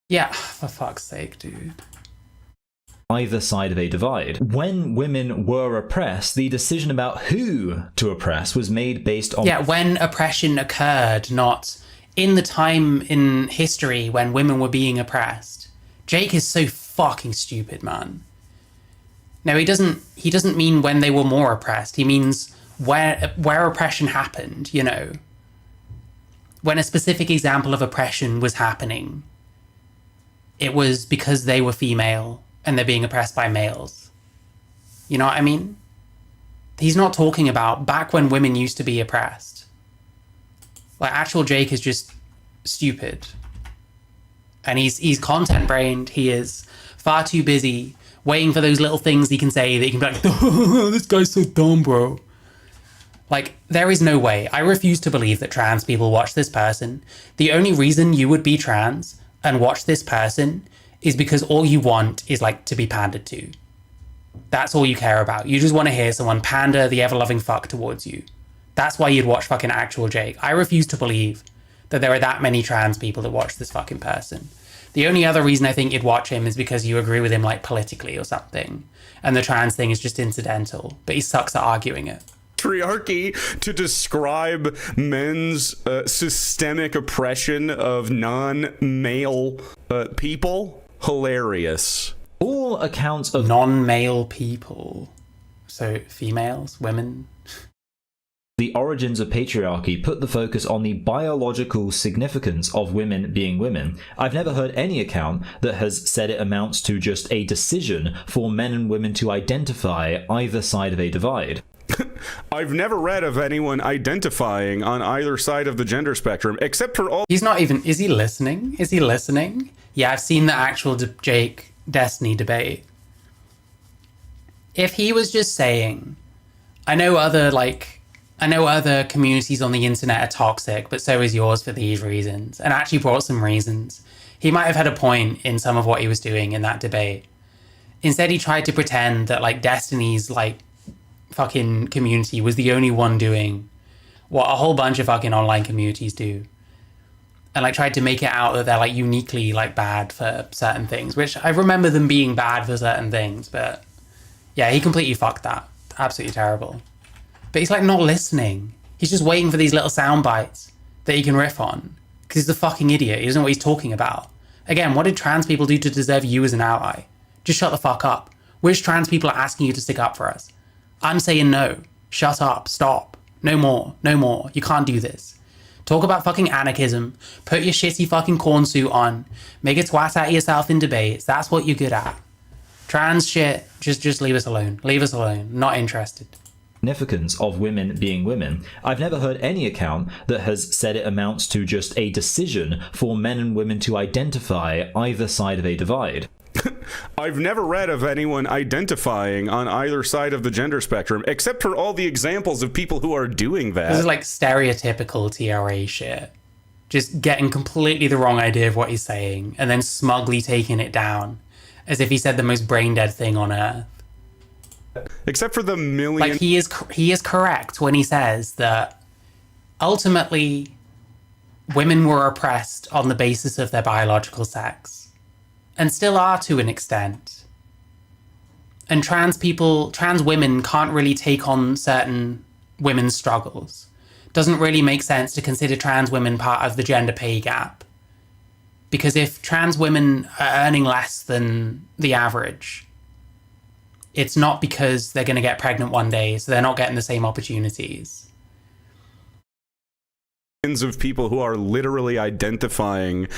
Yeah, for fuck's sake, dude. either side of a divide. When women were oppressed, the decision about who to oppress was made based on... Yeah, when oppression occurred, not in the time in history when women were being oppressed. Jake is so fucking stupid, man. No, he doesn't mean when they were more oppressed. He means where oppression happened, you know. When a specific example of oppression was happening, it was because they were female and they're being oppressed by males. You know what I mean? He's not talking about back when women used to be oppressed. Like, actual Jake is just stupid. And he's content-brained. He is far too busy waiting for those little things he can say that he can be like, oh, this guy's so dumb, bro. Like, there is no way. I refuse to believe that trans people watch this person. The only reason you would be trans and watch this person is because all you want is, like, to be pandered to. That's all you care about. You just want to hear someone pander the ever-loving fuck towards you. That's why you'd watch fucking actual Jake. I refuse to believe that there are that many trans people that watch this fucking person. The only other reason I think you'd watch him is because you agree with him, like, politically or something. And the trans thing is just incidental. But he sucks at arguing it. Patriarchy to describe men's systemic oppression of non-male people. Hilarious. All accounts of non-male people. So females, women. The origins of patriarchy put the focus on the biological significance of women being women. I've never heard any account that has said it amounts to just a decision for men and women to identify either side of a divide. I've never read of anyone identifying on either side of the gender spectrum, except for all... He's not even... Is he listening? Is he listening? Yeah, I've seen the actual Jake Destiny debate. If he was just saying, I know other communities on the internet are toxic, but so is yours for these reasons, and actually brought some reasons, he might have had a point in some of what he was doing in that debate. Instead, he tried to pretend that, like, Destiny's, like, fucking community was the only one doing what a whole bunch of fucking online communities do. And, like, tried to make it out that they're, like, uniquely, like, bad for certain things, which I remember them being bad for certain things, but yeah, he completely fucked that. Absolutely terrible. But he's, like, not listening. He's just waiting for these little sound bites that he can riff on. Because he's a fucking idiot. He doesn't know what he's talking about. Again, what did trans people do to deserve you as an ally? Just shut the fuck up. Which trans people are asking you to stick up for us? I'm saying no. Shut up. Stop. No more. No more. You can't do this. Talk about fucking anarchism. Put your shitty fucking corn suit on. Make a twat out of yourself in debates. That's what you're good at. Trans shit, just leave us alone. Leave us alone. Not interested. Significance of women being women. I've never heard any account that has said it amounts to just a decision for men and women to identify either side of a divide. I've never read of anyone identifying on either side of the gender spectrum, except for all the examples of people who are doing that. This is like stereotypical TRA shit. Just getting completely the wrong idea of what he's saying, and then smugly taking it down, as if he said the most brain-dead thing on earth. Except for the million... Like, he is correct when he says that ultimately women were oppressed on the basis of their biological sex. And still are to an extent. And trans women can't really take on certain women's struggles. Doesn't really make sense to consider trans women part of the gender pay gap. Because if trans women are earning less than the average, it's not because they're going to get pregnant one day, so they're not getting the same opportunities. Of people who are literally identifying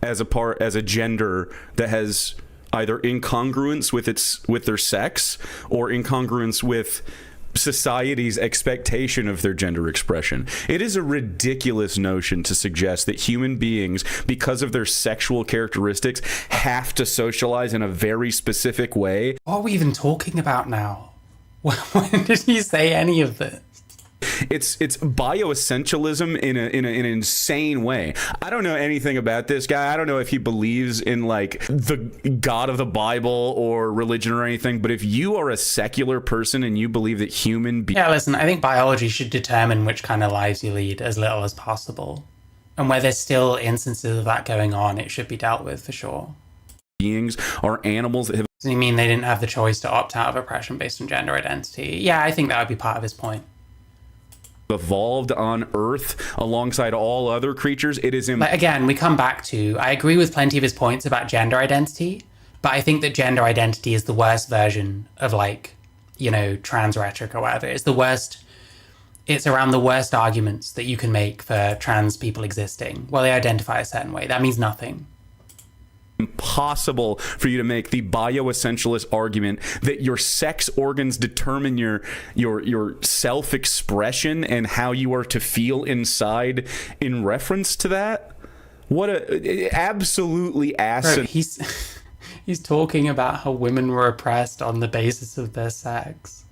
as a gender that has either incongruence with their sex or incongruence with society's expectation of their gender expression. It is a ridiculous notion to suggest that human beings, because of their sexual characteristics, have to socialize in a very specific way. What are we even talking about now? When did he say any of this? It's bioessentialism in an insane way. I don't know anything about this guy. I don't know if he believes in, like, the God of the Bible or religion or anything, but if you are a secular person and you believe that Yeah, listen, I think biology should determine which kind of lives you lead as little as possible. And where there's still instances of that going on, it should be dealt with for sure. Beings are animals that have Does he mean they didn't have the choice to opt out of oppression based on gender identity? Yeah, I think that would be part of his point. Evolved on Earth alongside all other creatures, it is Like, again, we come back to, I agree with plenty of his points about gender identity, but I think that gender identity is the worst version of, like, you know, trans rhetoric or whatever. It's the worst. It's around the worst arguments that you can make for trans people existing. Well, they identify a certain way. That means nothing. Impossible for you to make the bioessentialist argument that your sex organs determine your self-expression and how you are to feel inside in reference to that. What a absolutely Bro, he's talking about how women were oppressed on the basis of their sex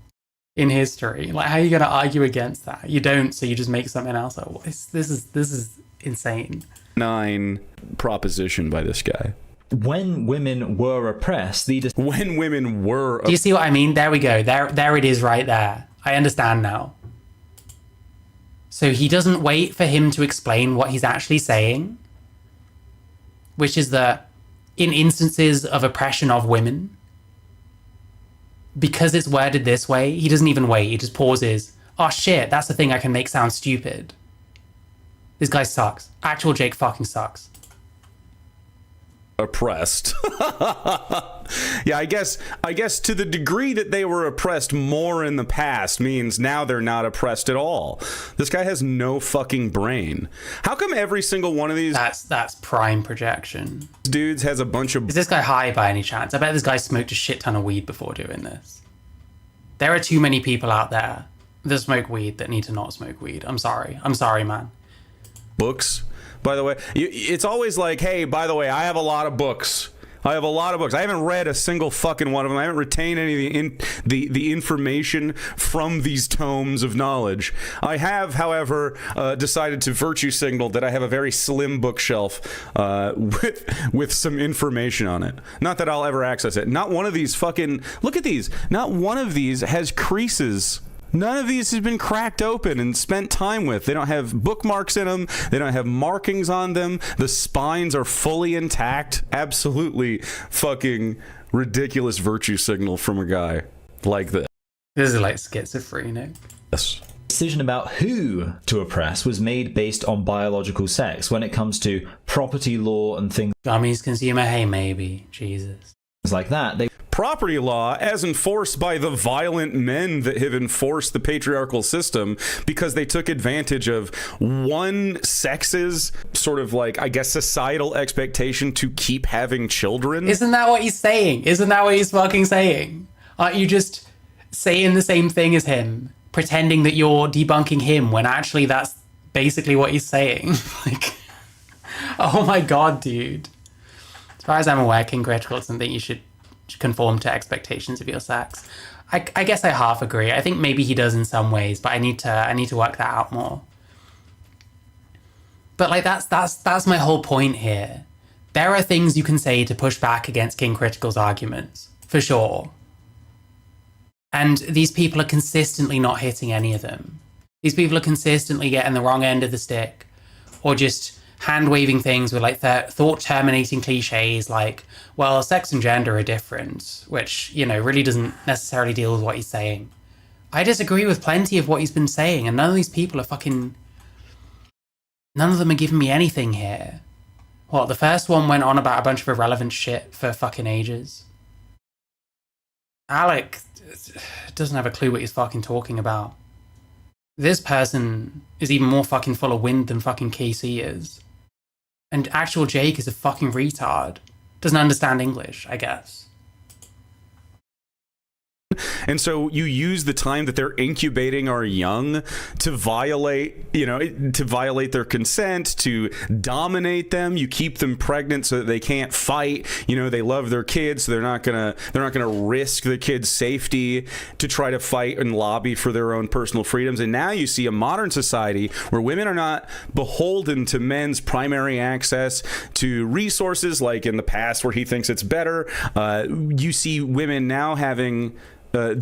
in history. Like, how are you going to argue against that? You don't, so you just make something else up. This is insane. 9 proposition by this guy. When women were oppressed, when women were... Do you see what I mean? There we go. There it is right there. I understand now. So he doesn't wait for him to explain what he's actually saying, which is that in instances of oppression of women, because it's worded this way, he doesn't even wait. He just pauses. Oh shit, that's the thing I can make sound stupid. This guy sucks. Actual Jake fucking sucks. Oppressed. Yeah, I guess to the degree that they were oppressed more in the past means now they're not oppressed at all. This guy has no fucking brain. How come every single one of these That's prime projection. dudes has a bunch of... Is this guy high by any chance? I bet this guy smoked a shit ton of weed before doing this. There are too many people out there that smoke weed that need to not smoke weed. I'm sorry, man. books? By the way, it's always like, hey, by the way, I have a lot of books. I haven't read a single fucking one of them. I haven't retained any of the information from these tomes of knowledge. I have, however, decided to virtue signal that I have a very slim bookshelf with some information on it. Not that I'll ever access it. Not one of these fucking... Look at these. Not one of these has creases. None of these has been cracked open and spent time with. They don't have bookmarks in them. They don't have markings on them. The spines are fully intact. Absolutely fucking ridiculous virtue signal from a guy like this. This is like schizophrenic. Yes. Decision about who to oppress was made based on biological sex when it comes to property law and things Gummies consumer, hey maybe. Jesus. like that. Property law as enforced by the violent men that have enforced the patriarchal system because they took advantage of one sex's sort of like, I guess, societal expectation to keep having children. Isn't that what he's saying? Isn't that what he's fucking saying? Aren't you just saying the same thing as him, pretending that you're debunking him when actually that's basically what he's saying? Like, oh my god, dude. As far as I'm aware, King Critical doesn't think you should conform to expectations of your sex. I guess I half agree. I think maybe he does in some ways, but I need to work that out more. But like that's my whole point here. There are things you can say to push back against King Critical's arguments, for sure. And these people are consistently not hitting any of them. These people are consistently getting the wrong end of the stick, or just hand-waving things with like thought-terminating cliches like, well, sex and gender are different, which, you know, really doesn't necessarily deal with what he's saying. I disagree with plenty of what he's been saying, and none of these people are fucking... None of them are giving me anything here. What, the first one went on about a bunch of irrelevant shit for fucking ages. Alec doesn't have a clue what he's fucking talking about. This person is even more fucking full of wind than fucking KC is. And actual Jake is a fucking retard. Doesn't understand English, I guess. And so you use the time that they're incubating our young to violate their consent, to dominate them. You keep them pregnant so that they can't fight. You know, they love their kids, so they're not gonna risk the kids' safety to try to fight and lobby for their own personal freedoms. And now you see a modern society where women are not beholden to men's primary access to resources like in the past where he thinks it's better. You see women now having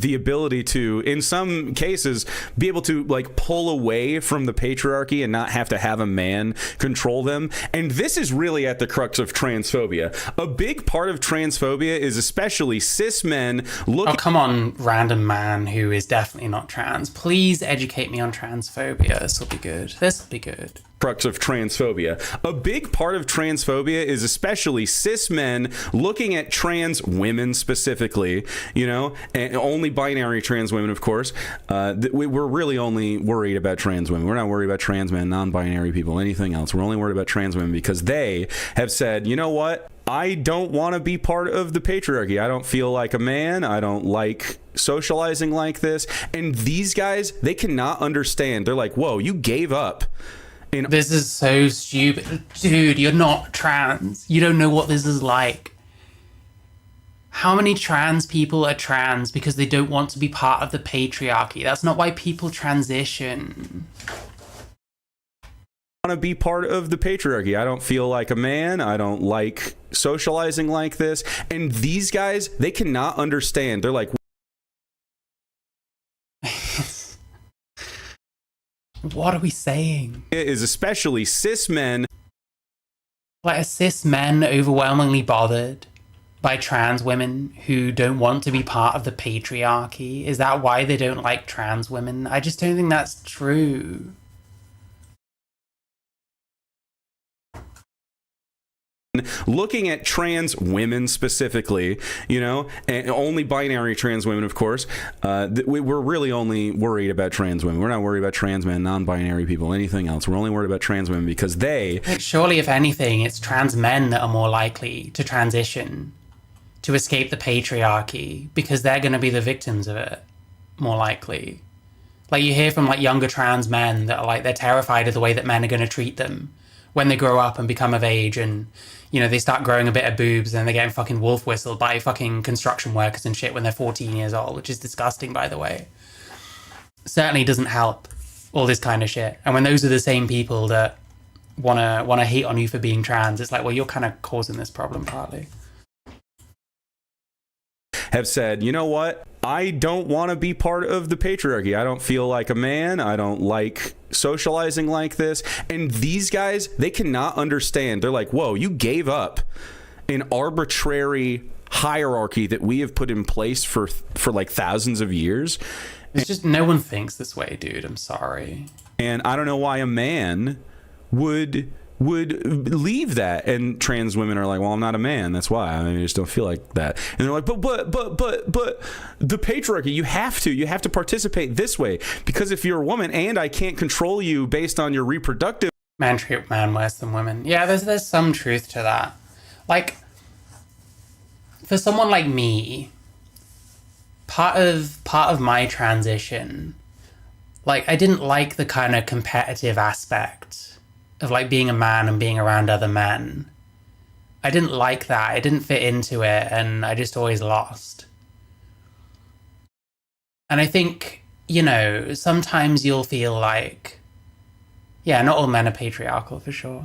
the ability to, in some cases, be able to like pull away from the patriarchy and not have to have a man control them. And this is really at the crux of transphobia. A big part of transphobia is especially cis men looking... Oh, come on, random man who is definitely not trans. Please educate me on transphobia. This will be good. This will be good. Crux of transphobia. A big part of transphobia is especially cis men looking at trans women specifically, you know, and only binary trans women, of course. We're really only worried about trans women. We're not worried about trans men, non-binary people, anything else. We're only worried about trans women because they have said, you know what? I don't want to be part of the patriarchy. I don't feel like a man. I don't like socializing like this. And these guys, they cannot understand. They're like, whoa, you gave up. This is so stupid. Dude, you're not trans. You don't know what this is like. How many trans people are trans because they don't want to be part of the patriarchy? That's not why people transition. Want to be part of the patriarchy. I don't feel like a man. I don't like socializing like this. And these guys, they cannot understand. They're like, what are we saying? It is especially cis men. Like, are cis men overwhelmingly bothered by trans women who don't want to be part of the patriarchy? Is that why they don't like trans women? I just don't think that's true. Looking at trans women specifically, you know, and only binary trans women, of course. We're really only worried about trans women. We're not worried about trans men, non-binary people, anything else. We're only worried about trans women because they... Like, surely, if anything, it's trans men that are more likely to transition, to escape the patriarchy, because they're going to be the victims of it, more likely. Like, you hear from, like, younger trans men that are, like, they're terrified of the way that men are going to treat them when they grow up and become of age, and, you know, they start growing a bit of boobs and they're getting fucking wolf whistled by fucking construction workers and shit when they're 14 years old, which is disgusting, by the way. Certainly doesn't help, all this kind of shit. And when those are the same people that wanna hate on you for being trans, it's like, well, you're kind of causing this problem partly. Have said, you know what? I don't want to be part of the patriarchy. I don't feel like a man. I don't like socializing like this. And these guys, they cannot understand. They're like, whoa, you gave up an arbitrary hierarchy that we have put in place for like thousands of years. It's just no one thinks this way, dude. I'm sorry. And I don't know why a man would leave that. And trans women are like, well, I'm not a man, that's why. I mean, I just don't feel like that. And they're like, but the patriarchy, you have to participate this way, because if you're a woman and I can't control you based on your reproductive... Men treat man worse than women. Yeah, there's some truth to that. Like, for someone like me, part of my transition, like, I didn't like the kind of competitive aspect of, like, being a man and being around other men. I didn't like that. I didn't fit into it, and I just always lost. And I think, you know, sometimes you'll feel like... Yeah, not all men are patriarchal, for sure.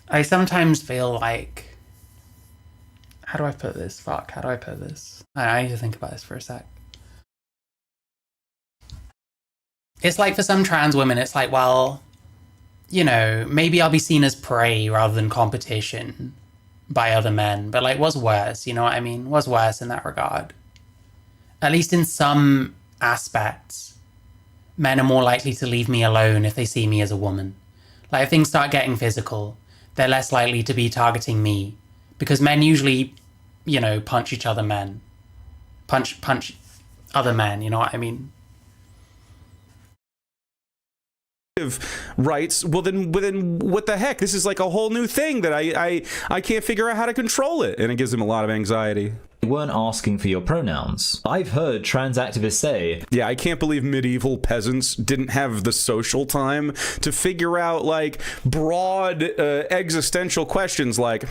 I sometimes feel like... How do I put this? Fuck, how do I put this? I need to think about this for a sec. It's like, for some trans women, it's like, well... You know, maybe I'll be seen as prey rather than competition by other men. But, like, what's worse? You know what I mean? What's worse in that regard? At least in some aspects, men are more likely to leave me alone if they see me as a woman. Like, if things start getting physical, they're less likely to be targeting me. Because men usually, you know, punch each other men. Punch other men, you know what I mean? Rights, well then what the heck, this is like a whole new thing that I can't figure out how to control it, and it gives him a lot of anxiety. They weren't asking for your pronouns. I've heard trans activists say, yeah, I can't believe medieval peasants didn't have the social time to figure out, like, broad existential questions like,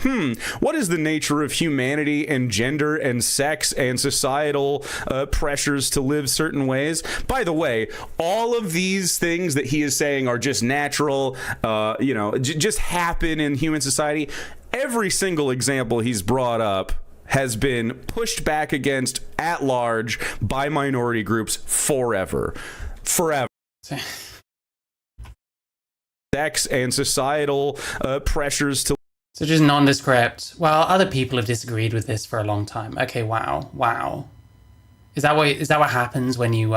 what is the nature of humanity and gender and sex and societal pressures to live certain ways? By the way, all of these things that he is saying are just natural, you know, just happen in human society. Every single example he's brought up has been pushed back against at large by minority groups forever. Sex and societal pressures to... So just nondescript. Well, other people have disagreed with this for a long time. Okay, wow. Is that what happens when you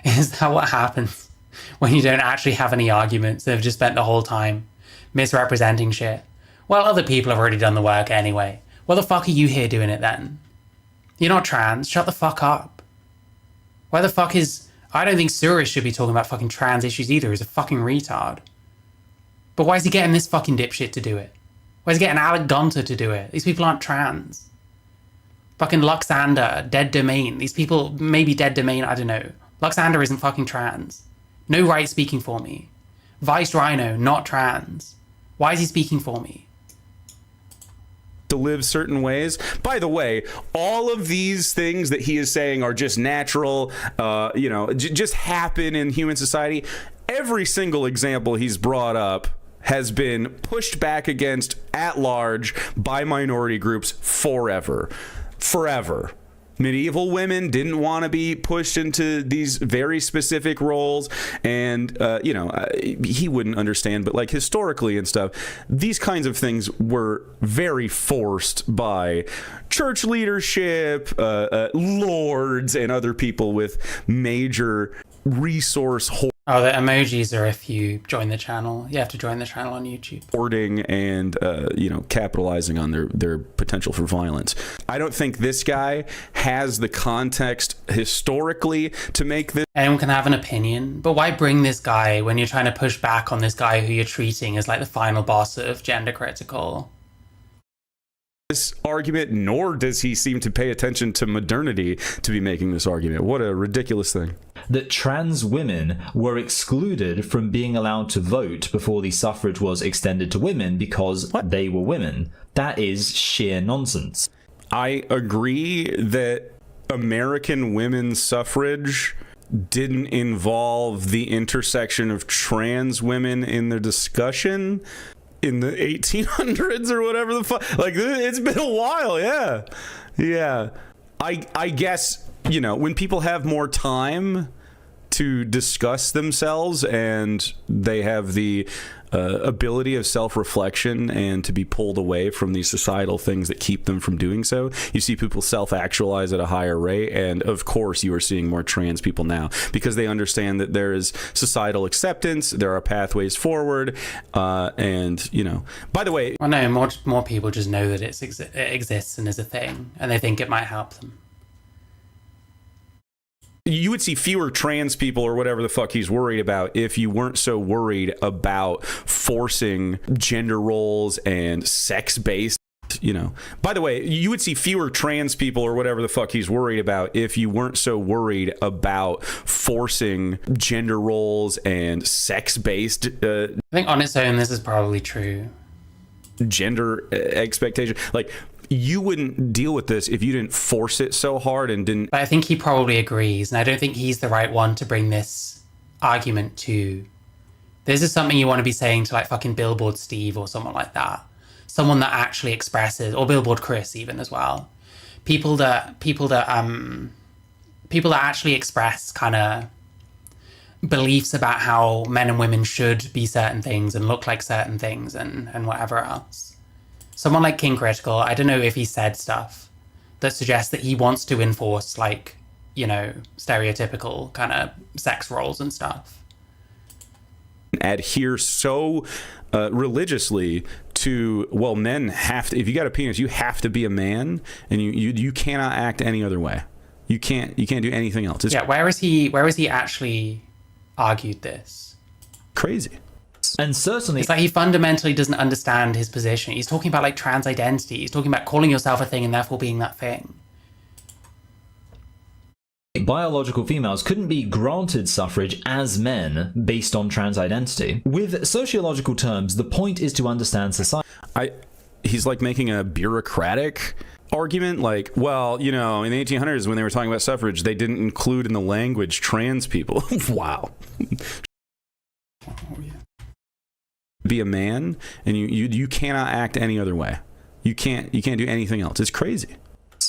is that what happens when you don't actually have any arguments and have just spent the whole time misrepresenting shit? Well, other people have already done the work anyway. What the fuck are you here doing it then? You're not trans. Shut the fuck up. Why the fuck is... I don't think Suris should be talking about fucking trans issues either. He's a fucking retard. But why is he getting this fucking dipshit to do it? Why is he getting Alec Gunter to do it? These people aren't trans. Fucking Luxander, Dead Domain. These people, maybe Dead Domain, I don't know. Luxander isn't fucking trans. No right speaking for me. Vice Rhino, not trans. Why is he speaking for me? To live certain ways. By the way, all of these things that he is saying are just natural, just happen in human society. Every single example he's brought up has been pushed back against at large by minority groups forever. Medieval women didn't want to be pushed into these very specific roles, and he wouldn't understand, but like historically and stuff, these kinds of things were very forced by church leadership, lords, and other people with major resource Oh, the emojis are if you join the channel. You have to join the channel on YouTube. hoarding and capitalizing on their potential for violence. I don't think this guy has the context historically to make this. Anyone can have an opinion, but why bring this guy when you're trying to push back on this guy who you're treating as like the final boss of gender critical? This argument, nor does he seem to pay attention to modernity to be making this argument. What a ridiculous thing. That trans women were excluded from being allowed to vote before the suffrage was extended to women because they were women. That is sheer nonsense. I agree that American women's suffrage didn't involve the intersection of trans women in the discussion in the 1800s or whatever the fuck. Like, it's been a while. Yeah. I guess, when people have more time to discuss themselves and they have the ability of self-reflection and to be pulled away from these societal things that keep them from doing so, you see people self-actualize at a higher rate. And of course you are seeing more trans people now because they understand that there is societal acceptance, there are pathways forward, and by the way, well, no, more people just know that it exists and is a thing, and they think it might help them. You would see fewer trans people or whatever the fuck he's worried about if you weren't so worried about forcing gender roles and sex-based, By the way, you would see fewer trans people or whatever the fuck he's worried about if you weren't so worried about forcing gender roles and sex-based... I think on its own, this is probably true. Gender expectation. Like... You wouldn't deal with this if you didn't force it so hard and didn't... But I think he probably agrees, and I don't think he's the right one to bring this argument to. This is something you want to be saying to like fucking Billboard Steve or someone like that. Someone that actually expresses, or Billboard Chris even as well. People that actually express kind of beliefs about how men and women should be certain things and look like certain things and whatever else. Someone like King Critical, I don't know if he said stuff that suggests that he wants to enforce, like, stereotypical kind of sex roles and stuff. Adhere so religiously to, well, men have to, if you got a penis, you have to be a man, and you cannot act any other way. You can't do anything else. It's where is he actually argued this? Crazy. And certainly... It's like he fundamentally doesn't understand his position. He's talking about, like, trans identity. He's talking about calling yourself a thing and therefore being that thing. Biological females couldn't be granted suffrage as men based on trans identity. With sociological terms, the point is to understand society. He's, like, making a bureaucratic argument, like, well, in the 1800s when they were talking about suffrage, they didn't include in the language trans people. Wow. Oh, yeah. Be a man, and you cannot act any other way. You can't do anything else. It's crazy.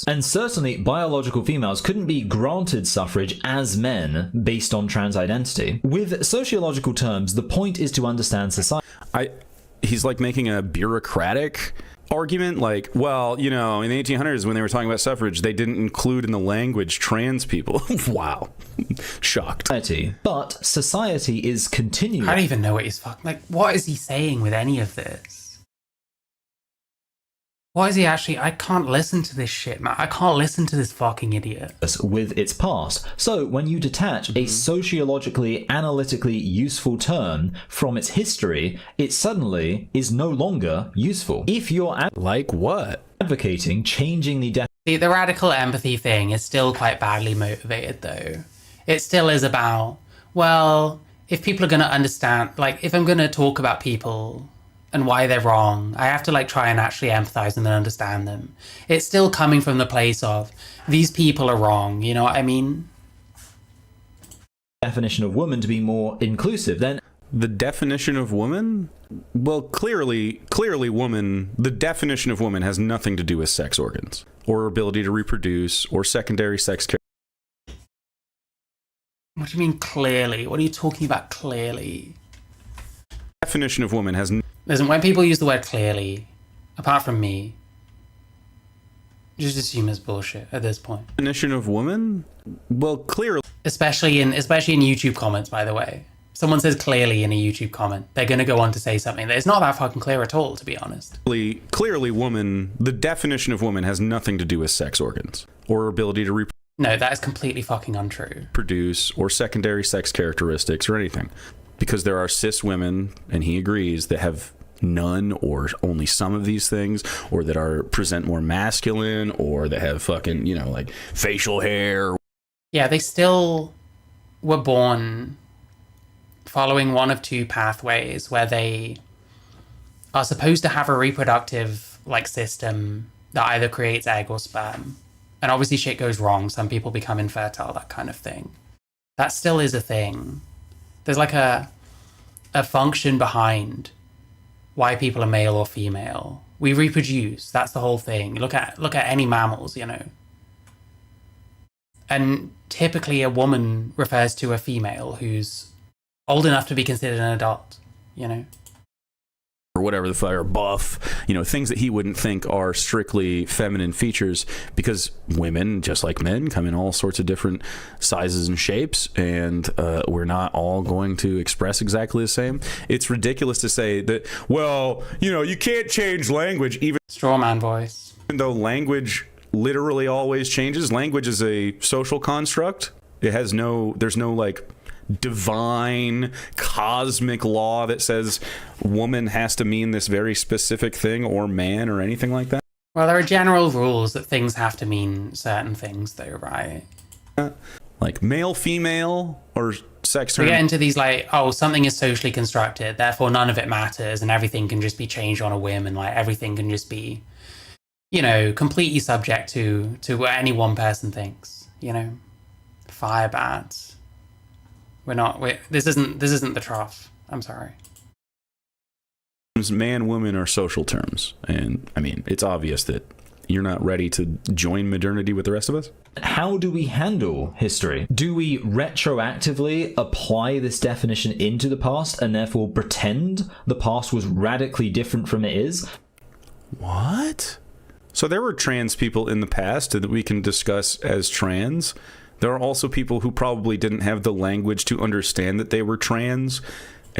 And certainly, biological females couldn't be granted suffrage as men based on trans identity. With sociological terms, the point is to understand society. He's like making a bureaucratic argument, like, well, you know, in the 1800s when they were talking about suffrage, they didn't include in the language trans people. Wow. Shocked. But society is continuing. I don't even know what he's fucking... Like, what is he saying with any of this? What is he actually... I can't listen to this shit, man. I can't listen to this fucking idiot. With its past. So when you detach a sociologically, analytically useful term from its history, it suddenly is no longer useful. If you're like what? Advocating changing the The radical empathy thing is still quite badly motivated, though. It still is about, well, if people are going to understand, like, if I'm going to talk about people and why they're wrong, I have to, like, try and actually empathize and then understand them. It's still coming from the place of, these people are wrong, you know what I mean? definition of woman to be more inclusive, then... The definition of woman? Well, clearly woman, the definition of woman has nothing to do with sex organs, or ability to reproduce, or secondary sex care. What do you mean clearly? What are you talking about clearly? Definition of woman has... Listen, when people use the word clearly, apart from me, just assume it's bullshit at this point. Definition of woman? Well, clearly... Especially in YouTube comments, by the way. Someone says clearly in a YouTube comment, they're going to go on to say something that is not that fucking clear at all, to be honest. Clearly woman, the definition of woman has nothing to do with sex organs, or ability to reproduce. No, that is completely fucking untrue. Produce, or secondary sex characteristics, or anything. Because there are cis women, and he agrees, that have none or only some of these things, or that are present more masculine, or that have fucking, you know, like facial hair. Yeah, they still were born following one of two pathways where they are supposed to have a reproductive like system that either creates egg or sperm. And obviously shit goes wrong. Some people become infertile, that kind of thing. That still is a thing. There's like a function behind why people are male or female. We reproduce. That's the whole thing. Look at any mammals, you know. And typically a woman refers to a female who's old enough to be considered an adult, you know. Or whatever the fuck, or buff, you know, things that he wouldn't think are strictly feminine features, because women, just like men, come in all sorts of different sizes and shapes, and we're not all going to express exactly the same. It's ridiculous to say that, well, you know, you can't change language, even strawman voice. Even though language literally always changes. Language is a social construct. There's no like divine cosmic law that says woman has to mean this very specific thing, or man, or anything like that. Well, there are general rules that things have to mean certain things, though, right? Like male, female, or sex term. We get into these like, oh, something is socially constructed, therefore none of it matters, and everything can just be changed on a whim, and like everything can just be, you know, completely subject to what any one person thinks, you know. Fire bats. This isn't the trough. I'm sorry. Man, woman are social terms. And I mean, it's obvious that you're not ready to join modernity with the rest of us. How do we handle history? Do we retroactively apply this definition into the past and therefore pretend the past was radically different from it is? What? So there were trans people in the past that we can discuss as trans. There are also people who probably didn't have the language to understand that they were trans.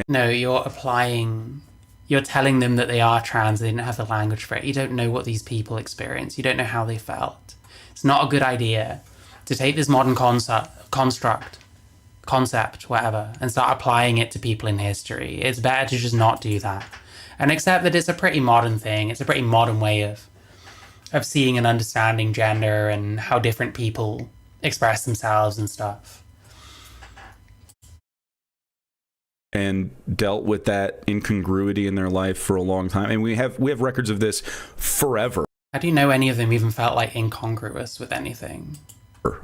No, you're telling them that they are trans, they didn't have the language for it. You don't know what these people experience. You don't know how they felt. It's not a good idea to take this modern concept, whatever, and start applying it to people in history. It's better to just not do that. And accept that it's a pretty modern thing. It's a pretty modern way of seeing and understanding gender and how different people express themselves and stuff. And dealt with that incongruity in their life for a long time. And we have records of this forever. How do you know any of them even felt like incongruous with anything?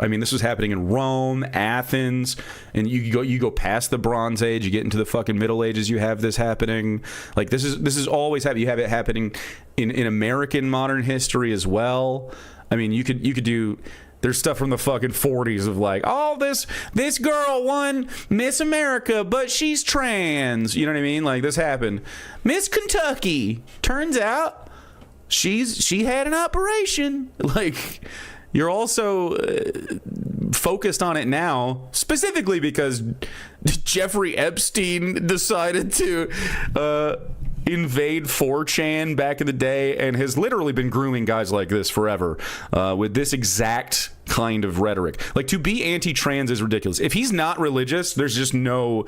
I mean, this was happening in Rome, Athens, and you go past the Bronze Age, you get into the fucking Middle Ages, you have this happening. Like this is always happening. You have it happening in American modern history as well. I mean, you could do. There's stuff from the fucking 40s of like, oh, this girl won Miss America, but she's trans. You know what I mean? Like this happened. Miss Kentucky. Turns out she had an operation. Like. You're also focused on it now, specifically because Jeffrey Epstein decided to invade 4chan back in the day and has literally been grooming guys like this forever with this exact kind of rhetoric. Like, to be anti-trans is ridiculous. If he's not religious, there's just no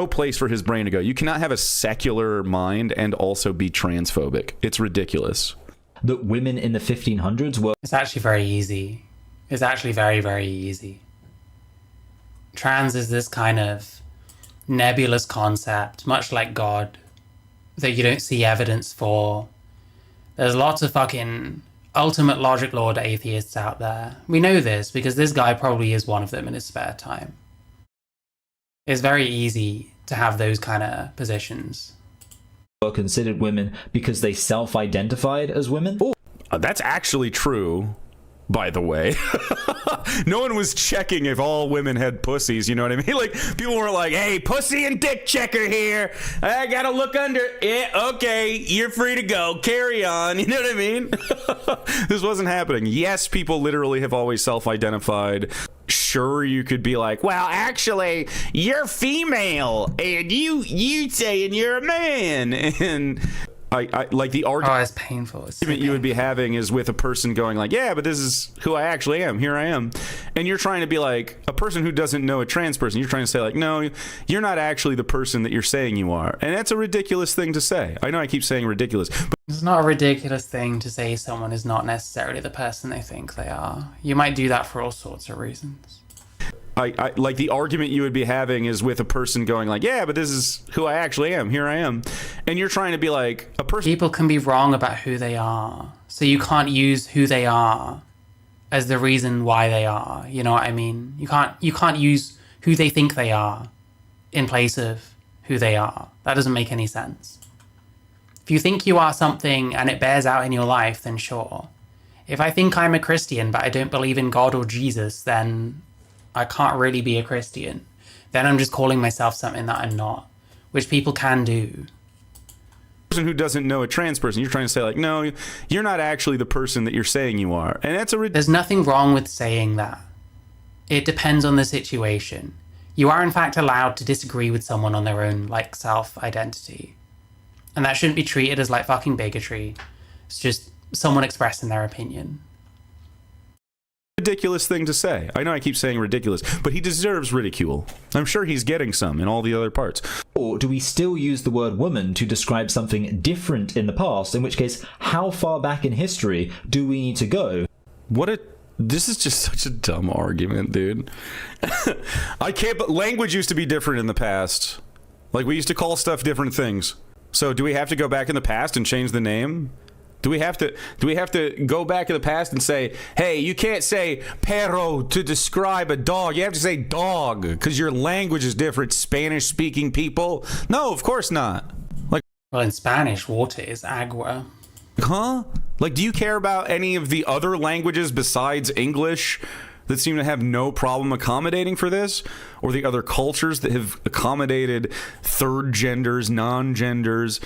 place for his brain to go. You cannot have a secular mind and also be transphobic. It's ridiculous. That women in the 1500s were... It's actually very easy. It's actually very, very easy. Trans is this kind of nebulous concept, much like God, that you don't see evidence for. There's lots of fucking ultimate logic lord atheists out there. We know this because this guy probably is one of them in his spare time. It's very easy to have those kind of positions. Were considered women because they self-identified as women. Oh, that's actually true, by the way. No one was checking if all women had pussies, you know what I mean? Like, people weren't like, hey, pussy and dick checker here. I gotta look under. Yeah, okay, you're free to go. Carry on. You know what I mean? This wasn't happening. Yes, people literally have always self-identified. Sure, you could be like, well, actually, you're female, and you saying you're a man, and I like the argument. Oh, it's painful. It's so you would be having is with a person going like, yeah, but this is who I actually am. Here I am, and you're trying to be like a person who doesn't know a trans person. You're trying to say like, no, you're not actually the person that you're saying you are, and that's a ridiculous thing to say. I know I keep saying ridiculous, but it's not a ridiculous thing to say someone is not necessarily the person they think they are. You might do that for all sorts of reasons. I like the argument you would be having is with a person going like, yeah, but this is who I actually am. Here I am. And you're trying to be like a person. People can be wrong about who they are. So you can't use who they are as the reason why they are. You know what I mean? You can't use who they think they are in place of who they are. That doesn't make any sense. If you think you are something and it bears out in your life, then sure. If I think I'm a Christian but I don't believe in God or Jesus, then I can't really be a Christian. Then I'm just calling myself something that I'm not, which people can do. Person who doesn't know a trans person, you're trying to say like, no, you're not actually the person that you're saying you are. And that's There's nothing wrong with saying that. It depends on the situation. You are in fact allowed to disagree with someone on their own like self-identity. And that shouldn't be treated as like fucking bigotry. It's just someone expressing their opinion. Ridiculous thing to say. I know I keep saying ridiculous, but he deserves ridicule. I'm sure he's getting some in all the other parts. Or do we still use the word woman to describe something different in the past? In which case, how far back in history do we need to go? This is just such a dumb argument, dude. I can't, but language used to be different in the past. Like, we used to call stuff different things. So do we have to go back in the past and change the name? Do we have to go back in the past and say, hey, you can't say perro to describe a dog. You have to say dog because your language is different. Spanish-speaking people? No, of course not. Like, well, in Spanish, water is agua. Huh? Like, do you care about any of the other languages besides English that seem to have no problem accommodating for this? Or the other cultures that have accommodated third genders, non-genders,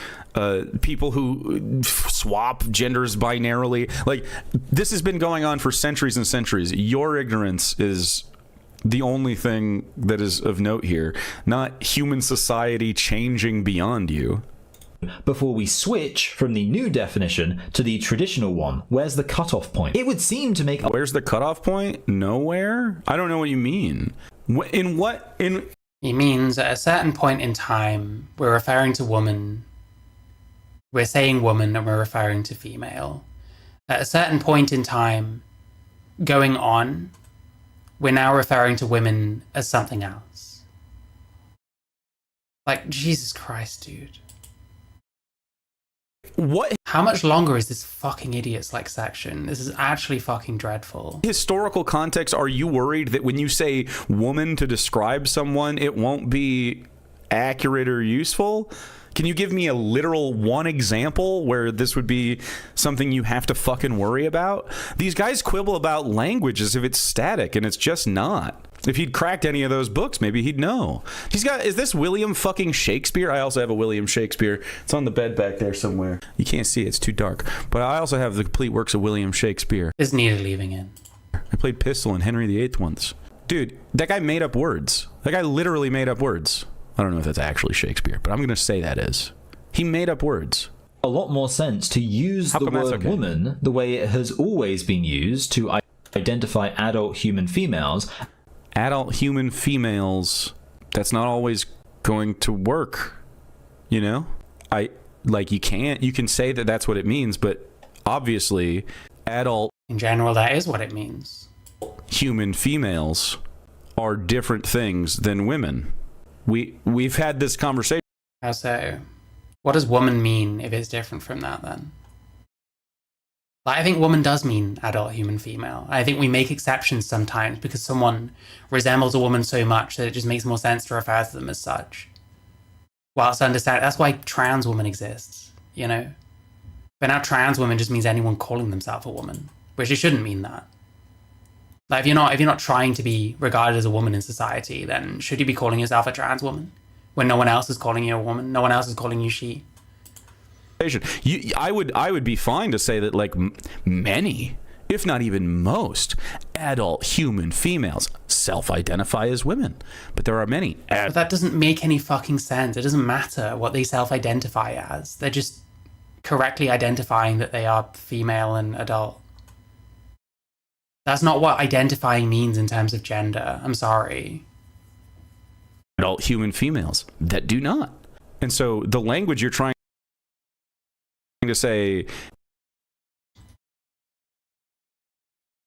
people who swap genders binarily? Like, this has been going on for centuries and centuries. Your ignorance is the only thing that is of note here, not human society changing beyond you. Before we switch from the new definition to the traditional one, where's the cutoff point? It would seem to make... Where's the cutoff point? Nowhere? I don't know what you mean. In what? He means at a certain point in time, we're referring to woman. We're saying woman and we're referring to female. At a certain point in time, going on, we're now referring to women as something else. Like, Jesus Christ, dude. what How much longer is this fucking idiot's like section? This is actually fucking dreadful. historical context are you worried that when you say woman to describe someone, it won't be accurate or useful? Can you give me a literal one example where this would be something you have to fucking worry about? These guys quibble about language as if it's static, and it's just not. If he'd cracked any of those books, maybe he'd know. Is this William fucking Shakespeare? I also have a William Shakespeare. It's on the bed back there somewhere. You can't see it, it's too dark. But I also have the complete works of William Shakespeare. This needed leaving in. I played Pistol in Henry VIII once. Dude, that guy made up words. That guy literally made up words. I don't know if that's actually Shakespeare, but I'm going to say that is. He made up words. A lot more sense to use the word woman the way it has always been used to identify adult human females. Adult human females, that's not always going to work, you know? You can say that that's what it means, but obviously adult in general, that is what it means. Human females are different things than women. We've had this conversation. How so? What does woman mean if it's different from that then? Like, I think woman does mean adult human female. I think we make exceptions sometimes because someone resembles a woman so much that it just makes more sense to refer to them as such. Whilst understand, that's why trans woman exists, you know? But now trans woman just means anyone calling themselves a woman, which it shouldn't mean that. Like, if you're not trying to be regarded as a woman in society, then should you be calling yourself a trans woman when no one else is calling you a woman? No one else is calling you she. I would be fine to say that, like, many, if not even most, adult human females self-identify as women, but there are many. But that doesn't make any fucking sense. It doesn't matter what they self-identify as. They're just correctly identifying that they are female and adult. That's not what identifying means in terms of gender. I'm sorry. Adult human females that do not. And so the language you're trying to say...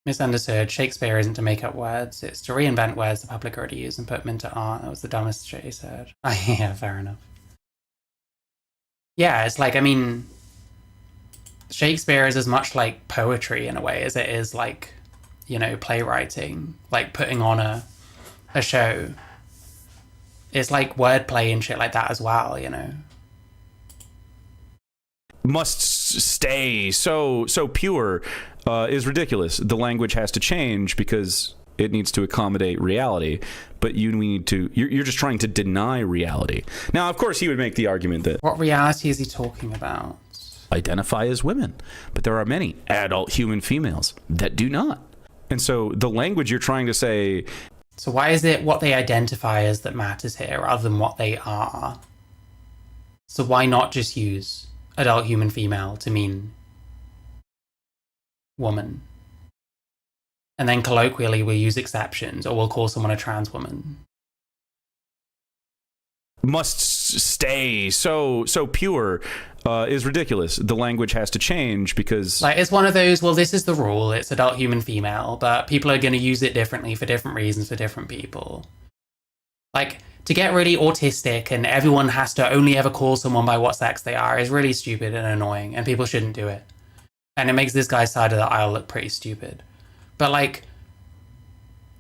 Misunderstood. Shakespeare isn't to make up words. It's to reinvent words the public already use and put them into art. That was the dumbest shit he said. Yeah, fair enough. Yeah, it's like, I mean... Shakespeare is as much like poetry in a way as it is like, you know, playwriting, like putting on a show. It's like wordplay and shit like that as well, you know. Must stay so pure is ridiculous. The language has to change because it needs to accommodate reality, but you're just trying to deny reality. Now, of course, he would make the argument that... What reality is he talking about? Identify as women, but there are many adult human females that do not. And so the language you're trying to say... So why is it what they identify as that matters here rather than what they are? So why not just use adult human female to mean woman? And then colloquially we'll use exceptions, or we'll call someone a trans woman. Must stay so pure is ridiculous. The language has to change because... Like, it's one of those, well, this is the rule, it's adult human female, but people are going to use it differently for different reasons for different people. Like, to get really autistic and everyone has to only ever call someone by what sex they are is really stupid and annoying, and people shouldn't do it. And it makes this guy's side of the aisle look pretty stupid. But, like,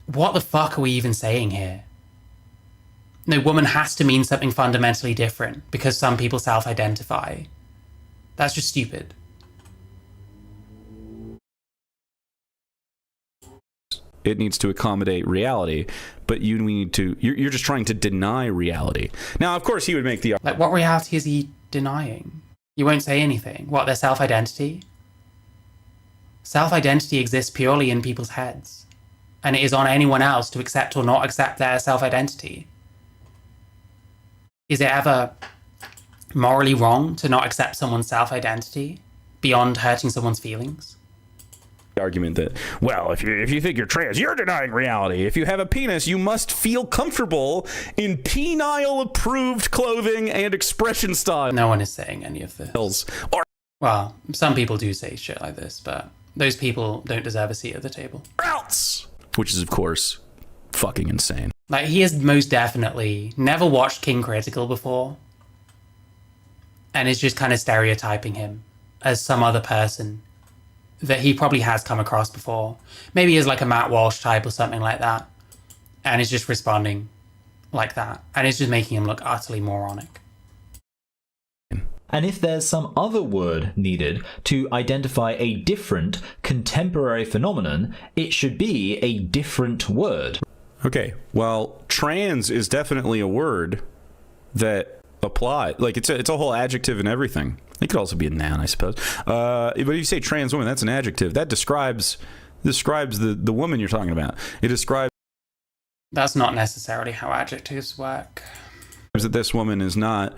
what the fuck are we even saying here? No, woman has to mean something fundamentally different because some people self-identify. That's just stupid. It needs to accommodate reality, but you're just trying to deny reality. Now, of course, he would make the... Like, what reality is he denying? You won't say anything. What, their self-identity? Self-identity exists purely in people's heads. And it is on anyone else to accept or not accept their self-identity. Is it ever morally wrong to not accept someone's self-identity beyond hurting someone's feelings? Argument that, well, if you think you're trans, you're denying reality. If you have a penis, you must feel comfortable in penile approved clothing and expression style. No one is saying any of this. Well, some people do say shit like this, but those people don't deserve a seat at the table. Else, which is, of course, fucking insane. Like, he has most definitely never watched King Critical before. and is just kind of stereotyping him as some other person that he probably has come across before. Maybe as like a Matt Walsh type or something like that. And is just responding like that. And it's just making him look utterly moronic. And if there's some other word needed to identify a different contemporary phenomenon, it should be a different word. Okay, well, trans is definitely a word that apply. Like, it's a whole adjective and everything. It could also be a noun, I suppose. But if you say trans woman, that's an adjective. That describes the woman you're talking about. It describes... That's not necessarily how adjectives work. That this woman is not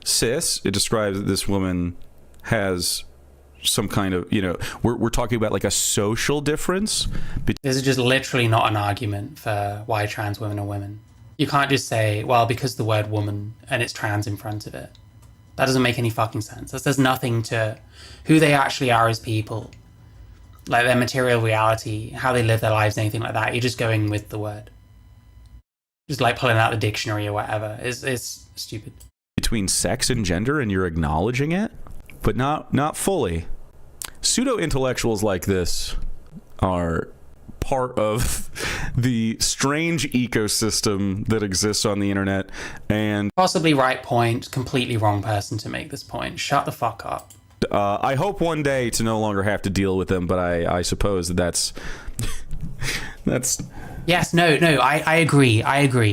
cis. It describes that this woman has some kind of, we're talking about like a social difference. This is just literally not an argument for why trans women are women. You can't just say, well, because the word woman and it's trans in front of it. That doesn't make any fucking sense. That says nothing to who they actually are as people, like their material reality, how they live their lives, anything like that. You're just going with the word. Just like pulling out the dictionary or whatever. It's stupid. Between sex and gender, and you're acknowledging it, but not fully. Pseudo-intellectuals like this are part of the strange ecosystem that exists on the internet, and possibly right point, completely wrong person to make this point. Shut the fuck up. I hope one day to no longer have to deal with them, but I suppose that's Yes, no, I agree.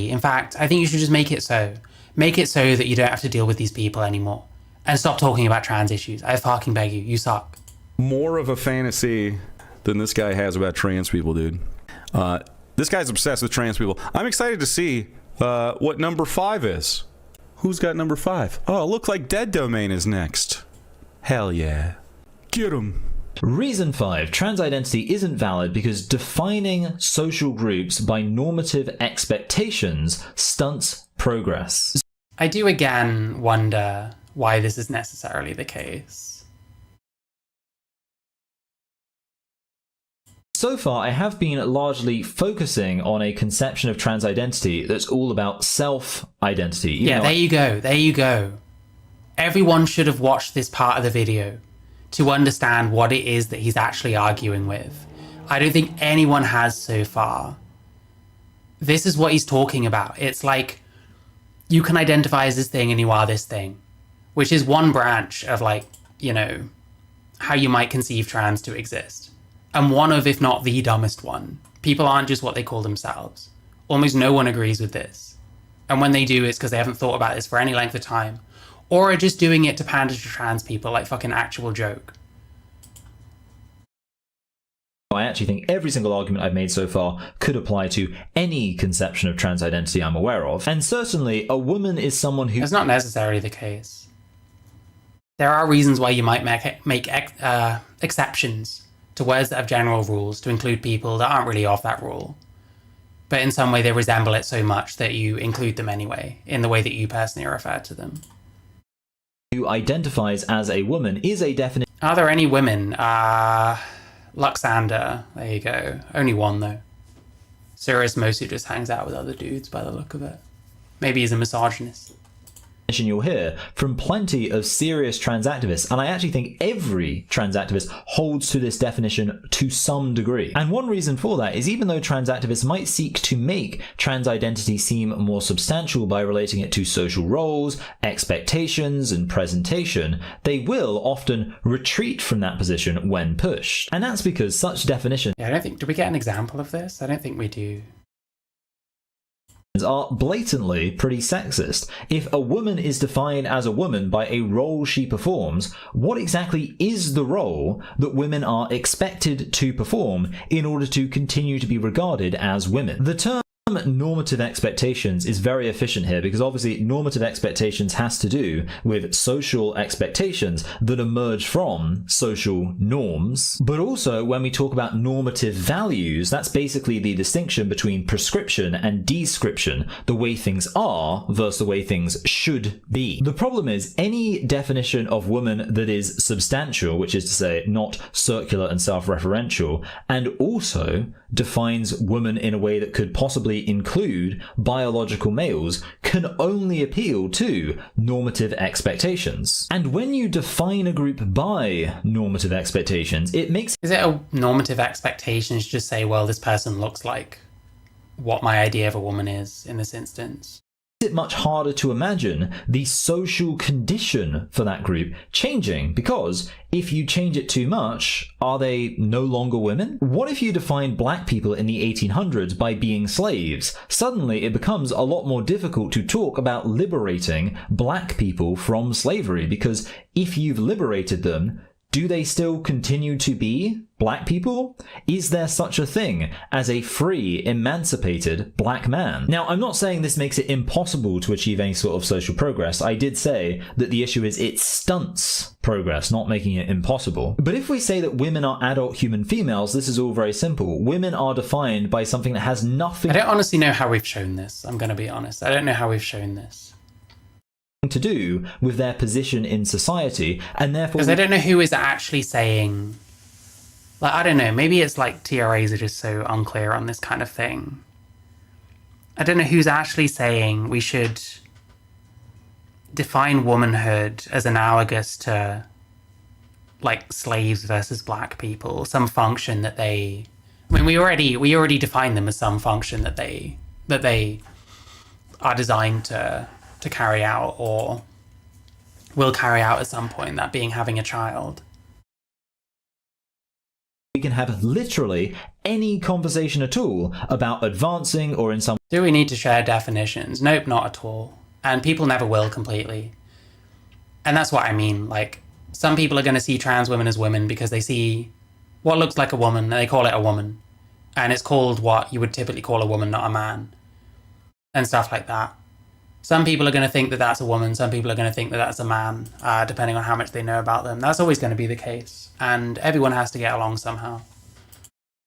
In fact, I think you should just make it so. Make it so that you don't have to deal with these people anymore. And stop talking about trans issues. I fucking beg you. You suck. More of a fantasy than this guy has about trans people, dude. This guy's obsessed with trans people. I'm excited to see what number 5 is. Who's got number 5? Oh, it looks like Dead Domain is next. Hell yeah. Get him. Reason 5, trans identity isn't valid because defining social groups by normative expectations stunts progress. I do again wonder why this is necessarily the case. So far, I have been largely focusing on a conception of trans identity that's all about self-identity. Yeah, there you go. Everyone should have watched this part of the video to understand what it is that he's actually arguing with. I don't think anyone has so far. This is what he's talking about. It's like, you can identify as this thing and you are this thing, which is one branch of how you might conceive trans to exist. And one of, if not the dumbest one. People aren't just what they call themselves. Almost no one agrees with this. And when they do, it's because they haven't thought about this for any length of time, or are just doing it to pander to trans people like fucking actual joke. I actually think every single argument I've made so far could apply to any conception of trans identity I'm aware of. And certainly, a woman is someone who... That's not necessarily the case. There are reasons why you might make exceptions to words that have general rules to include people that aren't really of that rule. But in some way they resemble it so much that you include them anyway, in the way that you personally refer to them. Who identifies as a woman is a definition... Are there any women? Luxander, there you go. Only one though. Suris mostly just hangs out with other dudes by the look of it. Maybe he's a misogynist. You'll hear from plenty of serious trans activists, and I actually think every trans activist holds to this definition to some degree. And one reason for that is even though trans activists might seek to make trans identity seem more substantial by relating it to social roles, expectations, and presentation, they will often retreat from that position when pushed. And that's because such definitions do we get an example of this? I don't think we do. Are blatantly pretty sexist. If a woman is defined as a woman by a role she performs, what exactly is the role that women are expected to perform in order to continue to be regarded as women? The term normative expectations is very efficient here because obviously normative expectations has to do with social expectations that emerge from social norms. But also when we talk about normative values, that's basically the distinction between prescription and description, the way things are versus the way things should be. The problem is any definition of woman that is substantial, which is to say not circular and self-referential, and also defines woman in a way that could possibly include biological males can only appeal to normative expectations. And when you define a group by normative expectations, it makes Is it a normative expectation to just say, well, this person looks like what my idea of a woman is in this instance? it much harder to imagine the social condition for that group changing, because if you change it too much, are they no longer women? What if you define black people in the 1800s by being slaves? Suddenly it becomes a lot more difficult to talk about liberating black people from slavery, because if you've liberated them, do they still continue to be black people? Is there such a thing as a free, emancipated black man? Now, I'm not saying this makes it impossible to achieve any sort of social progress. I did say that the issue is it stunts progress, not making it impossible. But if we say that women are adult human females, this is all very simple. Women are defined by something that has nothing... I don't honestly know how we've shown this. I'm going to be honest. I don't know how we've shown this. ...to do with their position in society, and therefore... Because I don't know who is actually saying... Like, I don't know, maybe it's like TRAs are just so unclear on this kind of thing. I don't know who's actually saying we should define womanhood as analogous to, like, slaves versus black people, some function that they... I mean, we already define them as some function that they are designed to carry out or will carry out at some point, that being having a child. We can have literally any conversation at all about advancing or in some... Do we need to share definitions? Nope, not at all. And people never will completely. And that's what I mean. Like, some people are going to see trans women as women because they see what looks like a woman and they call it a woman. And it's called what you would typically call a woman, not a man. And stuff like that. Some people are going to think that that's a woman. Some people are going to think that that's a man, depending on how much they know about them. That's always going to be the case. And everyone has to get along somehow.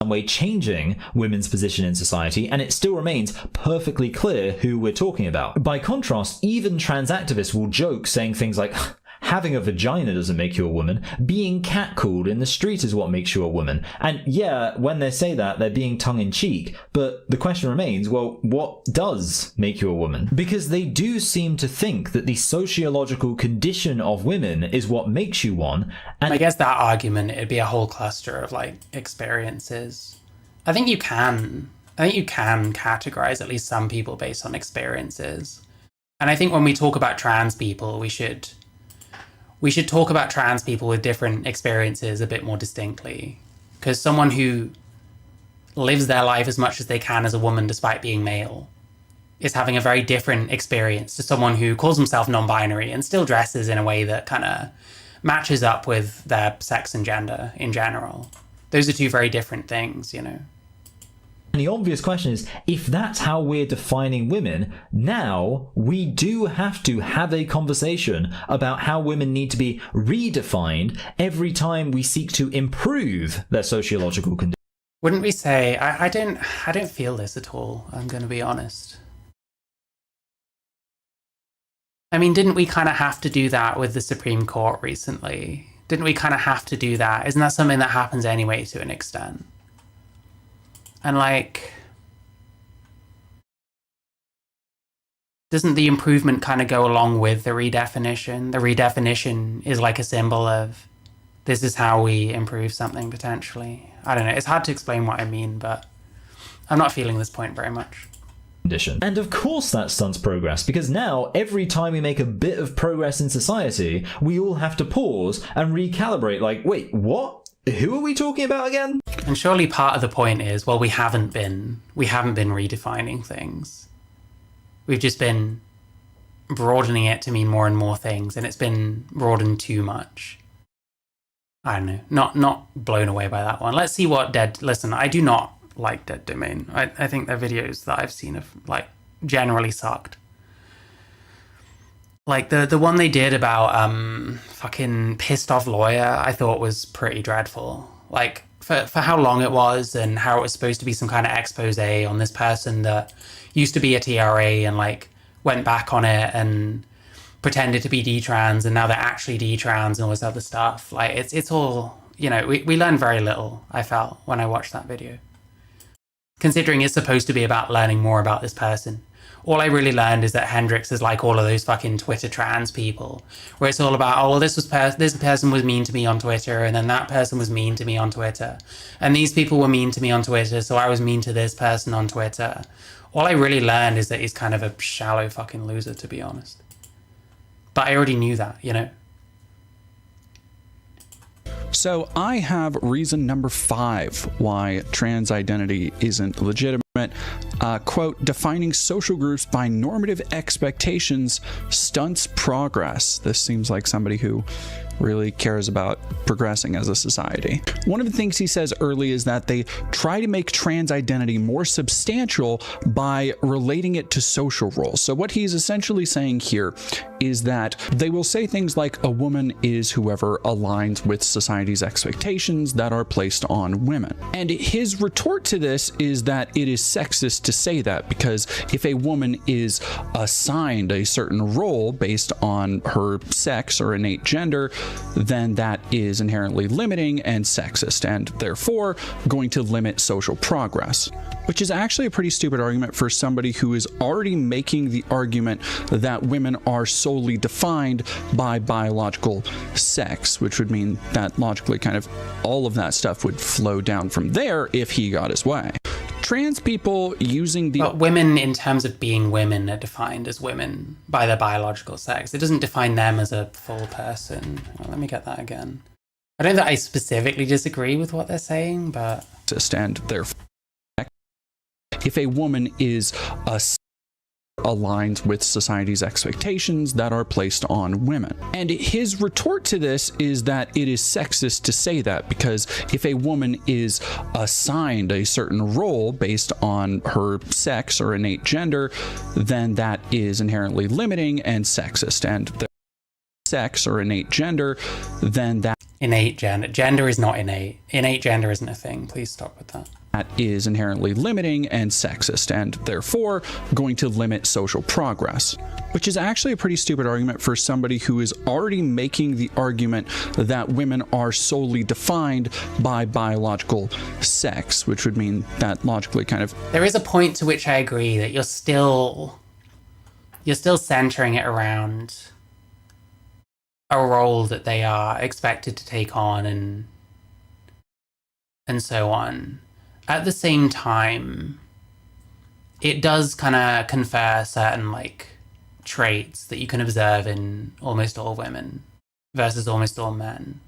Some way changing women's position in society, and it still remains perfectly clear who we're talking about. By contrast, even trans activists will joke saying things like, having a vagina doesn't make you a woman. Being catcalled in the street is what makes you a woman. And yeah, when they say that, they're being tongue-in-cheek. But the question remains, well, what does make you a woman? Because they do seem to think that the sociological condition of women is what makes you one. And I guess that argument, it'd be a whole cluster of, like, experiences. I think you can categorize at least some people based on experiences. And I think when we talk about trans people, we should talk about trans people with different experiences a bit more distinctly. Because someone who lives their life as much as they can as a woman despite being male is having a very different experience to someone who calls himself non-binary and still dresses in a way that kind of matches up with their sex and gender in general. Those are two very different things, you know. And the obvious question is, if that's how we're defining women, now we do have to have a conversation about how women need to be redefined every time we seek to improve their sociological condition. Wouldn't we say, I don't feel this at all, I'm going to be honest. I mean, didn't we kind of have to do that with the Supreme Court recently? Didn't we kind of have to do that? Isn't that something that happens anyway to an extent? And, like, doesn't the improvement kind of go along with the redefinition? The redefinition is like a symbol of this is how we improve something potentially. I don't know. It's hard to explain what I mean, but I'm not feeling this point very much. And of course that stunts progress, because now every time we make a bit of progress in society, we all have to pause and recalibrate. Like, wait, what? Who are we talking about again? And surely part of the point is, well, we haven't been redefining things. We've just been broadening it to mean more and more things, and it's been broadened too much. I don't know, not blown away by that one. Let's see what listen, I do not like Dead Domain. I think their videos that I've seen have, like, generally sucked. Like, the one they did about fucking pissed off lawyer, I thought was pretty dreadful. Like, for how long it was and how it was supposed to be some kind of expose on this person that used to be a TRA and, like, went back on it and pretended to be detrans and now they're actually detrans and all this other stuff. Like, it's all, you know, we learned very little, I felt, when I watched that video. considering it's supposed to be about learning more about this person. All I really learned is that Hendrix is like all of those fucking Twitter trans people, where it's all about, oh, well, this person was mean to me on Twitter, and then that person was mean to me on Twitter, and these people were mean to me on Twitter, so I was mean to this person on Twitter. All I really learned is that he's kind of a shallow fucking loser, to be honest. But I already knew that, you know? So I have reason number 5 why trans identity isn't legitimate. Quote, defining social groups by normative expectations stunts progress. This seems like somebody who really cares about progressing as a society. One of the things he says early is that they try to make trans identity more substantial by relating it to social roles. So what he's essentially saying here is that they will say things like a woman is whoever aligns with society's expectations that are placed on women. And his retort to this is that it is sexist to say that, because if a woman is assigned a certain role based on her sex or innate gender, then that is inherently limiting and sexist, and therefore going to limit social progress. Which is actually a pretty stupid argument for somebody who is already making the argument that women are solely defined by biological sex, which would mean that logically kind of all of that stuff would flow down from there if he got his way. Trans people using the... But women, in terms of being women, are defined as women by their biological sex. It doesn't define them as a full person. Well, let me get that again. I don't think I specifically disagree with what they're saying, but... And therefore, if a woman is aligns with society's expectations that are placed on women. And his retort to this is that it is sexist to say that, because if a woman is assigned a certain role based on her sex or innate gender, then that is inherently limiting and sexist, and the sex or innate gender, then that gender is not innate. Innate gender isn't a thing. Please stop with that. That is inherently limiting and sexist, and therefore going to limit social progress. Which is actually a pretty stupid argument for somebody who is already making the argument that women are solely defined by biological sex, which would mean that logically kind of... There is a point to which I agree that you're still centering it around a role that they are expected to take on and so on. At the same time, it does kind of confer certain like traits that you can observe in almost all women versus almost all men.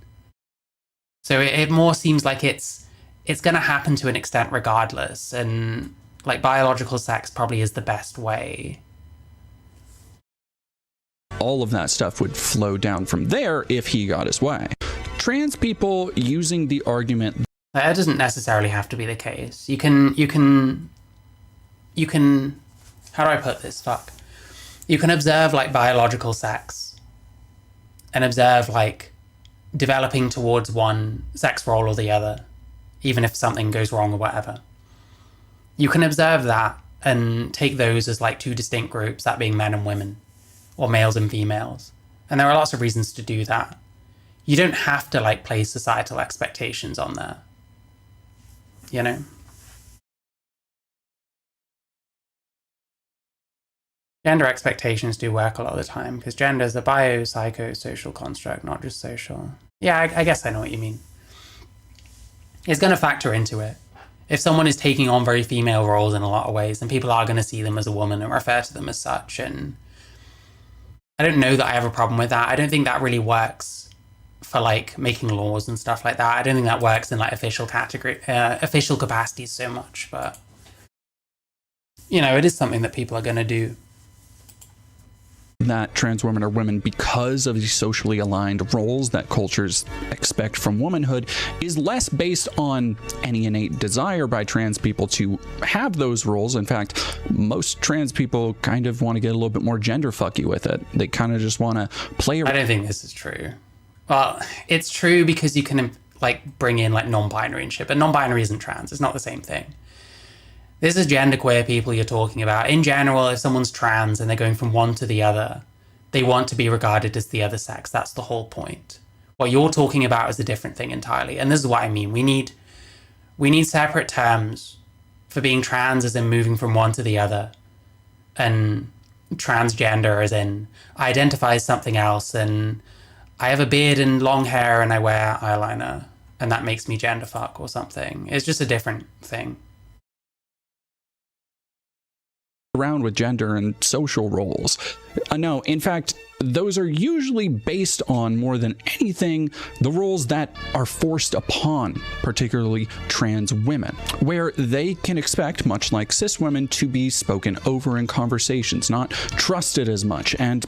So it more seems like it's going to happen to an extent regardless, and like biological sex probably is the best way. All of that stuff would flow down from there if he got his way. Trans people using the argument... That doesn't necessarily have to be the case. You can, how do I put this? Fuck. You can observe like biological sex and observe like developing towards one sex role or the other, even if something goes wrong or whatever. You can observe that and take those as like two distinct groups, that being men and women, or males and females. And there are lots of reasons to do that. You don't have to like place societal expectations on there. You know? Gender expectations do work a lot of the time, because gender is a biopsychosocial construct, not just social. Yeah, I guess I know what you mean. It's going to factor into it. If someone is taking on very female roles in a lot of ways, then people are going to see them as a woman and refer to them as such. And I don't know that I have a problem with that. I don't think that really works for like making laws and stuff like that. I don't think that works in like official capacities so much, but you know, it is something that people are going to do. That trans women are women because of the socially aligned roles that cultures expect from womanhood is less based on any innate desire by trans people to have those roles. In fact, most trans people kind of want to get a little bit more gender fucky with it. They kind of just want to play around. I don't think this is true. Well, it's true because you can like bring in like non-binary and shit, but non-binary isn't trans. It's not the same thing. This is genderqueer people you're talking about. In general, if someone's trans and they're going from one to the other, they want to be regarded as the other sex. That's the whole point. What you're talking about is a different thing entirely. And this is what I mean. We need separate terms for being trans as in moving from one to the other, and transgender as in I identify as something else, and I have a beard and long hair and I wear eyeliner, and that makes me genderfuck or something. It's just a different thing. Around with gender and social roles. No, in fact, those are usually based on, more than anything, the roles that are forced upon, particularly trans women, where they can expect, much like cis women, to be spoken over in conversations, not trusted as much, and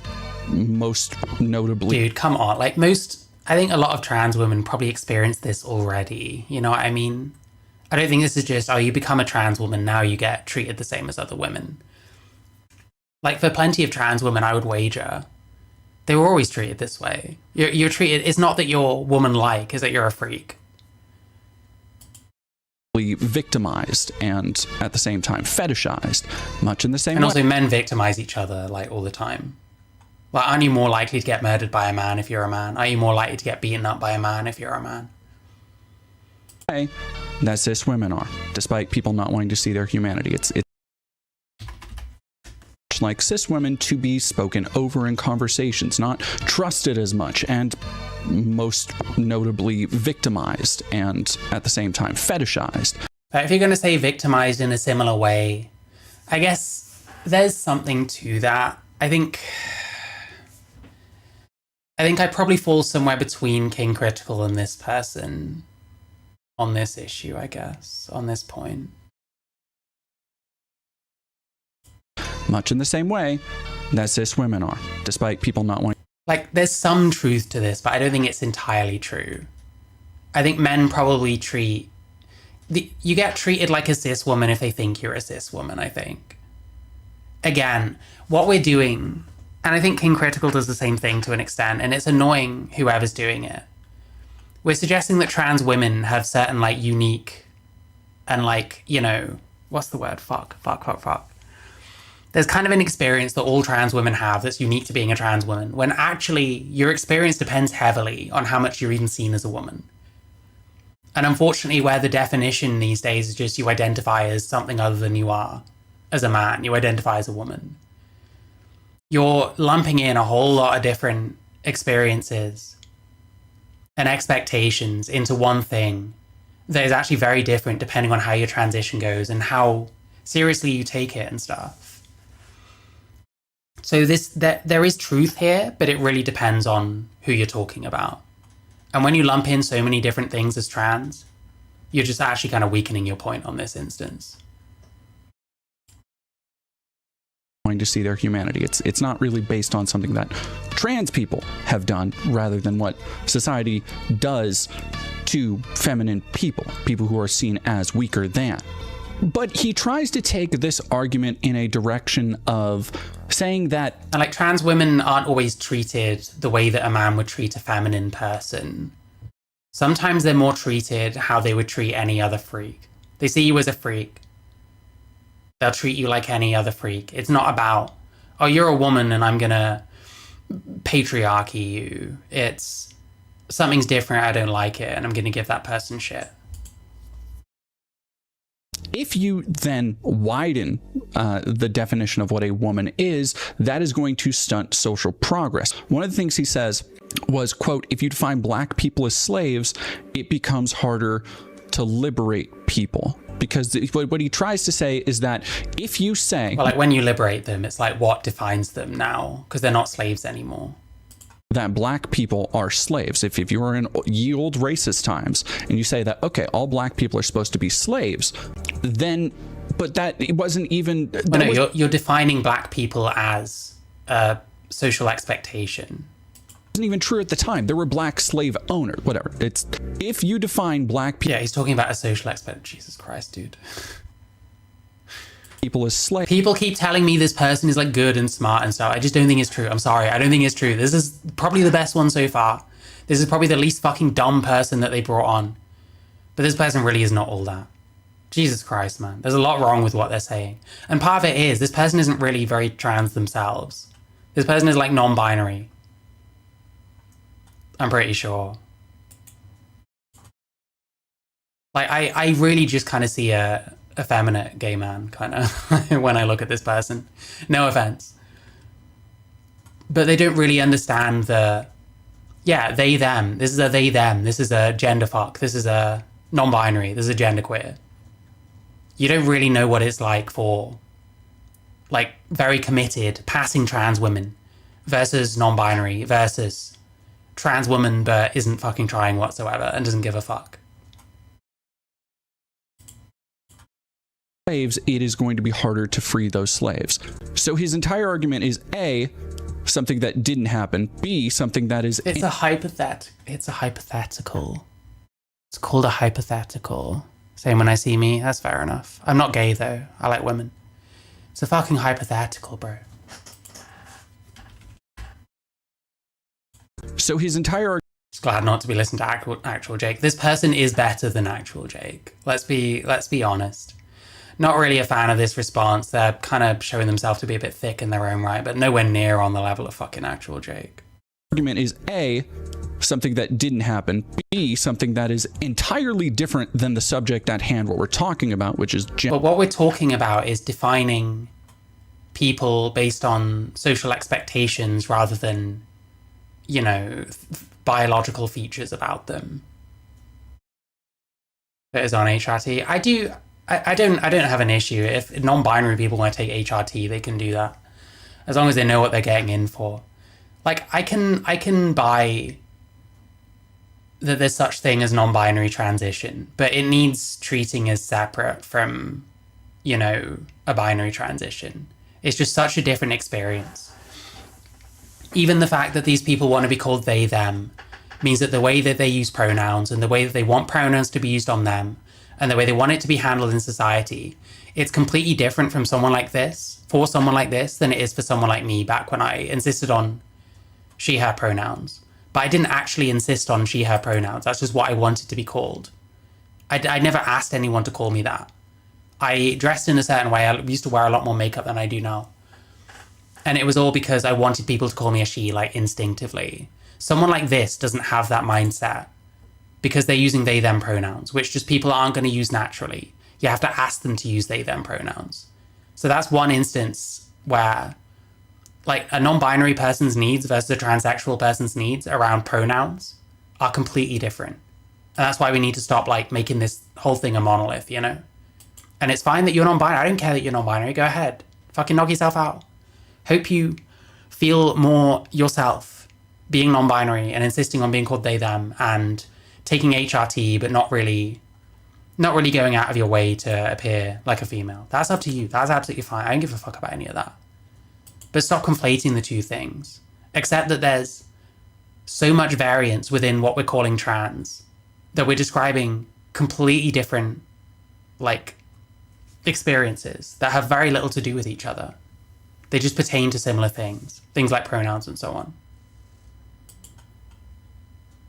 most notably... Dude, come on. Like, I think a lot of trans women probably experience this already. You know what I mean? I don't think this is just, oh, you become a trans woman, now you get treated the same as other women. Like, for plenty of trans women, I would wager, they were always treated this way. You're treated, it's not that you're woman-like, it's that you're a freak. Victimized and, at the same time, fetishized, much in the same way. And also, men victimize each other, like, all the time. Like, aren't you more likely to get murdered by a man if you're a man? Are you more likely to get beaten up by a man if you're a man? That cis women are, despite people not wanting to see their humanity. It's like cis women to be spoken over in conversations, not trusted as much, and most notably victimized and, at the same time, fetishized. But if you're going to say victimized in a similar way, I guess there's something to that. I think I probably fall somewhere between King Critical and this person on this issue, I guess, on this point. Much in the same way that cis women are, despite people not wanting... Like, there's some truth to this, but I don't think it's entirely true. I think men probably you get treated like a cis woman if they think you're a cis woman, I think. Again, what we're doing, and I think King Critical does the same thing to an extent, and it's annoying whoever's doing it. We're suggesting that trans women have certain, like, unique and, like, you know, what's the word? Fuck. There's kind of an experience that all trans women have that's unique to being a trans woman, when actually your experience depends heavily on how much you're even seen as a woman. And unfortunately, where the definition these days is just you identify as something other than you are as a man, you identify as a woman, you're lumping in a whole lot of different experiences and expectations into one thing that is actually very different depending on how your transition goes and how seriously you take it and stuff. So there is truth here, but it really depends on who you're talking about. And when you lump in so many different things as trans, you're just actually kind of weakening your point on this instance. Wanting to see their humanity. It's not really based on something that trans people have done, rather than what society does to feminine people who are seen as weaker than. But he tries to take this argument in a direction of saying that... And like, trans women aren't always treated the way that a man would treat a feminine person. Sometimes they're more treated how they would treat any other freak. They see you as a freak. They'll treat you like any other freak. It's not about, oh, you're a woman and I'm gonna patriarchy you. It's something's different, I don't like it, and I'm gonna give that person shit. If you then widen the definition of what a woman is, that is going to stunt social progress. One of the things he says was, quote, if you define black people as slaves, it becomes harder to liberate people. Because what he tries to say is that if you say... Well, like, when you liberate them, it's like, what defines them now? Because they're not slaves anymore. That black people are slaves. If you were in ye old racist times and you say that, okay, all black people are supposed to be slaves, then, but that it wasn't even... Well, no, you're defining black people as a social expectation. It wasn't even true at the time. There were black slave owners, whatever. It's, if you define black people... Yeah, he's talking about a social expectation. Jesus Christ, dude. People as slaves. People keep telling me this person is like good and smart and stuff. I just don't think it's true. I'm sorry. I don't think it's true. This is probably the best one so far. This is probably the least fucking dumb person that they brought on. But this person really is not all that. Jesus Christ, man. There's a lot wrong with what they're saying. And part of it is, this person isn't really very trans themselves. This person is like non-binary. I'm pretty sure. Like, I really just kind of see a effeminate gay man, kind of, when I look at this person. No offense. But they don't really understand they, them. This is a they, them. This is a gender fuck. This is a non-binary. This is a genderqueer. You don't really know what it's like for, like, very committed, passing trans women versus non-binary versus trans woman but isn't fucking trying whatsoever and doesn't give a fuck. Slaves, it is going to be harder to free those slaves. So his entire argument is A, something that didn't happen, B, something that is... It's a hypothetical. It's called a hypothetical. Same when I see me, that's fair enough. I'm not gay though, I like women. It's a fucking hypothetical, bro. So his entire... Just glad not to be listening to actual Jake. This person is better than actual Jake. Let's be honest. Not really a fan of this response. They're kind of showing themselves to be a bit thick in their own right, but nowhere near on the level of fucking actual Jake. Argument is A, something that didn't happen, B, something that is entirely different than the subject at hand, what we're talking about, which is gender. But what we're talking about is defining people based on social expectations rather than, you know, biological features about them. That is on HRT. I don't have an issue. If non-binary people want to take HRT, they can do that. As long as they know what they're getting in for. Like, I can buy that there's such thing as non-binary transition, but it needs treating as separate from, you know, a binary transition. It's just such a different experience. Even the fact that these people want to be called they, them, means that the way that they use pronouns and the way that they want pronouns to be used on them and the way they want it to be handled in society, it's completely different from someone like this, for someone like this, than it is for someone like me back when I insisted on she, her pronouns. But I didn't actually insist on she, her pronouns. That's just what I wanted to be called. I never asked anyone to call me that. I dressed in a certain way. I used to wear a lot more makeup than I do now. And it was all because I wanted people to call me a she, like, instinctively. Someone like this doesn't have that mindset because they're using they, them pronouns, which just people aren't going to use naturally. You have to ask them to use they, them pronouns. So that's one instance where, like, a non-binary person's needs versus a transsexual person's needs around pronouns are completely different. And that's why we need to stop, like, making this whole thing a monolith, you know? And it's fine that you're non-binary. I don't care that you're non-binary. Go ahead. Fucking knock yourself out. Hope you feel more yourself being non-binary and insisting on being called they, them, and taking HRT, but not really going out of your way to appear like a female. That's up to you. That's absolutely fine. I don't give a fuck about any of that. But stop conflating the two things. Accept that there's so much variance within what we're calling trans that we're describing completely different, like, experiences that have very little to do with each other. They just pertain to similar things like pronouns and so on.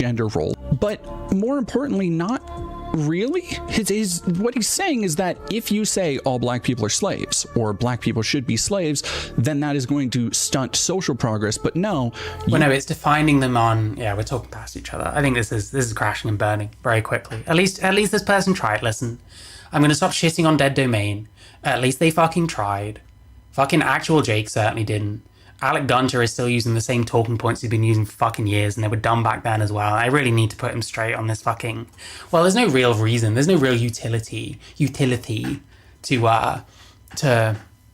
Gender role, but more importantly, not really. What he's saying is that if you say all black people are slaves or black people should be slaves, then that is going to stunt social progress. But no, no, it's defining them on. Yeah, we're talking past each other. I think this is crashing and burning very quickly. At least this person tried. Listen, I'm gonna stop shitting on Dead Domain. At least they fucking tried. Fucking actual Jake certainly didn't. Alec Gunter is still using the same talking points he's been using for fucking years, and they were dumb back then as well. I really need to put him straight on this fucking... Well, there's no real reason. There's no real utility to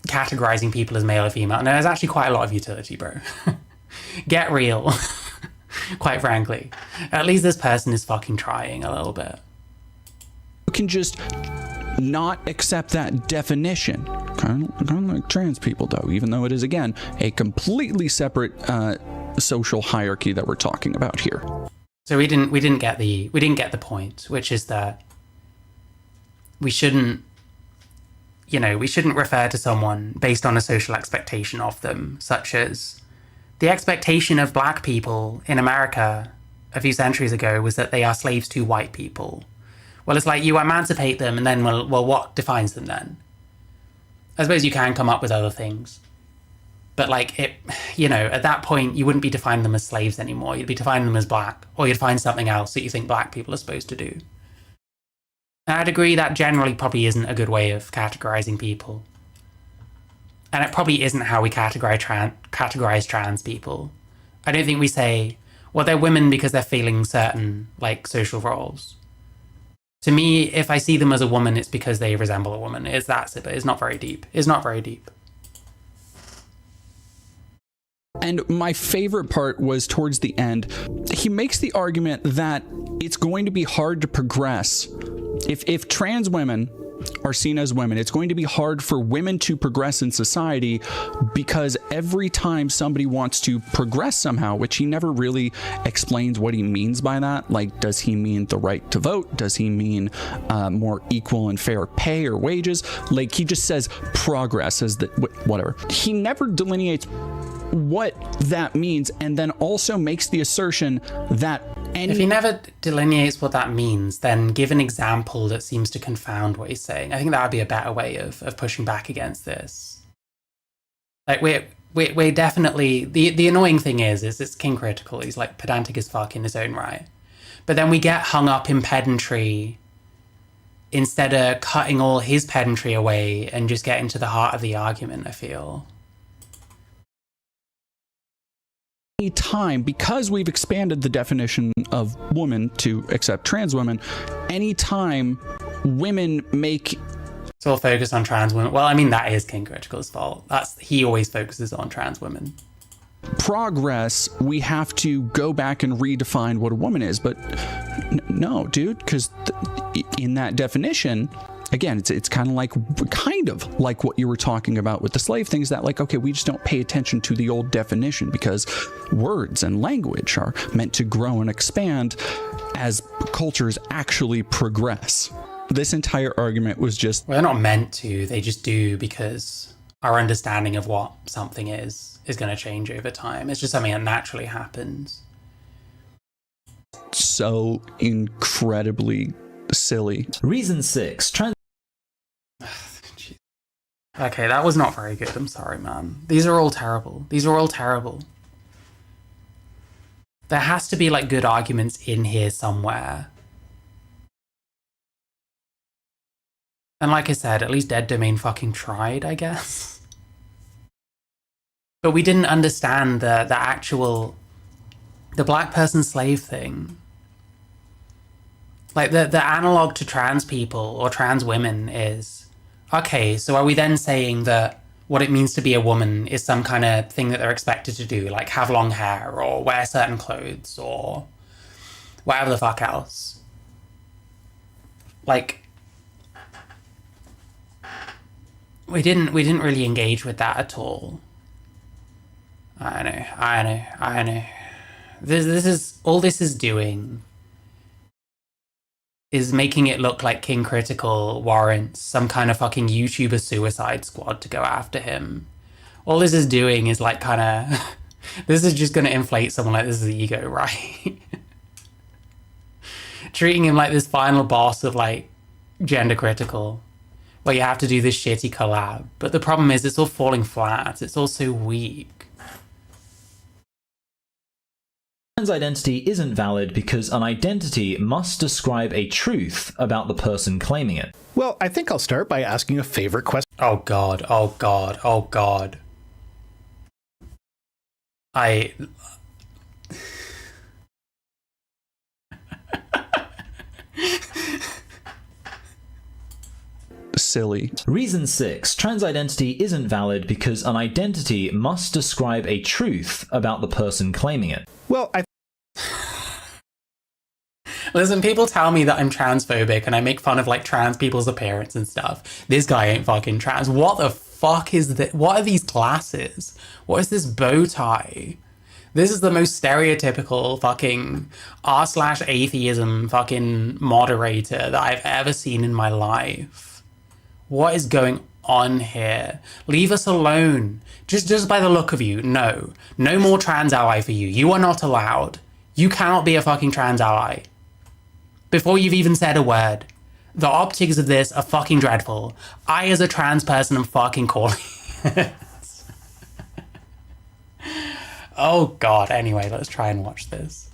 categorizing people as male or female. No, there's actually quite a lot of utility, bro. Get real. Quite frankly. At least this person is fucking trying a little bit. You can just not accept that definition. Kind of like trans people, though, even though it is, again, a completely separate social hierarchy that we're talking about here. So we didn't get the point, which is that we shouldn't refer to someone based on a social expectation of them, such as the expectation of black people in America a few centuries ago was that they are slaves to white people. Well, it's like you emancipate them and then, well, what defines them then? I suppose you can come up with other things. But, like, at that point, you wouldn't be defining them as slaves anymore. You'd be defining them as black. Or you'd find something else that you think black people are supposed to do. And I'd agree that generally probably isn't a good way of categorizing people. And it probably isn't how we categorize trans people. I don't think we say, well, they're women because they're feeling certain, like, social roles. To me, if I see them as a woman, it's because they resemble a woman. It's that simple. It's not very deep. It's not very deep. And my favorite part was towards the end. He makes the argument that it's going to be hard to progress. If trans women are seen as women, it's going to be hard for women to progress in society because every time somebody wants to progress somehow, which he never really explains what he means by that. Like, does he mean the right to vote? Does he mean more equal and fair pay or wages? Like, he just says progress as the whatever. He never delineates what that means, and then also makes the assertion that if he never delineates what that means, then give an example that seems to confound what he's saying. I think that would be a better way of pushing back against this. Like, we're definitely... The annoying thing is it's king critical. He's, like, pedantic as fuck in his own right. But then we get hung up in pedantry instead of cutting all his pedantry away and just getting to the heart of the argument, I feel. Time, because we've expanded the definition of woman to accept trans women, anytime women make... It's all focused on trans women. Well, I mean, that is King Critical's fault. He always focuses on trans women. Progress, we have to go back and redefine what a woman is. But no, dude, because in that definition... Again, it's kind of like what you were talking about with the slave things, that like, okay, we just don't pay attention to the old definition because words and language are meant to grow and expand as cultures actually progress. This entire argument was just... Well, they're not meant to, they just do because our understanding of what something is going to change over time. It's just something that naturally happens. So incredibly silly. Reason 6. Okay, that was not very good. I'm sorry, man. These are all terrible. These are all terrible. There has to be, like, good arguments in here somewhere. And like I said, at least Dead Domain fucking tried, I guess. But we didn't understand the black person slave thing. Like, the analog to trans people or trans women is... Okay, so are we then saying that what it means to be a woman is some kind of thing that they're expected to do, like have long hair or wear certain clothes or whatever the fuck else? Like, we didn't really engage with that at all. I know. This is all this is doing is making it look like King Critical warrants some kind of fucking YouTuber suicide squad to go after him. All this is doing is like kind of... this is just going to inflate someone like this is ego, right? Treating him like this final boss of like Gender Critical, where you have to do this shitty collab. But the problem is it's all falling flat. It's all so weak. Trans identity isn't valid because an identity must describe a truth about the person claiming it. Well, I think I'll start by asking a favorite question. Oh god, oh god, oh god. Silly. Reason 6. Trans identity isn't valid because an identity must describe a truth about the person claiming it. Well, Listen, people tell me that I'm transphobic and I make fun of like trans people's appearance and stuff. This guy ain't fucking trans. What the fuck is this? What are these glasses? What is this bow tie? This is the most stereotypical fucking r/atheism fucking moderator that I've ever seen in my life. What is going on here? Leave us alone. Just by the look of you, no. No more trans ally for you. You are not allowed. You cannot be a fucking trans ally. Before you've even said a word. The optics of this are fucking dreadful. I, as a trans person, am fucking calling it. Oh god, anyway, let's try and watch this.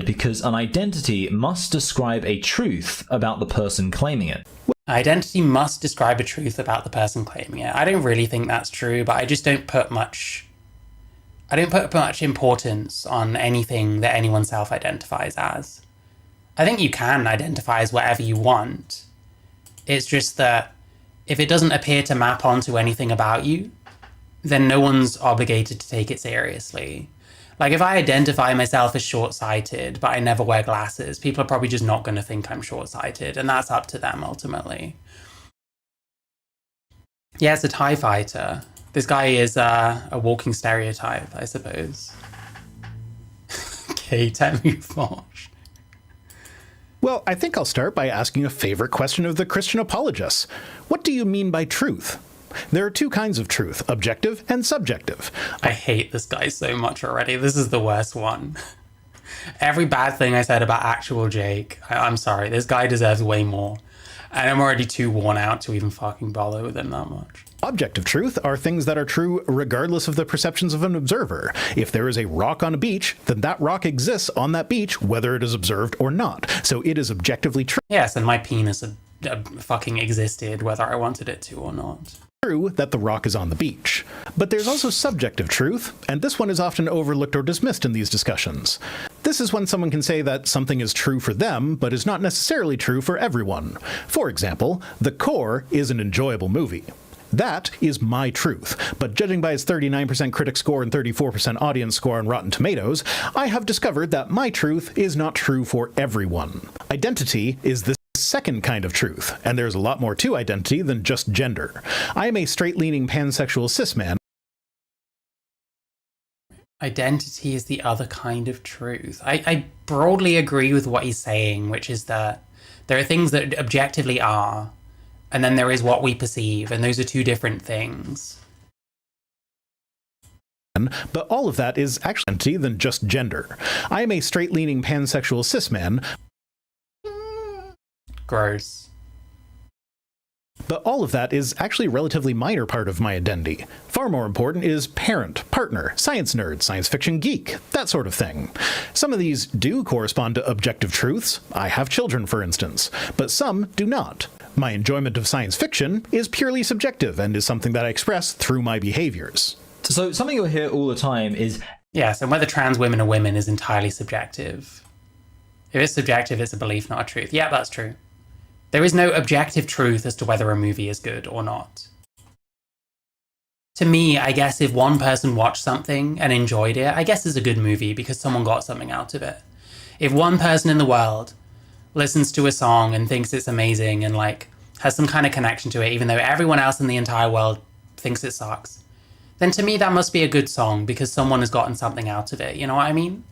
because an identity must describe a truth about the person claiming it. Identity must describe a truth about the person claiming it. I don't really think that's true, but I just don't put much importance on anything that anyone self-identifies as. I think you can identify as whatever you want. It's just that if it doesn't appear to map onto anything about you, then no one's obligated to take it seriously. Like, if I identify myself as short-sighted, but I never wear glasses, people are probably just not going to think I'm short-sighted, and that's up to them, ultimately. Yeah, it's a TIE fighter. This guy is a walking stereotype, I suppose. Okay, tell me Fosh. Well, I think I'll start by asking a favorite question of the Christian apologists. What do you mean by truth? There are two kinds of truth, objective and subjective. I hate this guy so much already. This is the worst one. Every bad thing I said about actual Jake, I'm sorry, this guy deserves way more. And I'm already too worn out to even fucking bother with him that much. Objective truth are things that are true regardless of the perceptions of an observer. If there is a rock on a beach, then that rock exists on that beach whether it is observed or not. So it is objectively true. Yes, and my penis fucking existed whether I wanted it to or not. True that the rock is on the beach. But there's also subjective truth, and this one is often overlooked or dismissed in these discussions. This is when someone can say that something is true for them, but is not necessarily true for everyone. For example, The Core is an enjoyable movie. That is my truth, but judging by its 39% critic score and 34% audience score on Rotten Tomatoes, I have discovered that my truth is not true for everyone. Identity is the second kind of truth, and there's a lot more to identity than just gender. I am a straight-leaning pansexual cis man. Identity is the other kind of truth. I broadly agree with what he's saying, which is that there are things that objectively are, and then there is what we perceive, and those are two different things. But all of that is actually identity than just gender. I am a straight-leaning pansexual cis man. Gross. But all of that is actually a relatively minor part of my identity. Far more important is parent, partner, science nerd, science fiction geek, that sort of thing. Some of these do correspond to objective truths. I have children, for instance, but some do not. My enjoyment of science fiction is purely subjective and is something that I express through my behaviors. So something you'll hear all the time is... Yes, and whether trans women are women is entirely subjective. If it's subjective, it's a belief, not a truth. Yeah, that's true. There is no objective truth as to whether a movie is good or not. To me, I guess if one person watched something and enjoyed it, I guess it's a good movie because someone got something out of it. If one person in the world listens to a song and thinks it's amazing and like has some kind of connection to it, even though everyone else in the entire world thinks it sucks, then to me that must be a good song because someone has gotten something out of it, you know what I mean?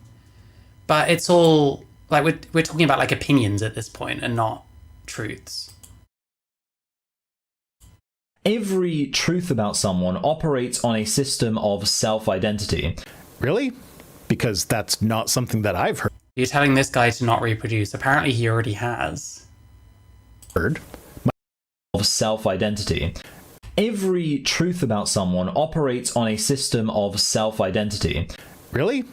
But it's all, like, we're talking about like opinions at this point and not truths. Every truth about someone operates on a system of self-identity. Really? Because that's not something that I've heard. You're telling this guy to not reproduce. Apparently he already has. Heard? Of self-identity. Every truth about someone operates on a system of self-identity. Really?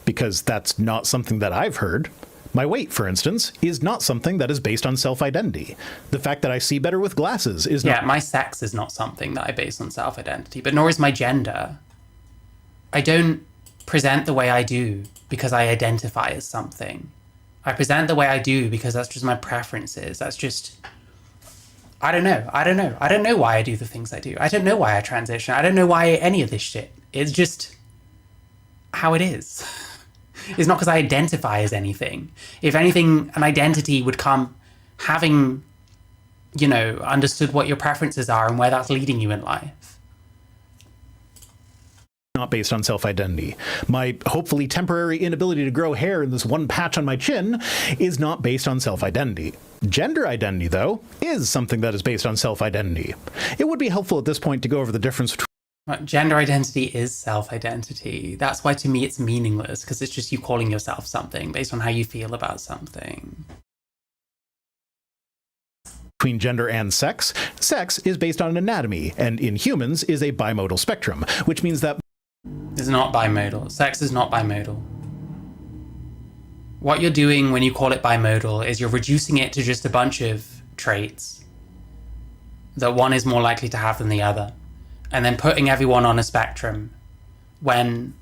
Because that's not something that I've heard. My weight, for instance, is not something that is based on self-identity. The fact that I see better with glasses is not... Yeah, my sex is not something that I base on self-identity, but nor is my gender. I don't present the way I do because I identify as something. I present the way I do because that's just my preferences. That's just... I don't know. I don't know why I do the things I do. I don't know why I transition. I don't know why any of this shit. It's just how it is. It's not because I identify as anything. If anything, an identity would come having, you know, understood what your preferences are and where that's leading you in life. Not based on self-identity. My hopefully temporary inability to grow hair in this one patch on my chin is not based on self-identity. Gender identity, though, is something that is based on self-identity. It would be helpful at this point to go over the difference between... Gender identity is self-identity. That's why to me it's meaningless, because it's just you calling yourself something based on how you feel about something. Between gender and sex, sex is based on anatomy, and in humans is a bimodal spectrum, which means that... It's not bimodal. Sex is not bimodal. What you're doing when you call it bimodal is you're reducing it to just a bunch of traits that one is more likely to have than the other, and then putting everyone on a spectrum when,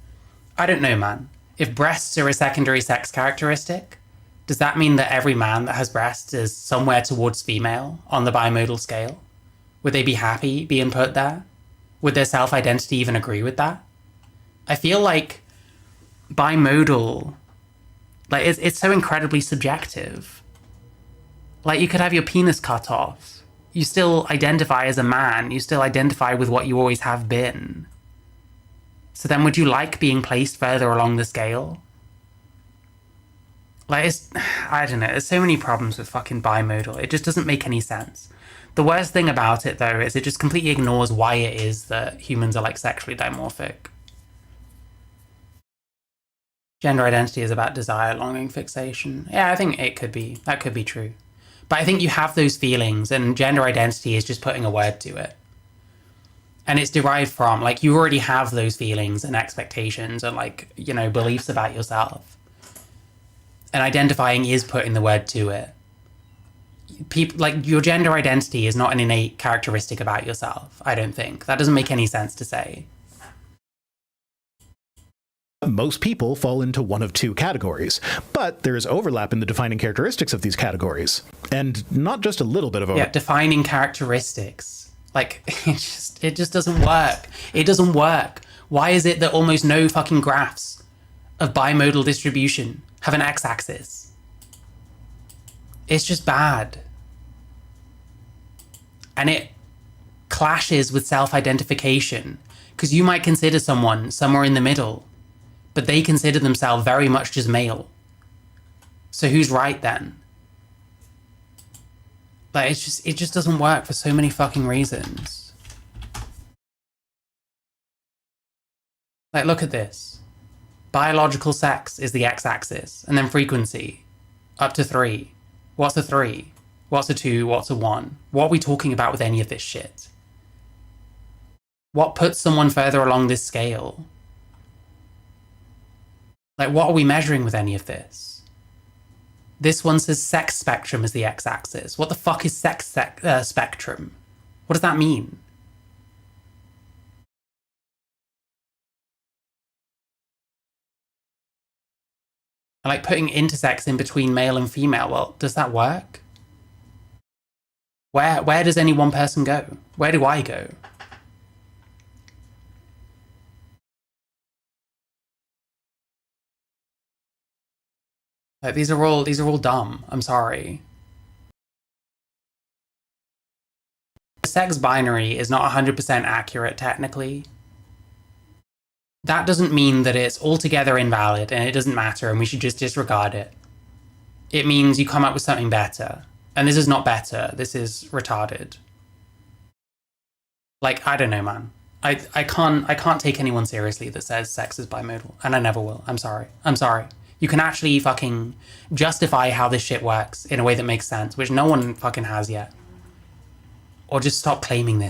I don't know, man, if breasts are a secondary sex characteristic, does that mean that every man that has breasts is somewhere towards female on the bimodal scale? Would they be happy being put there? Would their self-identity even agree with that? I feel like bimodal, like, it's so incredibly subjective. Like, you could have your penis cut off. You still identify as a man. You still identify with what you always have been. So then would you like being placed further along the scale? Like, I don't know. There's so many problems with fucking bimodal. It just doesn't make any sense. The worst thing about it, though, is it just completely ignores why it is that humans are, like, sexually dimorphic. Gender identity is about desire, longing, fixation. Yeah, I think it could be. That could be true. But I think you have those feelings, and gender identity is just putting a word to it. And it's derived from, like, you already have those feelings and expectations and, like, you know, beliefs about yourself. And identifying is putting the word to it. People, like, your gender identity is not an innate characteristic about yourself, I don't think. That doesn't make any sense to say. Most people fall into one of two categories, but there is overlap in the defining characteristics of these categories. And not just a little bit of overlap. Yeah, defining characteristics. Like, it just doesn't work. It doesn't work. Why is it that almost no fucking graphs of bimodal distribution have an x-axis? It's just bad. And it clashes with self-identification, because you might consider someone somewhere in the middle, but they consider themselves very much just male. So who's right then? Like, it just doesn't work for so many fucking reasons. Like, look at this. Biological sex is the x-axis, and then frequency, up to 3. What's a 3? What's a 2? What's a 1? What are we talking about with any of this shit? What puts someone further along this scale? Like, what are we measuring with any of this? This one says sex spectrum is the x-axis. What the fuck is sex spectrum? What does that mean? I like putting intersex in between male and female. Well, does that work? Where does any one person go? Where do I go? Like, these are all dumb. I'm sorry. The sex binary is not 100% accurate technically. That doesn't mean that it's altogether invalid and it doesn't matter and we should just disregard it. It means you come up with something better. And this is not better, this is retarded. Like, I don't know, man. I can't take anyone seriously that says sex is bimodal, and I never will. I'm sorry. I'm sorry. You can actually fucking justify how this shit works in a way that makes sense, which no one fucking has yet. Or just stop claiming this.